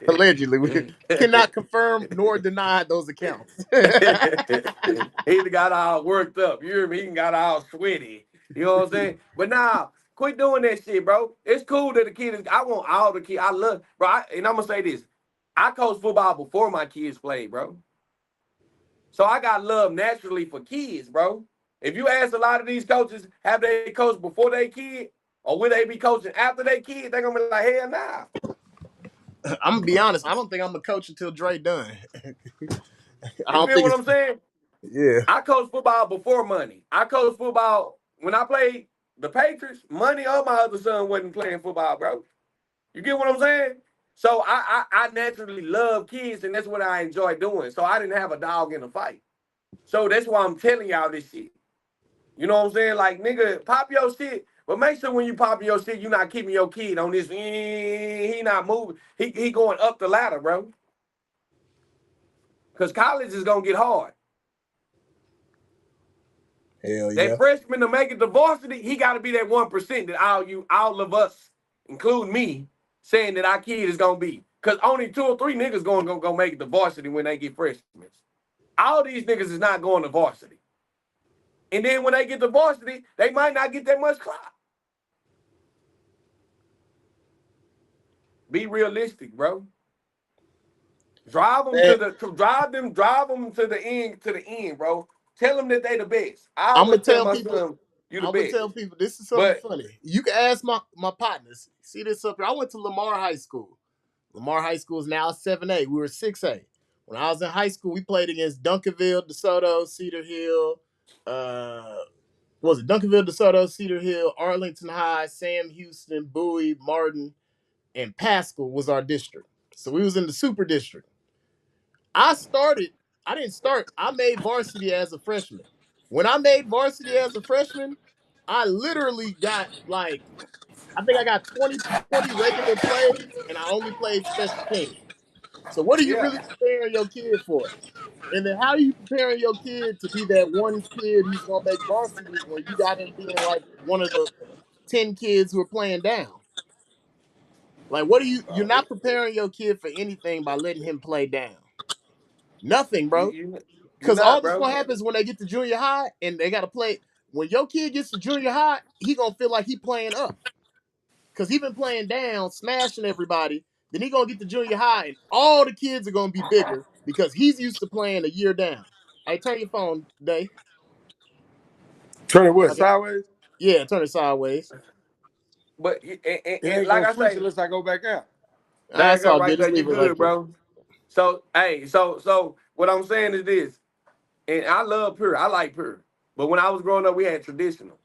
Speaker 1: Allegedly, we cannot confirm nor deny those accounts.
Speaker 3: He done got all worked up. You hear me? He done got all sweaty. You know what I'm saying? But now, quit doing that shit, bro. It's cool that the kid is. I want all the kids. I love, bro. And I'm gonna say this. I coached football before my kids played, bro. So I got love naturally for kids, bro. If you ask a lot of these coaches, have they coached before they kid, or will they be coaching after they kid? They're gonna be like, hell nah.
Speaker 1: I'm gonna be honest. I don't think I'm a coach until Dre done. I
Speaker 3: You
Speaker 1: don't
Speaker 3: feel
Speaker 1: think
Speaker 3: what
Speaker 1: it's.
Speaker 3: I'm saying?
Speaker 1: Yeah.
Speaker 3: I coached football before money. I coached football when I played the Patriots. Money or my other son wasn't playing football, bro. You get what I'm saying? So I naturally love kids, and that's what I enjoy doing. So I didn't have a dog in the fight. So that's why I'm telling y'all this shit. You know what I'm saying? Like, nigga, pop your shit. But make sure when you pop your shit, you're not keeping your kid on this. He not moving. He going up the ladder, bro. Because college is going to get hard.
Speaker 1: Hell
Speaker 3: That
Speaker 1: yeah.
Speaker 3: freshman to make it to varsity, he got to be that 1% that all of us, including me, saying that our kid is going to be. Because only 2 or 3 niggas going to make it to varsity when they get freshmen. All these niggas is not going to varsity. And then when they get to varsity, they might not get that much clout. Be realistic, bro. Drive them
Speaker 1: Man,
Speaker 3: drive them to the end, bro. Tell them that they the best. I
Speaker 1: I'm gonna
Speaker 3: always tell
Speaker 1: tell
Speaker 3: my
Speaker 1: people.
Speaker 3: son, you the
Speaker 1: I'm gonna
Speaker 3: best.
Speaker 1: tell people this is something
Speaker 3: But
Speaker 1: funny. You can ask my partners. See this up here. I went to Lamar High School. Lamar High School is now 7A. We were 6A. When I was in high school, we played against Duncanville, DeSoto, Cedar Hill. Was it Duncanville, DeSoto, Cedar Hill, Arlington High, Sam Houston, Bowie, Martin, and Pascal was our district. So we was in the super district. I started. I didn't start. I made varsity as a freshman. When I made varsity as a freshman, I literally got like I think I got 20 regular plays, and I only played special teams. So what are you
Speaker 3: yeah,
Speaker 1: really preparing your kid for? And then how are you preparing your kid to be that one kid who's gonna make varsity when you got him being like one of the 10 kids who are playing down? Like what are you're
Speaker 3: bro.
Speaker 1: not preparing your kid for anything by letting him play down. Nothing,
Speaker 3: You,
Speaker 1: bro.
Speaker 3: you you're
Speaker 1: Because all
Speaker 3: not,
Speaker 1: that's
Speaker 3: bro.
Speaker 1: gonna happen is when they get to junior high and they gotta play. When your kid gets to junior high, he gonna feel like he playing up. Cause he been playing down, smashing everybody. Then he gonna get to junior high, and all the kids are gonna be bigger because he's used to playing a year down. Hey, turn your phone, Day.
Speaker 2: Turn it what?
Speaker 1: Okay.
Speaker 2: Sideways?
Speaker 1: Yeah, turn it sideways.
Speaker 3: But
Speaker 2: It
Speaker 3: and
Speaker 2: ain't
Speaker 3: like
Speaker 2: gonna
Speaker 3: I
Speaker 2: switch
Speaker 3: say,
Speaker 2: unless I go back out.
Speaker 3: there you
Speaker 1: That's
Speaker 3: go,
Speaker 1: all
Speaker 3: right
Speaker 1: good.
Speaker 3: there.
Speaker 1: Just
Speaker 3: You
Speaker 1: leave it like
Speaker 3: good,
Speaker 1: that.
Speaker 3: bro. So hey, so what I'm saying is this, and I love pure. I like pure. But when I was growing up, we had traditional.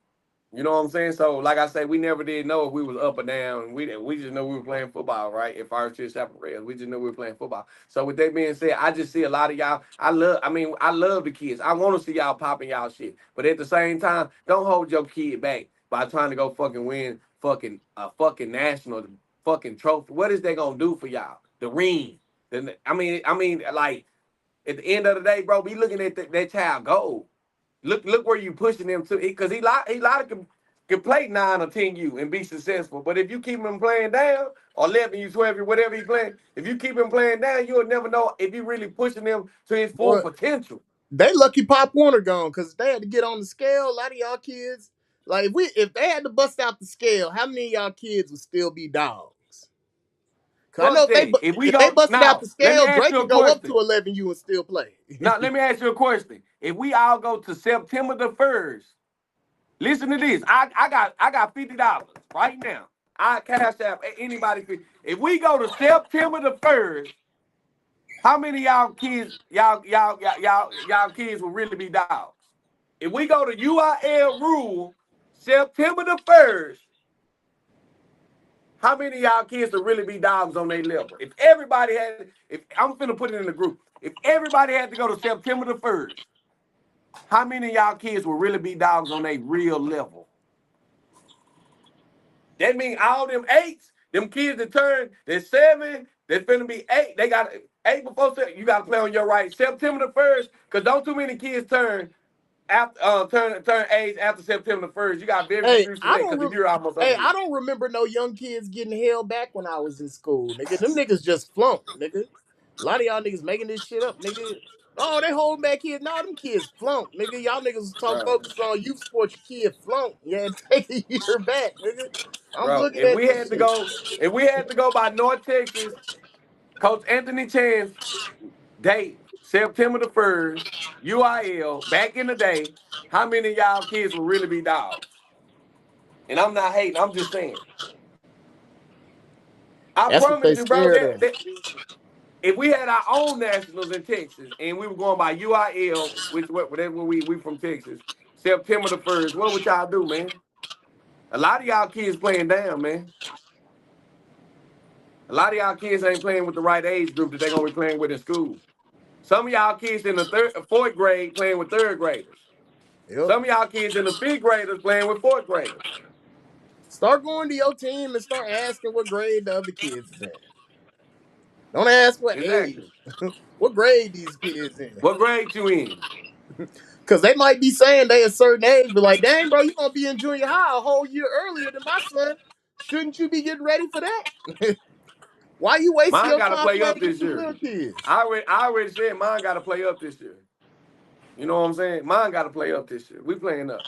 Speaker 3: You know what I'm saying? So, like I said, we never did know if we was up or down. We just know we were playing football, right? If our shit separated, we just know we were playing football. So, with that being said, I just see a lot of y'all. I love the kids. I want to see y'all popping y'all shit. But at the same time, don't hold your kid back by trying to go fucking win fucking a fucking national fucking trophy. What is they gonna do for y'all? The ring. Like at the end of the day, bro, be looking at that child goal. Look where you pushing them to, because he lot of can play 9 or 10 U and be successful. But if you keep him playing down, or 11 U, 12 U, whatever he playing, if you keep him playing down, you'll never know if you really pushing him to his full
Speaker 1: Boy,
Speaker 3: potential.
Speaker 1: they lucky Pop Warner gone because they had to get on the scale. A lot of y'all kids, like if they had to bust out the scale, how many of y'all kids would still be dogs? Cause I know
Speaker 3: Fuck that. If we
Speaker 1: if they
Speaker 3: go
Speaker 1: busted out
Speaker 3: now,
Speaker 1: the
Speaker 3: let me
Speaker 1: scale,
Speaker 3: ask
Speaker 1: Drake
Speaker 3: you a
Speaker 1: could go up to
Speaker 3: question.
Speaker 1: 11 U and still play.
Speaker 3: Now let me ask you a question. If we all go to September the 1st, listen to this. I got $50 right now. I cash out anybody. If we go to September the 1st, how many y'all kids will really be dogs? If we go to UIL rule September the 1st, how many y'all kids will really be dogs on their level? If I'm finna put it in the group, if everybody had to go to September the 1st, how many y'all kids will really be dogs on their real level? That means all them eights, them kids that turn, they're 7, they're finna be 8. They got 8 before 7. You got to play on your right. September the 1st, because don't too many kids turn after turn age after September the 1st. You got very
Speaker 1: Hey,
Speaker 3: few select because the year almost over
Speaker 1: hey,
Speaker 3: with.
Speaker 1: I don't remember no young kids getting held back when I was in school, nigga. Them niggas just flunked, nigga. A lot of y'all niggas making this shit up, nigga. Oh, they holding back kids. No, them kids flunked, nigga. Y'all niggas talk
Speaker 3: Bro,
Speaker 1: focus on youth sports. Your kid flunked. Yeah, take a year back, nigga. I'm
Speaker 3: bro,
Speaker 1: looking at this shit.
Speaker 3: if we had to go by North Texas, Coach Anthony Chan's date, September the 1st, UIL, back in the day, how many of y'all kids will really be dogs? And I'm not hating, I'm just saying. I
Speaker 1: That's what they
Speaker 3: promise you, bro,
Speaker 1: scared of.
Speaker 3: if we had our own nationals in Texas and we were going by UIL, whatever we from Texas, September the 1st, what would y'all do, man? A lot of y'all kids playing down, man. A lot of y'all kids ain't playing with the right age group that they're gonna be playing with in school. Some of y'all kids in the fourth grade playing with third graders.
Speaker 1: Yep.
Speaker 3: Some of y'all kids in the fifth graders playing with fourth graders.
Speaker 1: Start going to your team and start asking what grade the other kids is in. Don't ask what age.
Speaker 3: Exactly.
Speaker 1: What grade these kids in.
Speaker 3: What grade you in?
Speaker 1: Cause they might be saying they a certain age, but like, dang, bro, you gonna be in junior high a whole year earlier than my son. Shouldn't you be getting ready for that? Why you wasting
Speaker 3: Mine
Speaker 1: your
Speaker 3: got to
Speaker 1: time
Speaker 3: play
Speaker 1: playing
Speaker 3: up
Speaker 1: against
Speaker 3: this
Speaker 1: them
Speaker 3: year.
Speaker 1: little kids?
Speaker 3: I already said mine got to play up this year. You know what I'm saying? Mine got to play up this year. We playing up.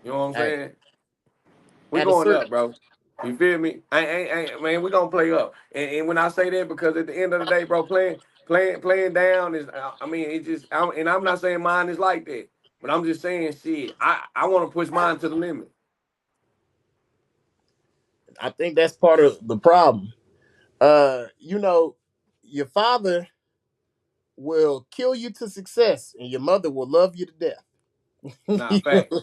Speaker 3: You know what I'm
Speaker 1: Hey,
Speaker 3: saying? We
Speaker 1: at a
Speaker 3: going
Speaker 1: certain
Speaker 3: up, bro. You feel me? Man, we gonna play up. And when I say that, because at the end of the day, bro, playing down is. I mean, it just. And I'm not saying mine is like that, but I'm just saying, shit. I want to push mine to the limit.
Speaker 1: I think that's part of the problem. You know, your father will kill you to success, and your mother will love you to death.
Speaker 3: Nah, fact.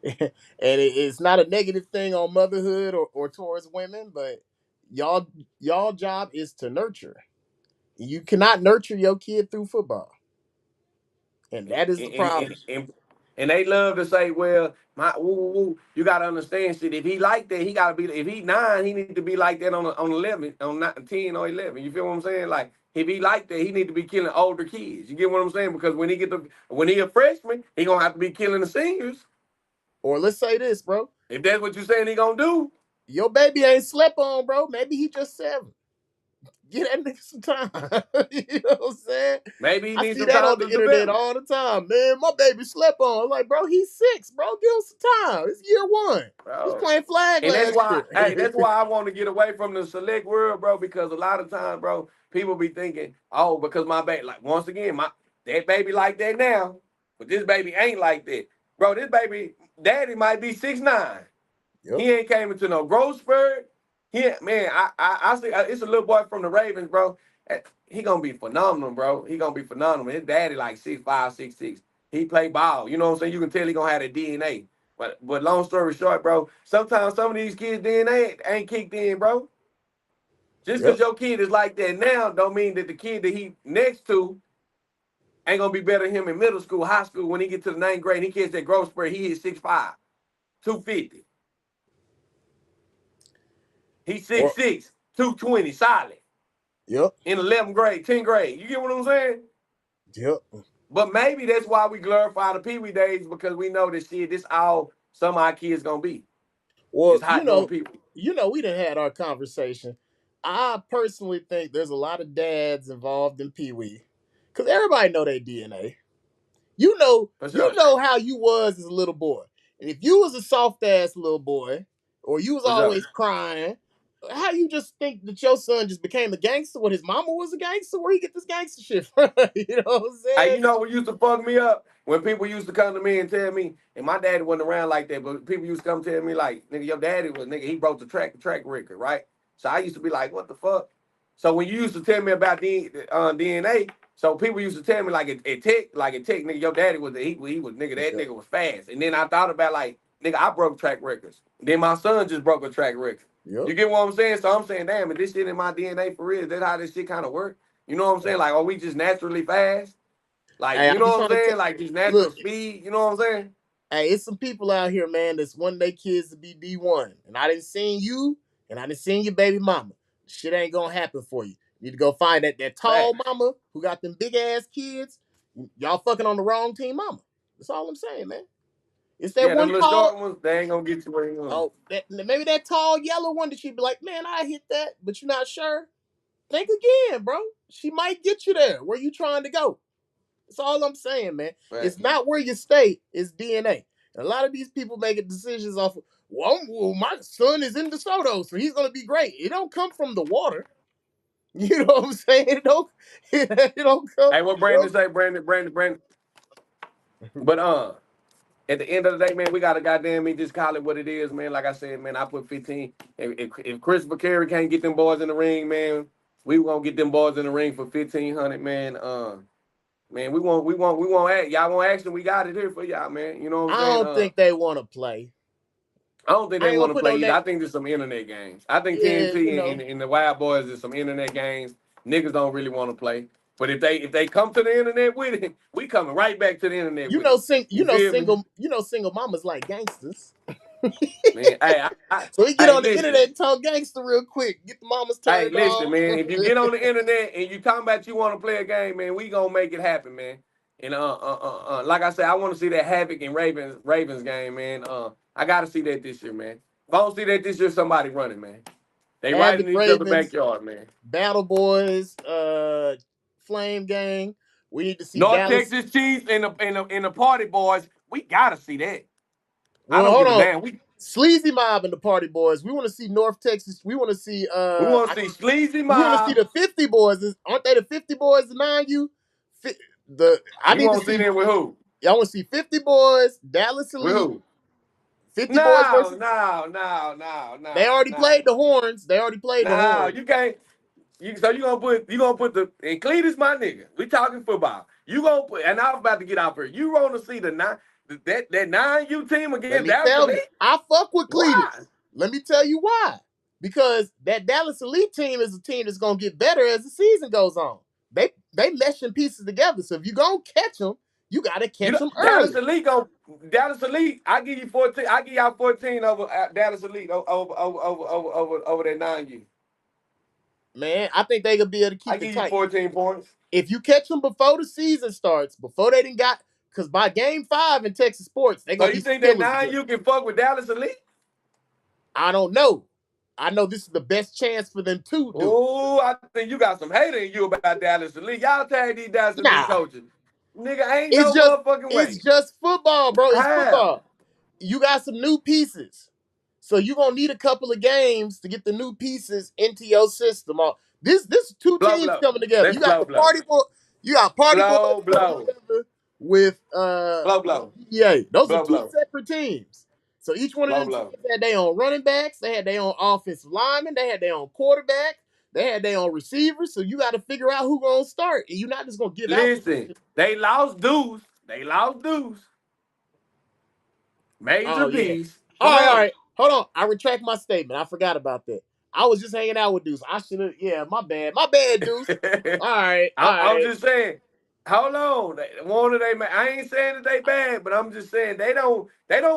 Speaker 1: And it's not a negative thing on motherhood or towards women, but y'all y'all job is to nurture. You cannot nurture your kid through football, and
Speaker 3: And,
Speaker 1: that is the
Speaker 3: and,
Speaker 1: problem.
Speaker 3: and, and, and they love to say, well, you gotta understand shit. If he like that, he gotta be. If he 9, he need to be like that on 11, on 10 or 11. You feel what I'm saying? Like if he like that, he need to be killing older kids. You get what I'm saying? Because when he a freshman, he gonna have to be killing the seniors.
Speaker 1: Or let's say this, bro.
Speaker 3: If that's what you saying, he gonna do.
Speaker 1: Your baby ain't slept on, bro. Maybe he just 7. Get that nigga some time. You know what I'm saying?
Speaker 3: Maybe he
Speaker 1: I
Speaker 3: needs
Speaker 1: see
Speaker 3: some
Speaker 1: that
Speaker 3: time
Speaker 1: on
Speaker 3: to
Speaker 1: the internet
Speaker 3: develop.
Speaker 1: all the time. Man, my baby slept on. I'm like, bro, he's 6, bro. Give him some time. It's year 1. He was
Speaker 3: Bro.
Speaker 1: playing flag
Speaker 3: And
Speaker 1: last year.
Speaker 3: that's why I want to get away from the select world, bro, because a lot of times, bro, people be thinking, oh, because my baby, like once again, that baby like that now, but this baby ain't like that. Bro, this baby daddy might be 6'9".
Speaker 1: Yep.
Speaker 3: He ain't came into no growth spurt. Man, I see it's a little boy from the Ravens, bro. He gonna be phenomenal, bro. He gonna be phenomenal. His daddy like 6'5", 6'6". He play ball. You know what I'm saying? You can tell he gonna have the DNA. But long story short, bro, sometimes some of these kids' DNA ain't kicked in, bro. Just because
Speaker 1: Yep.
Speaker 3: your kid is like that now, don't mean that the kid that he next to ain't gonna be better than him in middle school, high school. When he get to the 9th grade, he gets that growth spurt. He is 6'5", 250. He's
Speaker 1: Or
Speaker 3: 6'6", 220, solid.
Speaker 1: yep.
Speaker 3: In 11th grade, 10th grade. You get what I'm saying?
Speaker 1: Yep.
Speaker 3: But maybe that's why we glorify the Pee Wee days, because we know that shit, this all some of our kids gonna be.
Speaker 1: Well,
Speaker 3: It's hot doing Pee Wee.
Speaker 1: we done had our conversation. I personally think there's a lot of dads involved in Pee Wee, because everybody know their DNA. You know,
Speaker 3: For sure.
Speaker 1: how you was as a little boy, and if you was a soft ass little boy, or you was
Speaker 3: For sure.
Speaker 1: always crying, how you just think that your son just became a gangster when his mama was a gangster? Where he get this gangster shit from? You know what I'm
Speaker 3: Hey,
Speaker 1: saying?
Speaker 3: you know what used to fuck me up? When people used to come to me and tell me, and my daddy wasn't around like that, but people used to come tell me like, nigga, your daddy was, nigga, he broke the track record, right? So I used to be like, what the fuck? So when you used to tell me about DNA, so people used to tell me like it Tech, nigga, your daddy was he was nigga, that nigga was fast. And then I thought about like, nigga, I broke track records. Then my son just broke a track record.
Speaker 1: Yep.
Speaker 3: You get what I'm saying? So I'm saying, damn, is this shit in my DNA for real? Is that how this shit kind of work? You know what I'm saying? Like, are we just naturally fast? Like,
Speaker 1: Hey, I
Speaker 3: you
Speaker 1: be
Speaker 3: know what
Speaker 1: trying
Speaker 3: I'm
Speaker 1: to
Speaker 3: saying? Like, just natural
Speaker 1: look.
Speaker 3: speed. You know what I'm saying?
Speaker 1: Hey, it's some people out here, man, that's wanting their kids to be D1. And I didn't see you, and I didn't see your baby mama. Shit ain't gonna happen for you. You need to go find that tall
Speaker 3: Fact.
Speaker 1: mama who got them big ass kids. Y'all fucking on the wrong team mama. That's all I'm saying, man. It's that
Speaker 3: Yeah, them
Speaker 1: one
Speaker 3: little
Speaker 1: tall,
Speaker 3: short ones, they ain't gonna get you where you going.
Speaker 1: maybe that tall yellow one that she'd be like, man, I hit that, but you're not sure. Think again, bro. She might get you there where you trying to go. That's all I'm saying, man.
Speaker 3: Fact.
Speaker 1: It's not where you stay, it's DNA. And a lot of these people making decisions off of, well, my son is in DeSoto, so he's gonna be great. It don't come from the water. You know what I'm saying? It don't come.
Speaker 3: Hey, what Brandon say? Brandon. But at the end of the day, man, we gotta goddamn me just call it what it is, man. Like I said, man, I put 15. If Christopher Carey can't get them boys in the ring, man, we gonna get them boys in the ring for 1,500, man. Man, we won't act. Y'all want action? We got it here for y'all, man. You know what I'm
Speaker 1: I
Speaker 3: saying?
Speaker 1: don't think they want to play.
Speaker 3: I don't think
Speaker 1: I
Speaker 3: they
Speaker 1: ain't
Speaker 3: want
Speaker 1: gonna
Speaker 3: to
Speaker 1: put
Speaker 3: play
Speaker 1: no
Speaker 3: either.
Speaker 1: neck.
Speaker 3: I think there's some internet games. I think
Speaker 1: Yeah,
Speaker 3: TNT and the Wild Boys is some internet games. Niggas don't really want to play. But if they come to the internet with it, we coming right back to the internet with it. You feel me?
Speaker 1: Single mamas like gangsters.
Speaker 3: Man,
Speaker 1: So we get
Speaker 3: hey,
Speaker 1: on the
Speaker 3: listen.
Speaker 1: internet and talk gangster real quick. Get the mamas
Speaker 3: Hey,
Speaker 1: turned
Speaker 3: listen,
Speaker 1: on.
Speaker 3: man. If you get on the internet and you talking about you want to play a game, man, we gonna make it happen, man. And like I said, I want to see that Havoc and Ravens game, man. I gotta see that this year, man. If I don't see that this year, somebody running, man. They right
Speaker 1: Havoc
Speaker 3: in each other's
Speaker 1: Ravens,
Speaker 3: backyard, man.
Speaker 1: Battle Boys, Flame Gang. We need to see
Speaker 3: North
Speaker 1: Dallas.
Speaker 3: Texas Chiefs and the Party Boys. We gotta see that. I
Speaker 1: Well,
Speaker 3: don't
Speaker 1: hold
Speaker 3: give a
Speaker 1: on.
Speaker 3: damn.
Speaker 1: Sleazy Mob and the Party Boys. We want to see North Texas. We want to see
Speaker 3: We want to see Sleazy
Speaker 1: we want to see
Speaker 3: Mob.
Speaker 1: the 50 Boys. Aren't they the 50 Boys, the 9U? I
Speaker 3: You
Speaker 1: need to
Speaker 3: want to see
Speaker 1: see
Speaker 3: them with who?
Speaker 1: I want to see 50 Boys, Dallas
Speaker 3: With
Speaker 1: Elite,
Speaker 3: who?
Speaker 1: 50 Boys
Speaker 3: No,
Speaker 1: versus
Speaker 3: no, no, no,
Speaker 1: they
Speaker 3: no,
Speaker 1: already
Speaker 3: no.
Speaker 1: played the horns. They already played the
Speaker 3: No,
Speaker 1: horns.
Speaker 3: you can't. So you gonna put the and Cletus my nigga. We talking football. You gonna put and I'm about to get out here. You want to see that 9U team
Speaker 1: Let
Speaker 3: against
Speaker 1: me
Speaker 3: Dallas
Speaker 1: tell you,
Speaker 3: Elite?
Speaker 1: I fuck with
Speaker 3: Why?
Speaker 1: Cletus. Let me tell you why. Because that Dallas Elite team is a team that's gonna get better as the season goes on. They meshing pieces together. So if you gonna catch them, you gotta
Speaker 3: You
Speaker 1: catch
Speaker 3: know,
Speaker 1: them early.
Speaker 3: Dallas Elite. I give you 14. I give y'all 14 over Dallas Elite over that 9U.
Speaker 1: Man, I think they could be able to
Speaker 3: I
Speaker 1: keep it
Speaker 3: give you
Speaker 1: tight.
Speaker 3: 14 points.
Speaker 1: If you catch them before the season starts, before they didn't got, because by game 5 in Texas sports, they're
Speaker 3: So
Speaker 1: gonna
Speaker 3: you
Speaker 1: be some
Speaker 3: think that
Speaker 1: killers again.
Speaker 3: 9U can fuck with Dallas Elite?
Speaker 1: I don't know. I know this is the best chance for them to do.
Speaker 3: Oh, I think you got some hate in you about Dallas Elite. Y'all tag these Dallas Elite
Speaker 1: Nah,
Speaker 3: coaches. Nigga, ain't
Speaker 1: it's
Speaker 3: no
Speaker 1: just
Speaker 3: motherfucking
Speaker 1: it's
Speaker 3: way.
Speaker 1: just football, bro. It's
Speaker 3: How?
Speaker 1: football. You got some new pieces. So you're gonna need a couple of games to get the new pieces into your system. This two
Speaker 3: Blow,
Speaker 1: teams
Speaker 3: blow.
Speaker 1: coming together.
Speaker 3: Let's
Speaker 1: You got
Speaker 3: blow,
Speaker 1: the
Speaker 3: blow.
Speaker 1: Party Boys
Speaker 3: Blow,
Speaker 1: coming
Speaker 3: blow.
Speaker 1: together with
Speaker 3: Blow.
Speaker 1: PEA. Those are two
Speaker 3: Blow.
Speaker 1: separate teams. So each one of them teams
Speaker 3: Blow.
Speaker 1: had their own running backs, they had their own offensive linemen, they had their own quarterback, they had their own receivers. So you got to figure out who's gonna start, and you're not just gonna give out.
Speaker 3: Listen, they lost dudes. Major
Speaker 1: Oh yeah.
Speaker 3: piece.
Speaker 1: All
Speaker 3: Come
Speaker 1: right, all
Speaker 3: on.
Speaker 1: right. Hold on. I retract my statement. I forgot about that. I was just hanging out with Deuce. I should have. Yeah, my bad. My bad, Deuce. All right, all
Speaker 3: I'm
Speaker 1: right.
Speaker 3: just saying. Hold on. One of they. I ain't saying that they bad, but I'm just saying they don't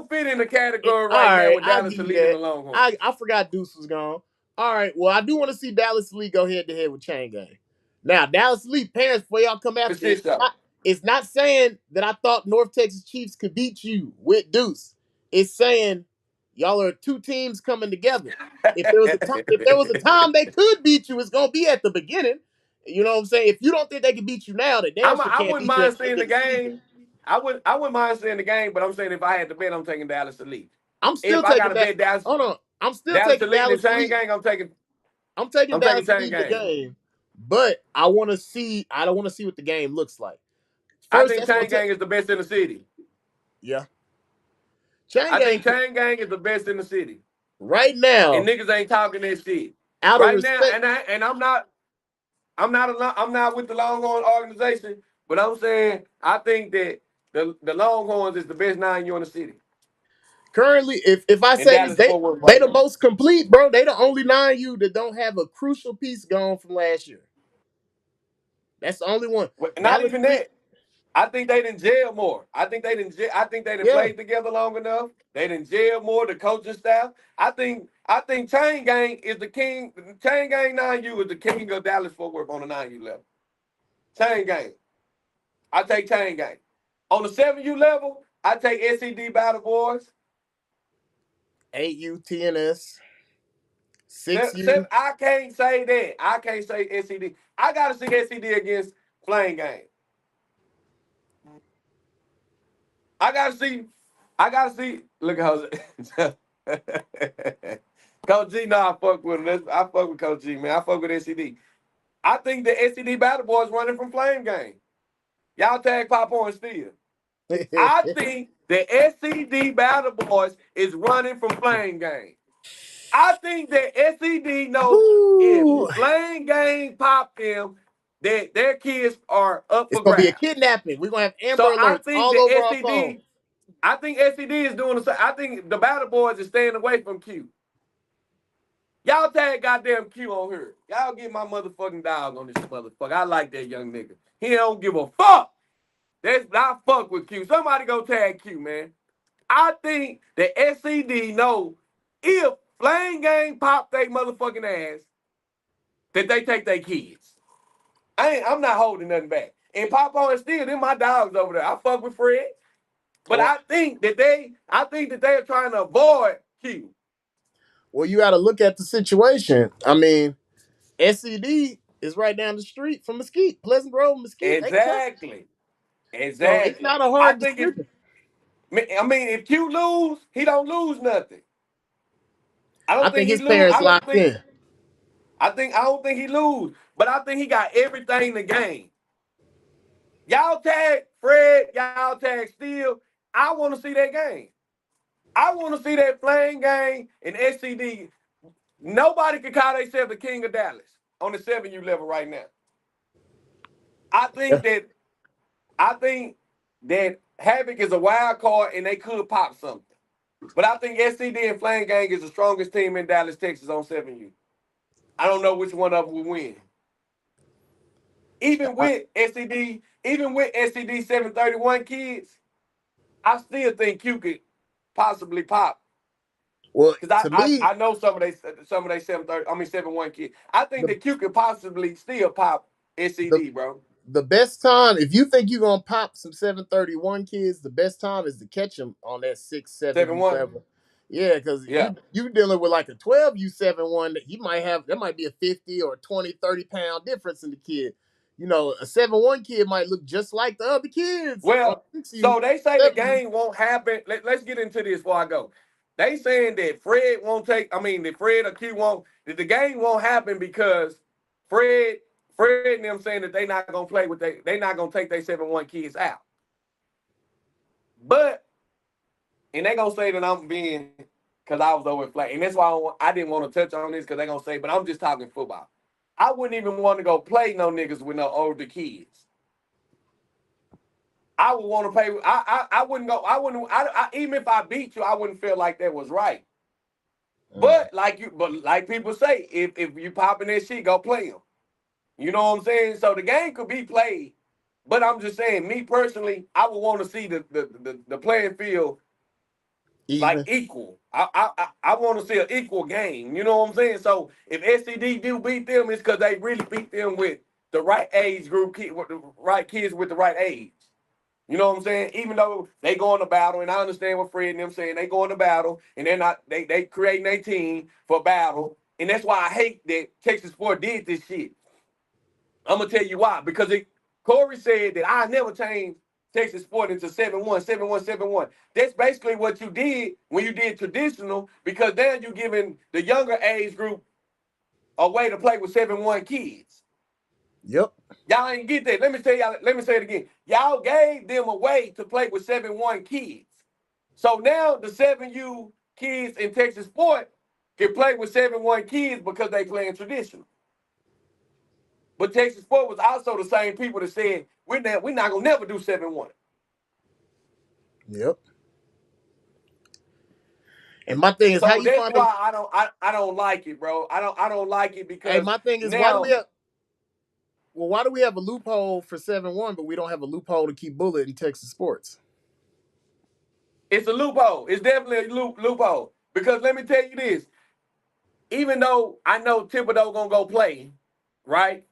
Speaker 3: fit in the category
Speaker 1: All
Speaker 3: right now
Speaker 1: right,
Speaker 3: with
Speaker 1: I'll
Speaker 3: Dallas
Speaker 1: give you
Speaker 3: Elite and
Speaker 1: that.
Speaker 3: the Longhorns.
Speaker 1: I forgot Deuce was gone. All right. Well, I do want to see Dallas Elite go head to head with Chain Gang. Now, Dallas Elite parents, before y'all come
Speaker 3: For
Speaker 1: after,
Speaker 3: shit show.
Speaker 1: it's not saying that I thought North Texas Chiefs could beat you with Deuce. It's saying y'all are two teams coming together. If there was a time they could beat you, it's gonna be at the beginning. You know what I'm saying? If you don't think they can beat you now, they damn sure
Speaker 3: I
Speaker 1: can't
Speaker 3: wouldn't
Speaker 1: beat you at
Speaker 3: mind
Speaker 1: the end
Speaker 3: seeing the
Speaker 1: of the season.
Speaker 3: game. I wouldn't mind seeing the game, but I'm saying if I had to bet, I'm taking Dallas Elite.
Speaker 1: I'm still
Speaker 3: If I
Speaker 1: taking
Speaker 3: gotta
Speaker 1: that.
Speaker 3: bet Dallas
Speaker 1: Hold on. I'm still
Speaker 3: Dallas
Speaker 1: taking
Speaker 3: Elite and
Speaker 1: Dallas
Speaker 3: Chain
Speaker 1: Elite.
Speaker 3: Gang,
Speaker 1: I'm taking
Speaker 3: I'm taking
Speaker 1: Dallas
Speaker 3: Chain
Speaker 1: Elite in the
Speaker 3: Gang.
Speaker 1: game, but I want to see. I don't want to see what the game looks like.
Speaker 3: I
Speaker 1: First,
Speaker 3: think
Speaker 1: that's gonna
Speaker 3: Chain
Speaker 1: take.
Speaker 3: Gang is the best in the city.
Speaker 1: Yeah, Chain
Speaker 3: I
Speaker 1: Gang
Speaker 3: think Chain Gang is the best in the city.
Speaker 1: right
Speaker 3: And
Speaker 1: now,
Speaker 3: niggas ain't talking that shit.
Speaker 1: out of
Speaker 3: Right now,
Speaker 1: respect.
Speaker 3: I'm not with the Longhorn organization, but I'm saying I think that the Longhorns is the best 9U in the city.
Speaker 1: Currently, if I
Speaker 3: And
Speaker 1: say this,
Speaker 3: Dallas Fort Worth
Speaker 1: they
Speaker 3: right
Speaker 1: the
Speaker 3: now.
Speaker 1: most complete, bro. They the only 9U that don't have a crucial piece gone from last year. That's the only one.
Speaker 3: Not
Speaker 1: Dallas
Speaker 3: even
Speaker 1: Elite.
Speaker 3: that. I think they didn't jail more. I think they didn't
Speaker 1: Yeah,
Speaker 3: play together long enough. They didn't jail more. The coaching staff. I think Chain Gang is the king. Chain Gang 9U is the king of Dallas Fort Worth on the 9U level. Chain Gang. I take Chain Gang. On the 7U level, I take SED Battle Boys.
Speaker 1: 8U TNS, 6U.
Speaker 3: I can't say that. I can't say SED. I gotta see SED against Flame Gang. I gotta see. Look at Jose. Coach G, no, I fuck with him. I fuck with Coach G, man. I fuck with SED. I think the SED Battle Boys running from Flame Gang. Y'all tag Pop on Steel. I think the SED Battle Boys is running from Flame Gang. I think that SED know if
Speaker 1: Whew.
Speaker 3: Flame Gang pop them, that their kids are up
Speaker 1: It's
Speaker 3: for
Speaker 1: gonna be a
Speaker 3: grabs.
Speaker 1: kidnapping. We're gonna have
Speaker 3: So
Speaker 1: Amber Alerts all over our phone.
Speaker 3: I think SED is doing the same. I think the Battle Boys is staying away from Q. Y'all tag goddamn Q on her. Y'all get my motherfucking dog on this motherfucker. I like that young nigga. He don't give a fuck. I fuck with Q. Somebody go tag Q, man. I think the SED know if Flame Gang pop they motherfucking ass, that they take their kids. I'm not holding nothing back. And Papa and Steel, them my dogs over there. I fuck with Fred. But
Speaker 1: Well,
Speaker 3: I think that they are trying to avoid Q.
Speaker 1: well, you got to look at the situation. I mean, SED is right down the street from Mesquite, Pleasant Grove, Mesquite. They close.
Speaker 3: Exactly.
Speaker 1: So it's not a
Speaker 3: I
Speaker 1: hard
Speaker 3: think if
Speaker 1: decision.
Speaker 3: if Q lose, he don't lose nothing. I
Speaker 1: I
Speaker 3: don't
Speaker 1: think
Speaker 3: think he
Speaker 1: his
Speaker 3: lose.
Speaker 1: parents locked in.
Speaker 3: I don't think he lose. But I think he got everything to gain. Y'all tag Fred, y'all tag Steel. I want to see that game. I want to see that Flame Gang and SCD. Nobody can call themselves the king of Dallas on the 7U level right now. I think that I think that Havoc is a wild card and they could pop something. But I think SCD and Flame Gang is the strongest team in Dallas, Texas on 7U. I don't know which one of them will win. Even with SCD 731 kids, I still think Q could possibly pop.
Speaker 1: Well,
Speaker 3: Because
Speaker 1: to me,
Speaker 3: I know some of they 730, 71 kids. I think
Speaker 1: the
Speaker 3: that Q could possibly still pop
Speaker 1: the
Speaker 3: SCD, bro.
Speaker 1: the best time, if you think you're gonna pop some 731 kids, the best time is to catch them on that 6-7U
Speaker 3: 7-1.
Speaker 1: level. Yeah, because
Speaker 3: Yeah.
Speaker 1: you dealing with like a 12U 7-1 that he might have. There might be a 50 or 20, 30 pound difference in the kid. You know, a 7-1 kid might look just like the other kids on
Speaker 3: Well,
Speaker 1: 6U,
Speaker 3: so they say the
Speaker 1: 7U.
Speaker 3: game won't happen. Let's get into this before I go. They saying that that Fred or Q won't, that the game won't happen because Fred and them saying that they not gonna play with they not gonna take their 7-1 kids out. But and they gonna say that I'm being because I was over flat, and that's why I didn't want to touch on this because they gonna say, but I'm just talking football. I wouldn't even want to go play no niggas with no older kids. I would want to play. I wouldn't go. I wouldn't. Even if I beat you, I wouldn't feel like that was right. But like people say, if you popping that shit, go play them. You know what I'm saying? So the game could be played, but I'm just saying, me personally, I would want to see the playing field like
Speaker 1: even.
Speaker 3: equal. I want to see an equal game. You know what I'm saying? So if SCD do beat them, it's because they really beat them with the right age group, with the right kids with the right age. You know what I'm saying? Even though they go into battle, and I understand what Fred and them saying, they go into battle, and they're not they creating their team for battle, and that's why I hate that Texas Sport did this shit. I'm gonna tell you why. Because Corey said that I never changed Texas Sport into 7-1, 7-1, 7-1. That's basically what you did when you did traditional, because then you're giving the younger age group a way to play with 7-1 kids.
Speaker 1: Yep.
Speaker 3: Y'all ain't get that. Let me say it again. Y'all gave them a way to play with 7-1 kids. So now the 7U kids in Texas Sport can play with 7-1 kids because they playing traditional. But Texas Sport was also the same people that said, we're not gonna never do 7-1.
Speaker 1: Yep. And my thing is, how
Speaker 3: So
Speaker 1: you
Speaker 3: that's
Speaker 1: find them?
Speaker 3: why I don't like it, bro. I don't like it
Speaker 1: Hey,
Speaker 3: because
Speaker 1: my thing is,
Speaker 3: now
Speaker 1: why do we have a loophole for 7-1, but we don't have a loophole to keep Bullet in Texas sports?
Speaker 3: it's a loophole. It's definitely a loophole. Because let me tell you this, even though I know Thibodeau gonna go play, right?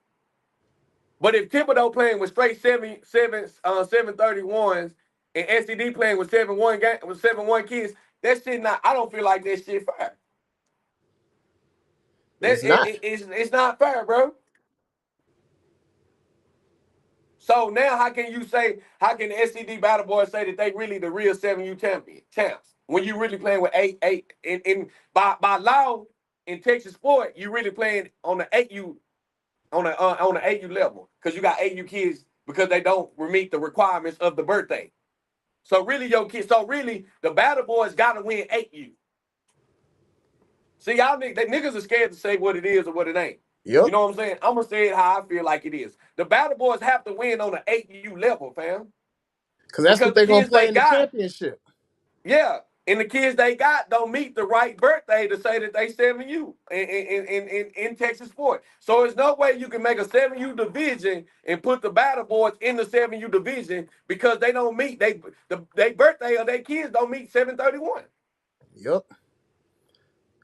Speaker 3: But if Thibodeau playing with straight 731s and SED playing with 7-1 kids, that shit not. I don't feel like that shit fair.
Speaker 1: It's not.
Speaker 3: It's not fair, bro. So now how can the SED Battle Boys say that they really the real 7U champs when you really playing with eight in by law in Texas sport, you really playing on the 8U on the 8U level because you got 8U kids because they don't meet the requirements of the birthday. So really the Battle Boys gotta win 8U. See, y'all niggas are scared to say what it is or what it ain't. You
Speaker 1: Yep.
Speaker 3: know what I'm saying? I'm gonna say it how I feel like it is. The Battle Boys have to win on the 8U level, fam.
Speaker 1: Because that's
Speaker 3: Because
Speaker 1: what
Speaker 3: the
Speaker 1: they're gonna
Speaker 3: kids
Speaker 1: play
Speaker 3: they
Speaker 1: in the
Speaker 3: got,
Speaker 1: championship.
Speaker 3: yeah, and the kids they got don't meet the right birthday to say that they 7U in Texas sport. So there's no way you can make a 7U division and put the Battle Boys in the 7U division because they don't meet they birthday of their kids don't meet 731.
Speaker 1: Yep.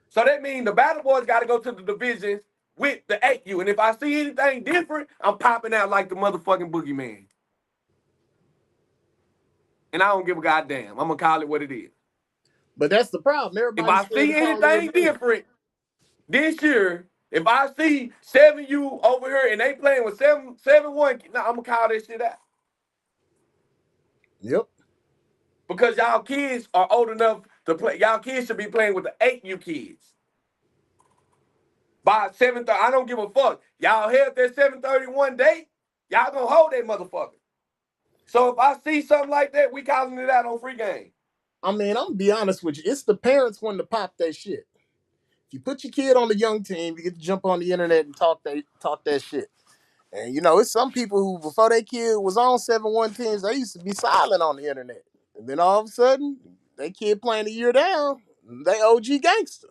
Speaker 3: So that means the Battle Boys got to go to the divisions with the 8U. And if I see anything different, I'm popping out like the motherfucking boogeyman. And I don't give a goddamn. I'm going to call it what it is.
Speaker 1: But that's the problem.
Speaker 3: If
Speaker 1: Everybody's
Speaker 3: I
Speaker 1: scared to
Speaker 3: see
Speaker 1: call it what
Speaker 3: anything
Speaker 1: it is.
Speaker 3: different this year, if I see 7U over here and they playing with 7-1, nah, I'm going to call that shit out.
Speaker 1: Yep.
Speaker 3: Because y'all kids are old enough to play. Y'all kids should be playing with the 8U kids. By 7:30, I don't give a fuck. Y'all held that 731 date, y'all gonna hold that motherfucker. So if I see something like that, we calling it out on free game.
Speaker 1: I mean, I'm gonna be honest with you. It's the parents wanting to pop that shit. If you put your kid on the young team, you get to jump on the internet and talk that shit. And it's some people who before their kid was on 7-1 teams, they used to be silent on the internet. And then all of a sudden, they kid playing a year down, they OG gangster.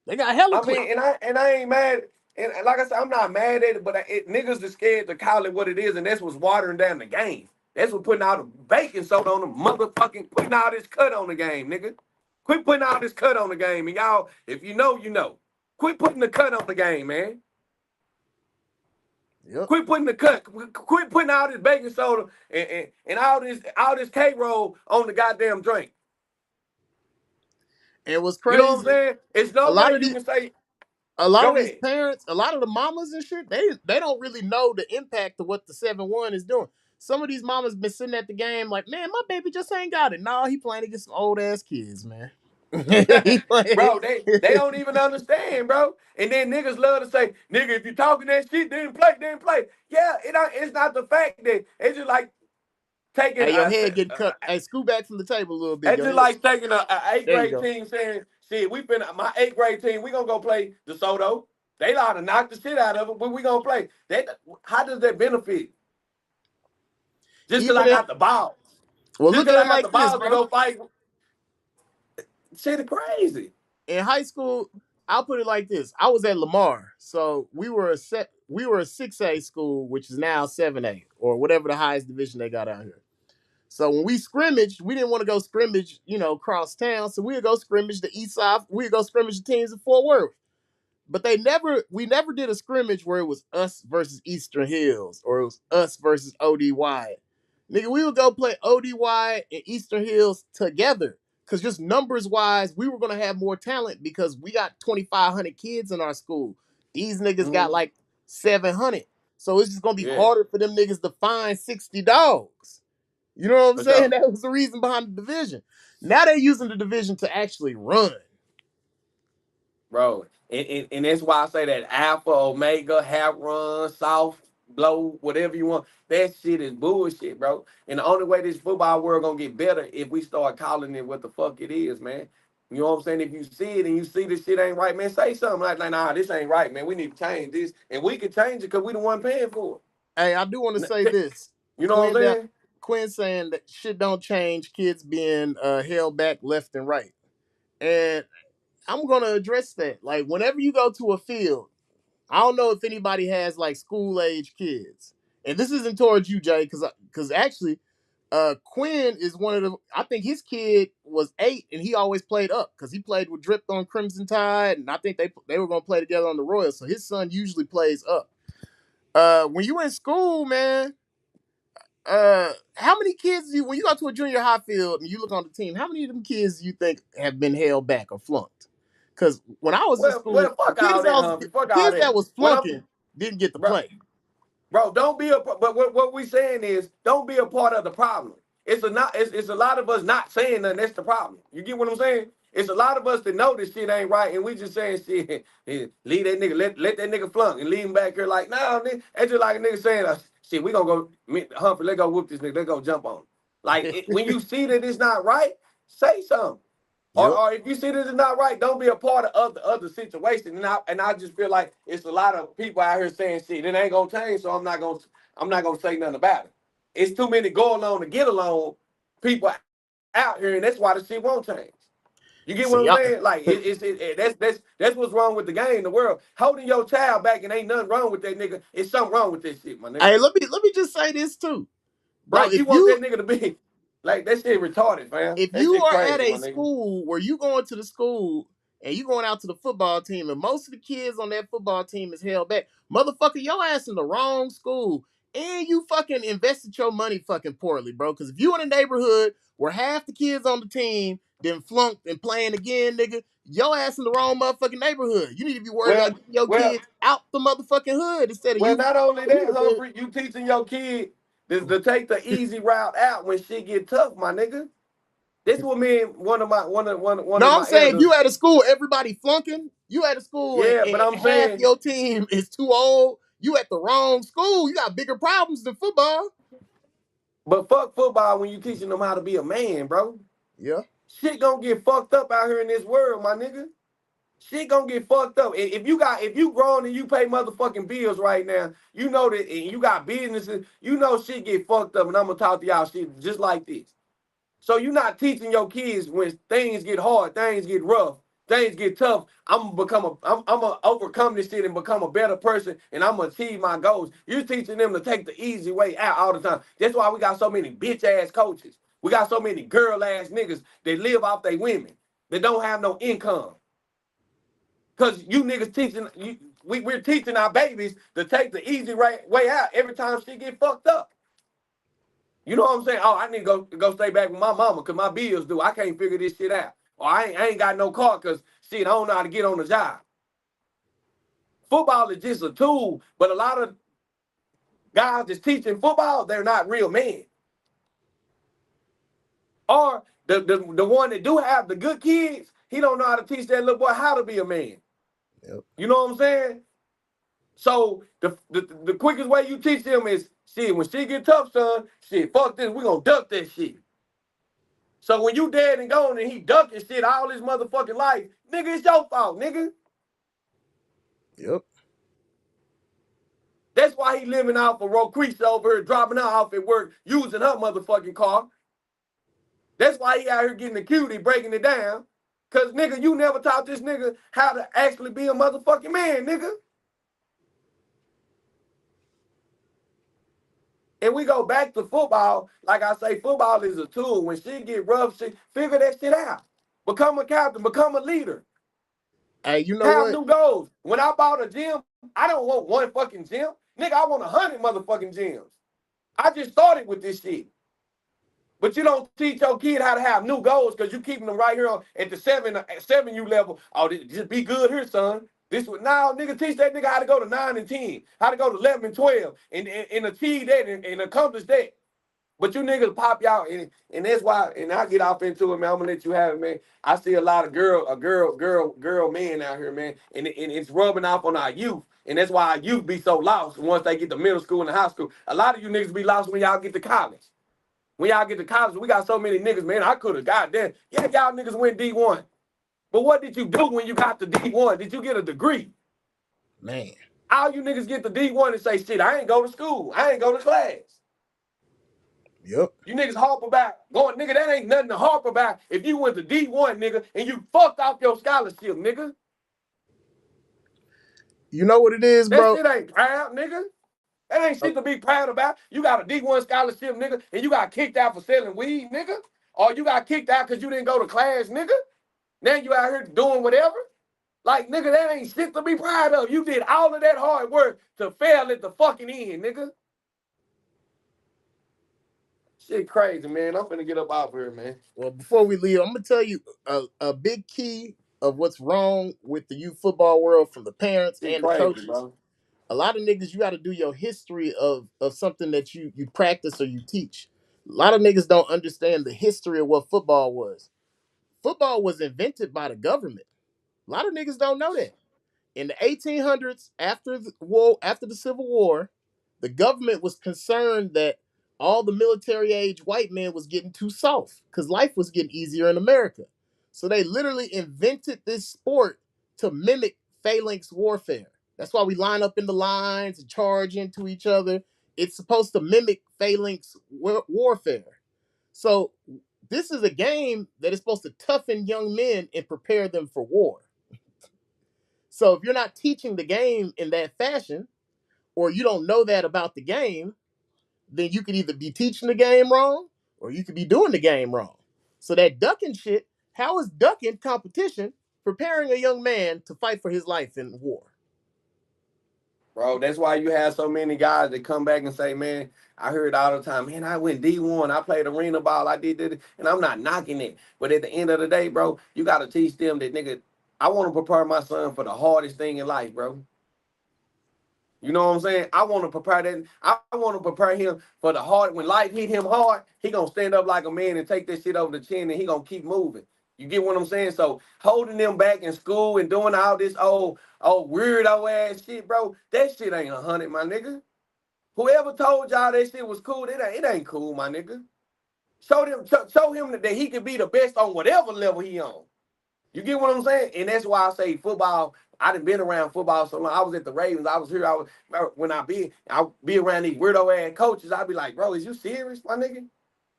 Speaker 1: They got hella
Speaker 3: I
Speaker 1: clip.
Speaker 3: mean, and I ain't mad. And like I said, I'm not mad at it, but niggas are scared to call it what it is, and that's what's watering down the game. That's what putting all the baking soda on the motherfucking, putting all this cut on the game, nigga. Quit putting all this cut on the game. And y'all, if you know, you know. Quit putting the cut on the game, man.
Speaker 1: Yep.
Speaker 3: Quit putting the cut. Quit putting all this baking soda and all this K roll on the goddamn drink.
Speaker 1: And it was
Speaker 3: You know what I'm
Speaker 1: crazy.
Speaker 3: saying? It's
Speaker 1: A
Speaker 3: no
Speaker 1: lot
Speaker 3: way
Speaker 1: of
Speaker 3: you
Speaker 1: these
Speaker 3: can say,
Speaker 1: a lot
Speaker 3: go
Speaker 1: of these
Speaker 3: ahead.
Speaker 1: parents, a lot of the mamas and shit, they don't really know the impact of what the 7-1 is doing. Some of these mamas been sitting at the game like, man, my baby just ain't got it. No, he playing against some old ass kids, man. He playing.
Speaker 3: Bro, they don't even understand, bro. And then niggas love to say, nigga, if you talking that shit, didn't play. Yeah, it's not the fact that it's just like taking
Speaker 1: Hey, your head getting cut. Hey, scoot back from the table a little bit.
Speaker 3: it's
Speaker 1: Your
Speaker 3: just
Speaker 1: head.
Speaker 3: like taking a eighth
Speaker 1: There you
Speaker 3: grade
Speaker 1: go.
Speaker 3: team saying, "Shit, we finna my eighth grade team. We gonna go play DeSoto. They ought to knock the shit out of them, but we gonna play. How does that benefit? Just because
Speaker 1: Even
Speaker 3: I
Speaker 1: if,
Speaker 3: got the balls,
Speaker 1: well,
Speaker 3: just
Speaker 1: look at
Speaker 3: because
Speaker 1: it
Speaker 3: I got the
Speaker 1: like this,
Speaker 3: balls to
Speaker 1: bro.
Speaker 3: go fight. Shit is crazy.
Speaker 1: In high school, I'll put it like this. I was at Lamar, so we were a 6A school, which is now 7A or whatever the highest division they got out here. So when we scrimmaged, we didn't want to go scrimmage, across town. So we would go scrimmage the east side. We would go scrimmage the teams in Fort Worth. But we never did a scrimmage where it was us versus Eastern Hills or it was us versus ODY. Nigga, we would go play ODY and Eastern Hills together. Cause just numbers wise, we were gonna have more talent because we got 2,500 kids in our school. These niggas got
Speaker 3: Mm-hmm.
Speaker 1: like 700. So it's just gonna be
Speaker 3: Yeah,
Speaker 1: harder for them niggas to find 60 dogs. You know what I'm
Speaker 3: for
Speaker 1: saying?
Speaker 3: sure.
Speaker 1: That was the reason behind the division. Now they're using the division to actually run.
Speaker 3: Bro. And that's why I say that Alpha, Omega, half run, soft, blow, whatever you want. That shit is bullshit, bro. And the only way this football world gonna get better if we start calling it what the fuck it is, man. You know what I'm saying? If you see it and you see this shit ain't right, man, say something like nah, this ain't right, man. We need to change this. And we can change it because we the one paying for
Speaker 1: Hey, I do want to say
Speaker 3: it.
Speaker 1: this.
Speaker 3: You know what
Speaker 1: Quinn
Speaker 3: I'm
Speaker 1: down,
Speaker 3: saying?
Speaker 1: Quinn saying that shit don't change, kids being held back left and right. And I'm gonna address that. Like whenever you go to a field, I don't know if anybody has like school age kids. And this isn't towards you, Jay, because actually, Quinn is one of the. I think his kid was 8, and he always played up because he played with Dripped on Crimson Tide, and I think they were gonna play together on the Royals. So his son usually plays up. When you in school, man, how many kids when you go to a junior high field and you look on the team, how many of them kids do you think have been held back or flunked? Because when I was in school,
Speaker 3: Well, fuck all that, Humphrey.
Speaker 1: the
Speaker 3: Fuck all
Speaker 1: kids
Speaker 3: that.
Speaker 1: that was
Speaker 3: What I'm,
Speaker 1: flunking didn't get to
Speaker 3: bro,
Speaker 1: play.
Speaker 3: Bro, don't be a but what we saying is don't be a part of the problem. It's a lot of us not saying nothing. That's the problem. You get what I'm saying? It's a lot of us that know this shit ain't right, and we just saying shit. Leave that nigga, let that nigga flunk and leave him back here like, no, nigga. It's just like a nigga saying, shit, we gonna go, Humphrey, let's go whoop this nigga, let's go jump on him. Like, when you see that it's not right, say something.
Speaker 1: Yep.
Speaker 3: Or if you see this is not right, don't be a part of the other situation. And I just feel like it's a lot of people out here saying shit, it ain't gonna change, so I'm not gonna say nothing about it. It's too many go along to get along people out here, and that's why the shit won't change. You get what
Speaker 1: See,
Speaker 3: I'm
Speaker 1: y'all.
Speaker 3: saying? Like that's what's wrong with the game, the world. Holding your child back and ain't nothing wrong with that nigga. It's something wrong with this shit, my nigga.
Speaker 1: Hey, let me just say this too, bro.
Speaker 3: Like you want that nigga to be like that shit retarded, fam.
Speaker 1: If
Speaker 3: That
Speaker 1: you
Speaker 3: shit
Speaker 1: are at
Speaker 3: crazy,
Speaker 1: a
Speaker 3: my nigga.
Speaker 1: school where you going to the school and you going out to the football team and most of the kids on that football team is held back, motherfucker, your ass in the wrong school. And you fucking invested your money fucking poorly, bro. Because if you in a neighborhood where half the kids on the team then flunked and playing again, nigga, your ass in the wrong motherfucking neighborhood. You need to be worried
Speaker 3: Well,
Speaker 1: about getting your
Speaker 3: well,
Speaker 1: kids out the motherfucking hood instead of
Speaker 3: Well,
Speaker 1: you
Speaker 3: not only
Speaker 1: in the
Speaker 3: that,
Speaker 1: hood.
Speaker 3: Humphrey, you teaching your kid to take the easy route out when shit get tough, my nigga. This what me and one of
Speaker 1: No, I'm
Speaker 3: my
Speaker 1: saying if
Speaker 3: elders.
Speaker 1: you at a school, everybody flunking. You at a school
Speaker 3: Yeah, but
Speaker 1: and
Speaker 3: I'm
Speaker 1: half
Speaker 3: saying,
Speaker 1: your team is too old. You at the wrong school. You got bigger problems than football.
Speaker 3: but fuck football when you teaching them how to be a man, bro.
Speaker 1: Yeah.
Speaker 3: Shit gonna get fucked up out here in this world, my nigga. Shit gonna get fucked up. If you grown and you pay motherfucking bills right now, you know that, and you got businesses, you know shit get fucked up. And I'm gonna talk to y'all shit just like this. So you're not teaching your kids when things get hard, things get rough, things get tough. I'm gonna overcome this shit and become a better person, and I'm gonna achieve my goals. You're teaching them to take the easy way out all the time. That's why we got so many bitch ass coaches. We got so many girl ass niggas that live off their women that don't have no income. Cause you niggas teaching we're teaching our babies to take the easy way out every time she get fucked up. You know what I'm saying? Oh, I need to go stay back with my mama because my bills due. I can't figure this shit out. Or I ain't got no car because shit, I don't know how to get on the job. Football is just a tool, but a lot of guys that's teaching football, they're not real men. Or the one that do have the good kids, he don't know how to teach that little boy how to be a man.
Speaker 1: Yep.
Speaker 3: You know what I'm saying? So the quickest way you teach them is shit. When shit get tough, son, shit, fuck this. We gonna duck that shit. So when you dead and gone and he ducking shit all his motherfucking life, nigga, it's your fault, nigga.
Speaker 1: Yep.
Speaker 3: That's why he living off of Rocretia over here, dropping her off at work, using her motherfucking car. That's why he out here getting the cutie, breaking it down. Cause nigga, you never taught this nigga how to actually be a motherfucking man, nigga. And we go back to football. Like I say, football is a tool. When shit get rough, shit, figure that shit out. Become a captain, become a leader.
Speaker 1: Hey, you know
Speaker 3: Have
Speaker 1: what?
Speaker 3: new goals. When I bought a gym, I don't want one fucking gym. Nigga, I want 100 motherfucking gyms. I just started with this shit. But you don't teach your kid how to have new goals because you keeping them right here at the 7U level. Oh, just be good here, son. This would now, nigga, teach that nigga how to go to 9 and 10, how to go to 11 and 12, and achieve that and accomplish that. But you niggas pop y'all, and that's why. And I get off into it, man. I'm gonna let you have it, man. I see a lot of girl men out here, man, and it's rubbing off on our youth. And that's why our youth be so lost once they get to middle school and high school. A lot of you niggas be lost when y'all get to college. When y'all get to college, we got so many niggas, man. I could have goddamn. Yeah, y'all niggas went D1. But what did you do when you got to D1? Did you get a degree?
Speaker 1: Man.
Speaker 3: All you niggas get to D1 and say, shit, I ain't go to school. I ain't go to class.
Speaker 1: Yep.
Speaker 3: You niggas harp about going, nigga, that ain't nothing to harp about if you went to D1, nigga, and you fucked off your scholarship, nigga.
Speaker 1: You know what it is, bro?
Speaker 3: That shit ain't proud, nigga. That ain't shit to be proud about. You got a D1 scholarship, nigga, and you got kicked out for selling weed, nigga. Or you got kicked out because you didn't go to class, nigga. Now you out here doing whatever. Like, nigga, that ain't shit to be proud of. You did all of that hard work to fail at the fucking end, nigga. Shit crazy, man. I'm finna get up out here, man.
Speaker 1: Well, before we leave, I'm gonna tell you a big key of what's wrong with the youth football world from the parents
Speaker 3: Shit
Speaker 1: and the
Speaker 3: crazy,
Speaker 1: coaches.
Speaker 3: bro.
Speaker 1: A lot of niggas, you got to do your history of something that you practice or you teach. A lot of niggas don't understand the history of what football was. Football was invented by the government. A lot of niggas don't know that. In the 1800s, after the Civil War, the government was concerned that all the military age white men was getting too soft because life was getting easier in America. So they literally invented this sport to mimic phalanx warfare. That's why we line up in the lines and charge into each other. It's supposed to mimic phalanx warfare. So this is a game that is supposed to toughen young men and prepare them for war. So if you're not teaching the game in that fashion, or you don't know that about the game, then you could either be teaching the game wrong, or you could be doing the game wrong. So that ducking shit, how is ducking competition preparing a young man to fight for his life in war?
Speaker 3: Bro, that's why you have so many guys that come back and say, man, I heard all the time, man, I went D1, I played arena ball, I did that, and I'm not knocking it. But at the end of the day, bro, you got to teach them that, nigga, I want to prepare my son for the hardest thing in life, bro. You know what I'm saying? I want to prepare that. I want to prepare him for the hard. When life hit him hard, he going to stand up like a man and take that shit over the chin, and he going to keep moving. You get what I'm saying? So holding them back in school and doing all this old weirdo ass shit, bro, that shit ain't 100, my nigga. Whoever told y'all that shit was cool, it ain't cool, my nigga. Show him that he can be the best on whatever level he on. You get what I'm saying? And that's why I say football. I done been around football so long. I was at the Ravens. I was here. When I be around these weirdo ass coaches. I'd be like, bro, is you serious, my nigga?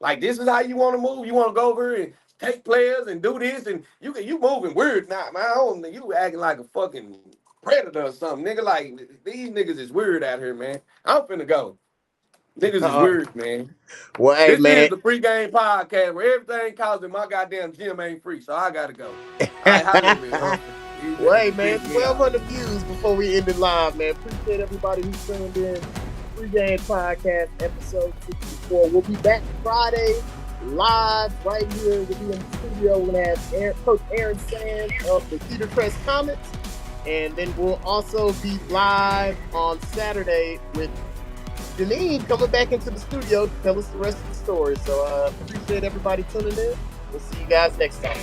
Speaker 3: Like, this is how you want to move? You want to go over here and take players and do this, and you moving weird now, man. You acting like a fucking predator or something, nigga. Like, these niggas is weird out here, man. I'm finna go. Niggas is weird, man.
Speaker 1: Well, hey,
Speaker 3: this
Speaker 1: man.
Speaker 3: is the pregame podcast where everything causing my goddamn gym ain't free, so I gotta go. I holler at me, huh?
Speaker 1: Well, hey, man, 1,200 views before we end it live, man. Appreciate everybody who tuned in. Pregame podcast episode 64. We'll be back Friday live right here. We'll be in the studio. We're going to have Coach Aaron Sands of the Cedar Crest Comets. And then we'll also be live on Saturday with Janine coming back into the studio to tell us the rest of the story. So appreciate everybody tuning in. We'll see you guys next time.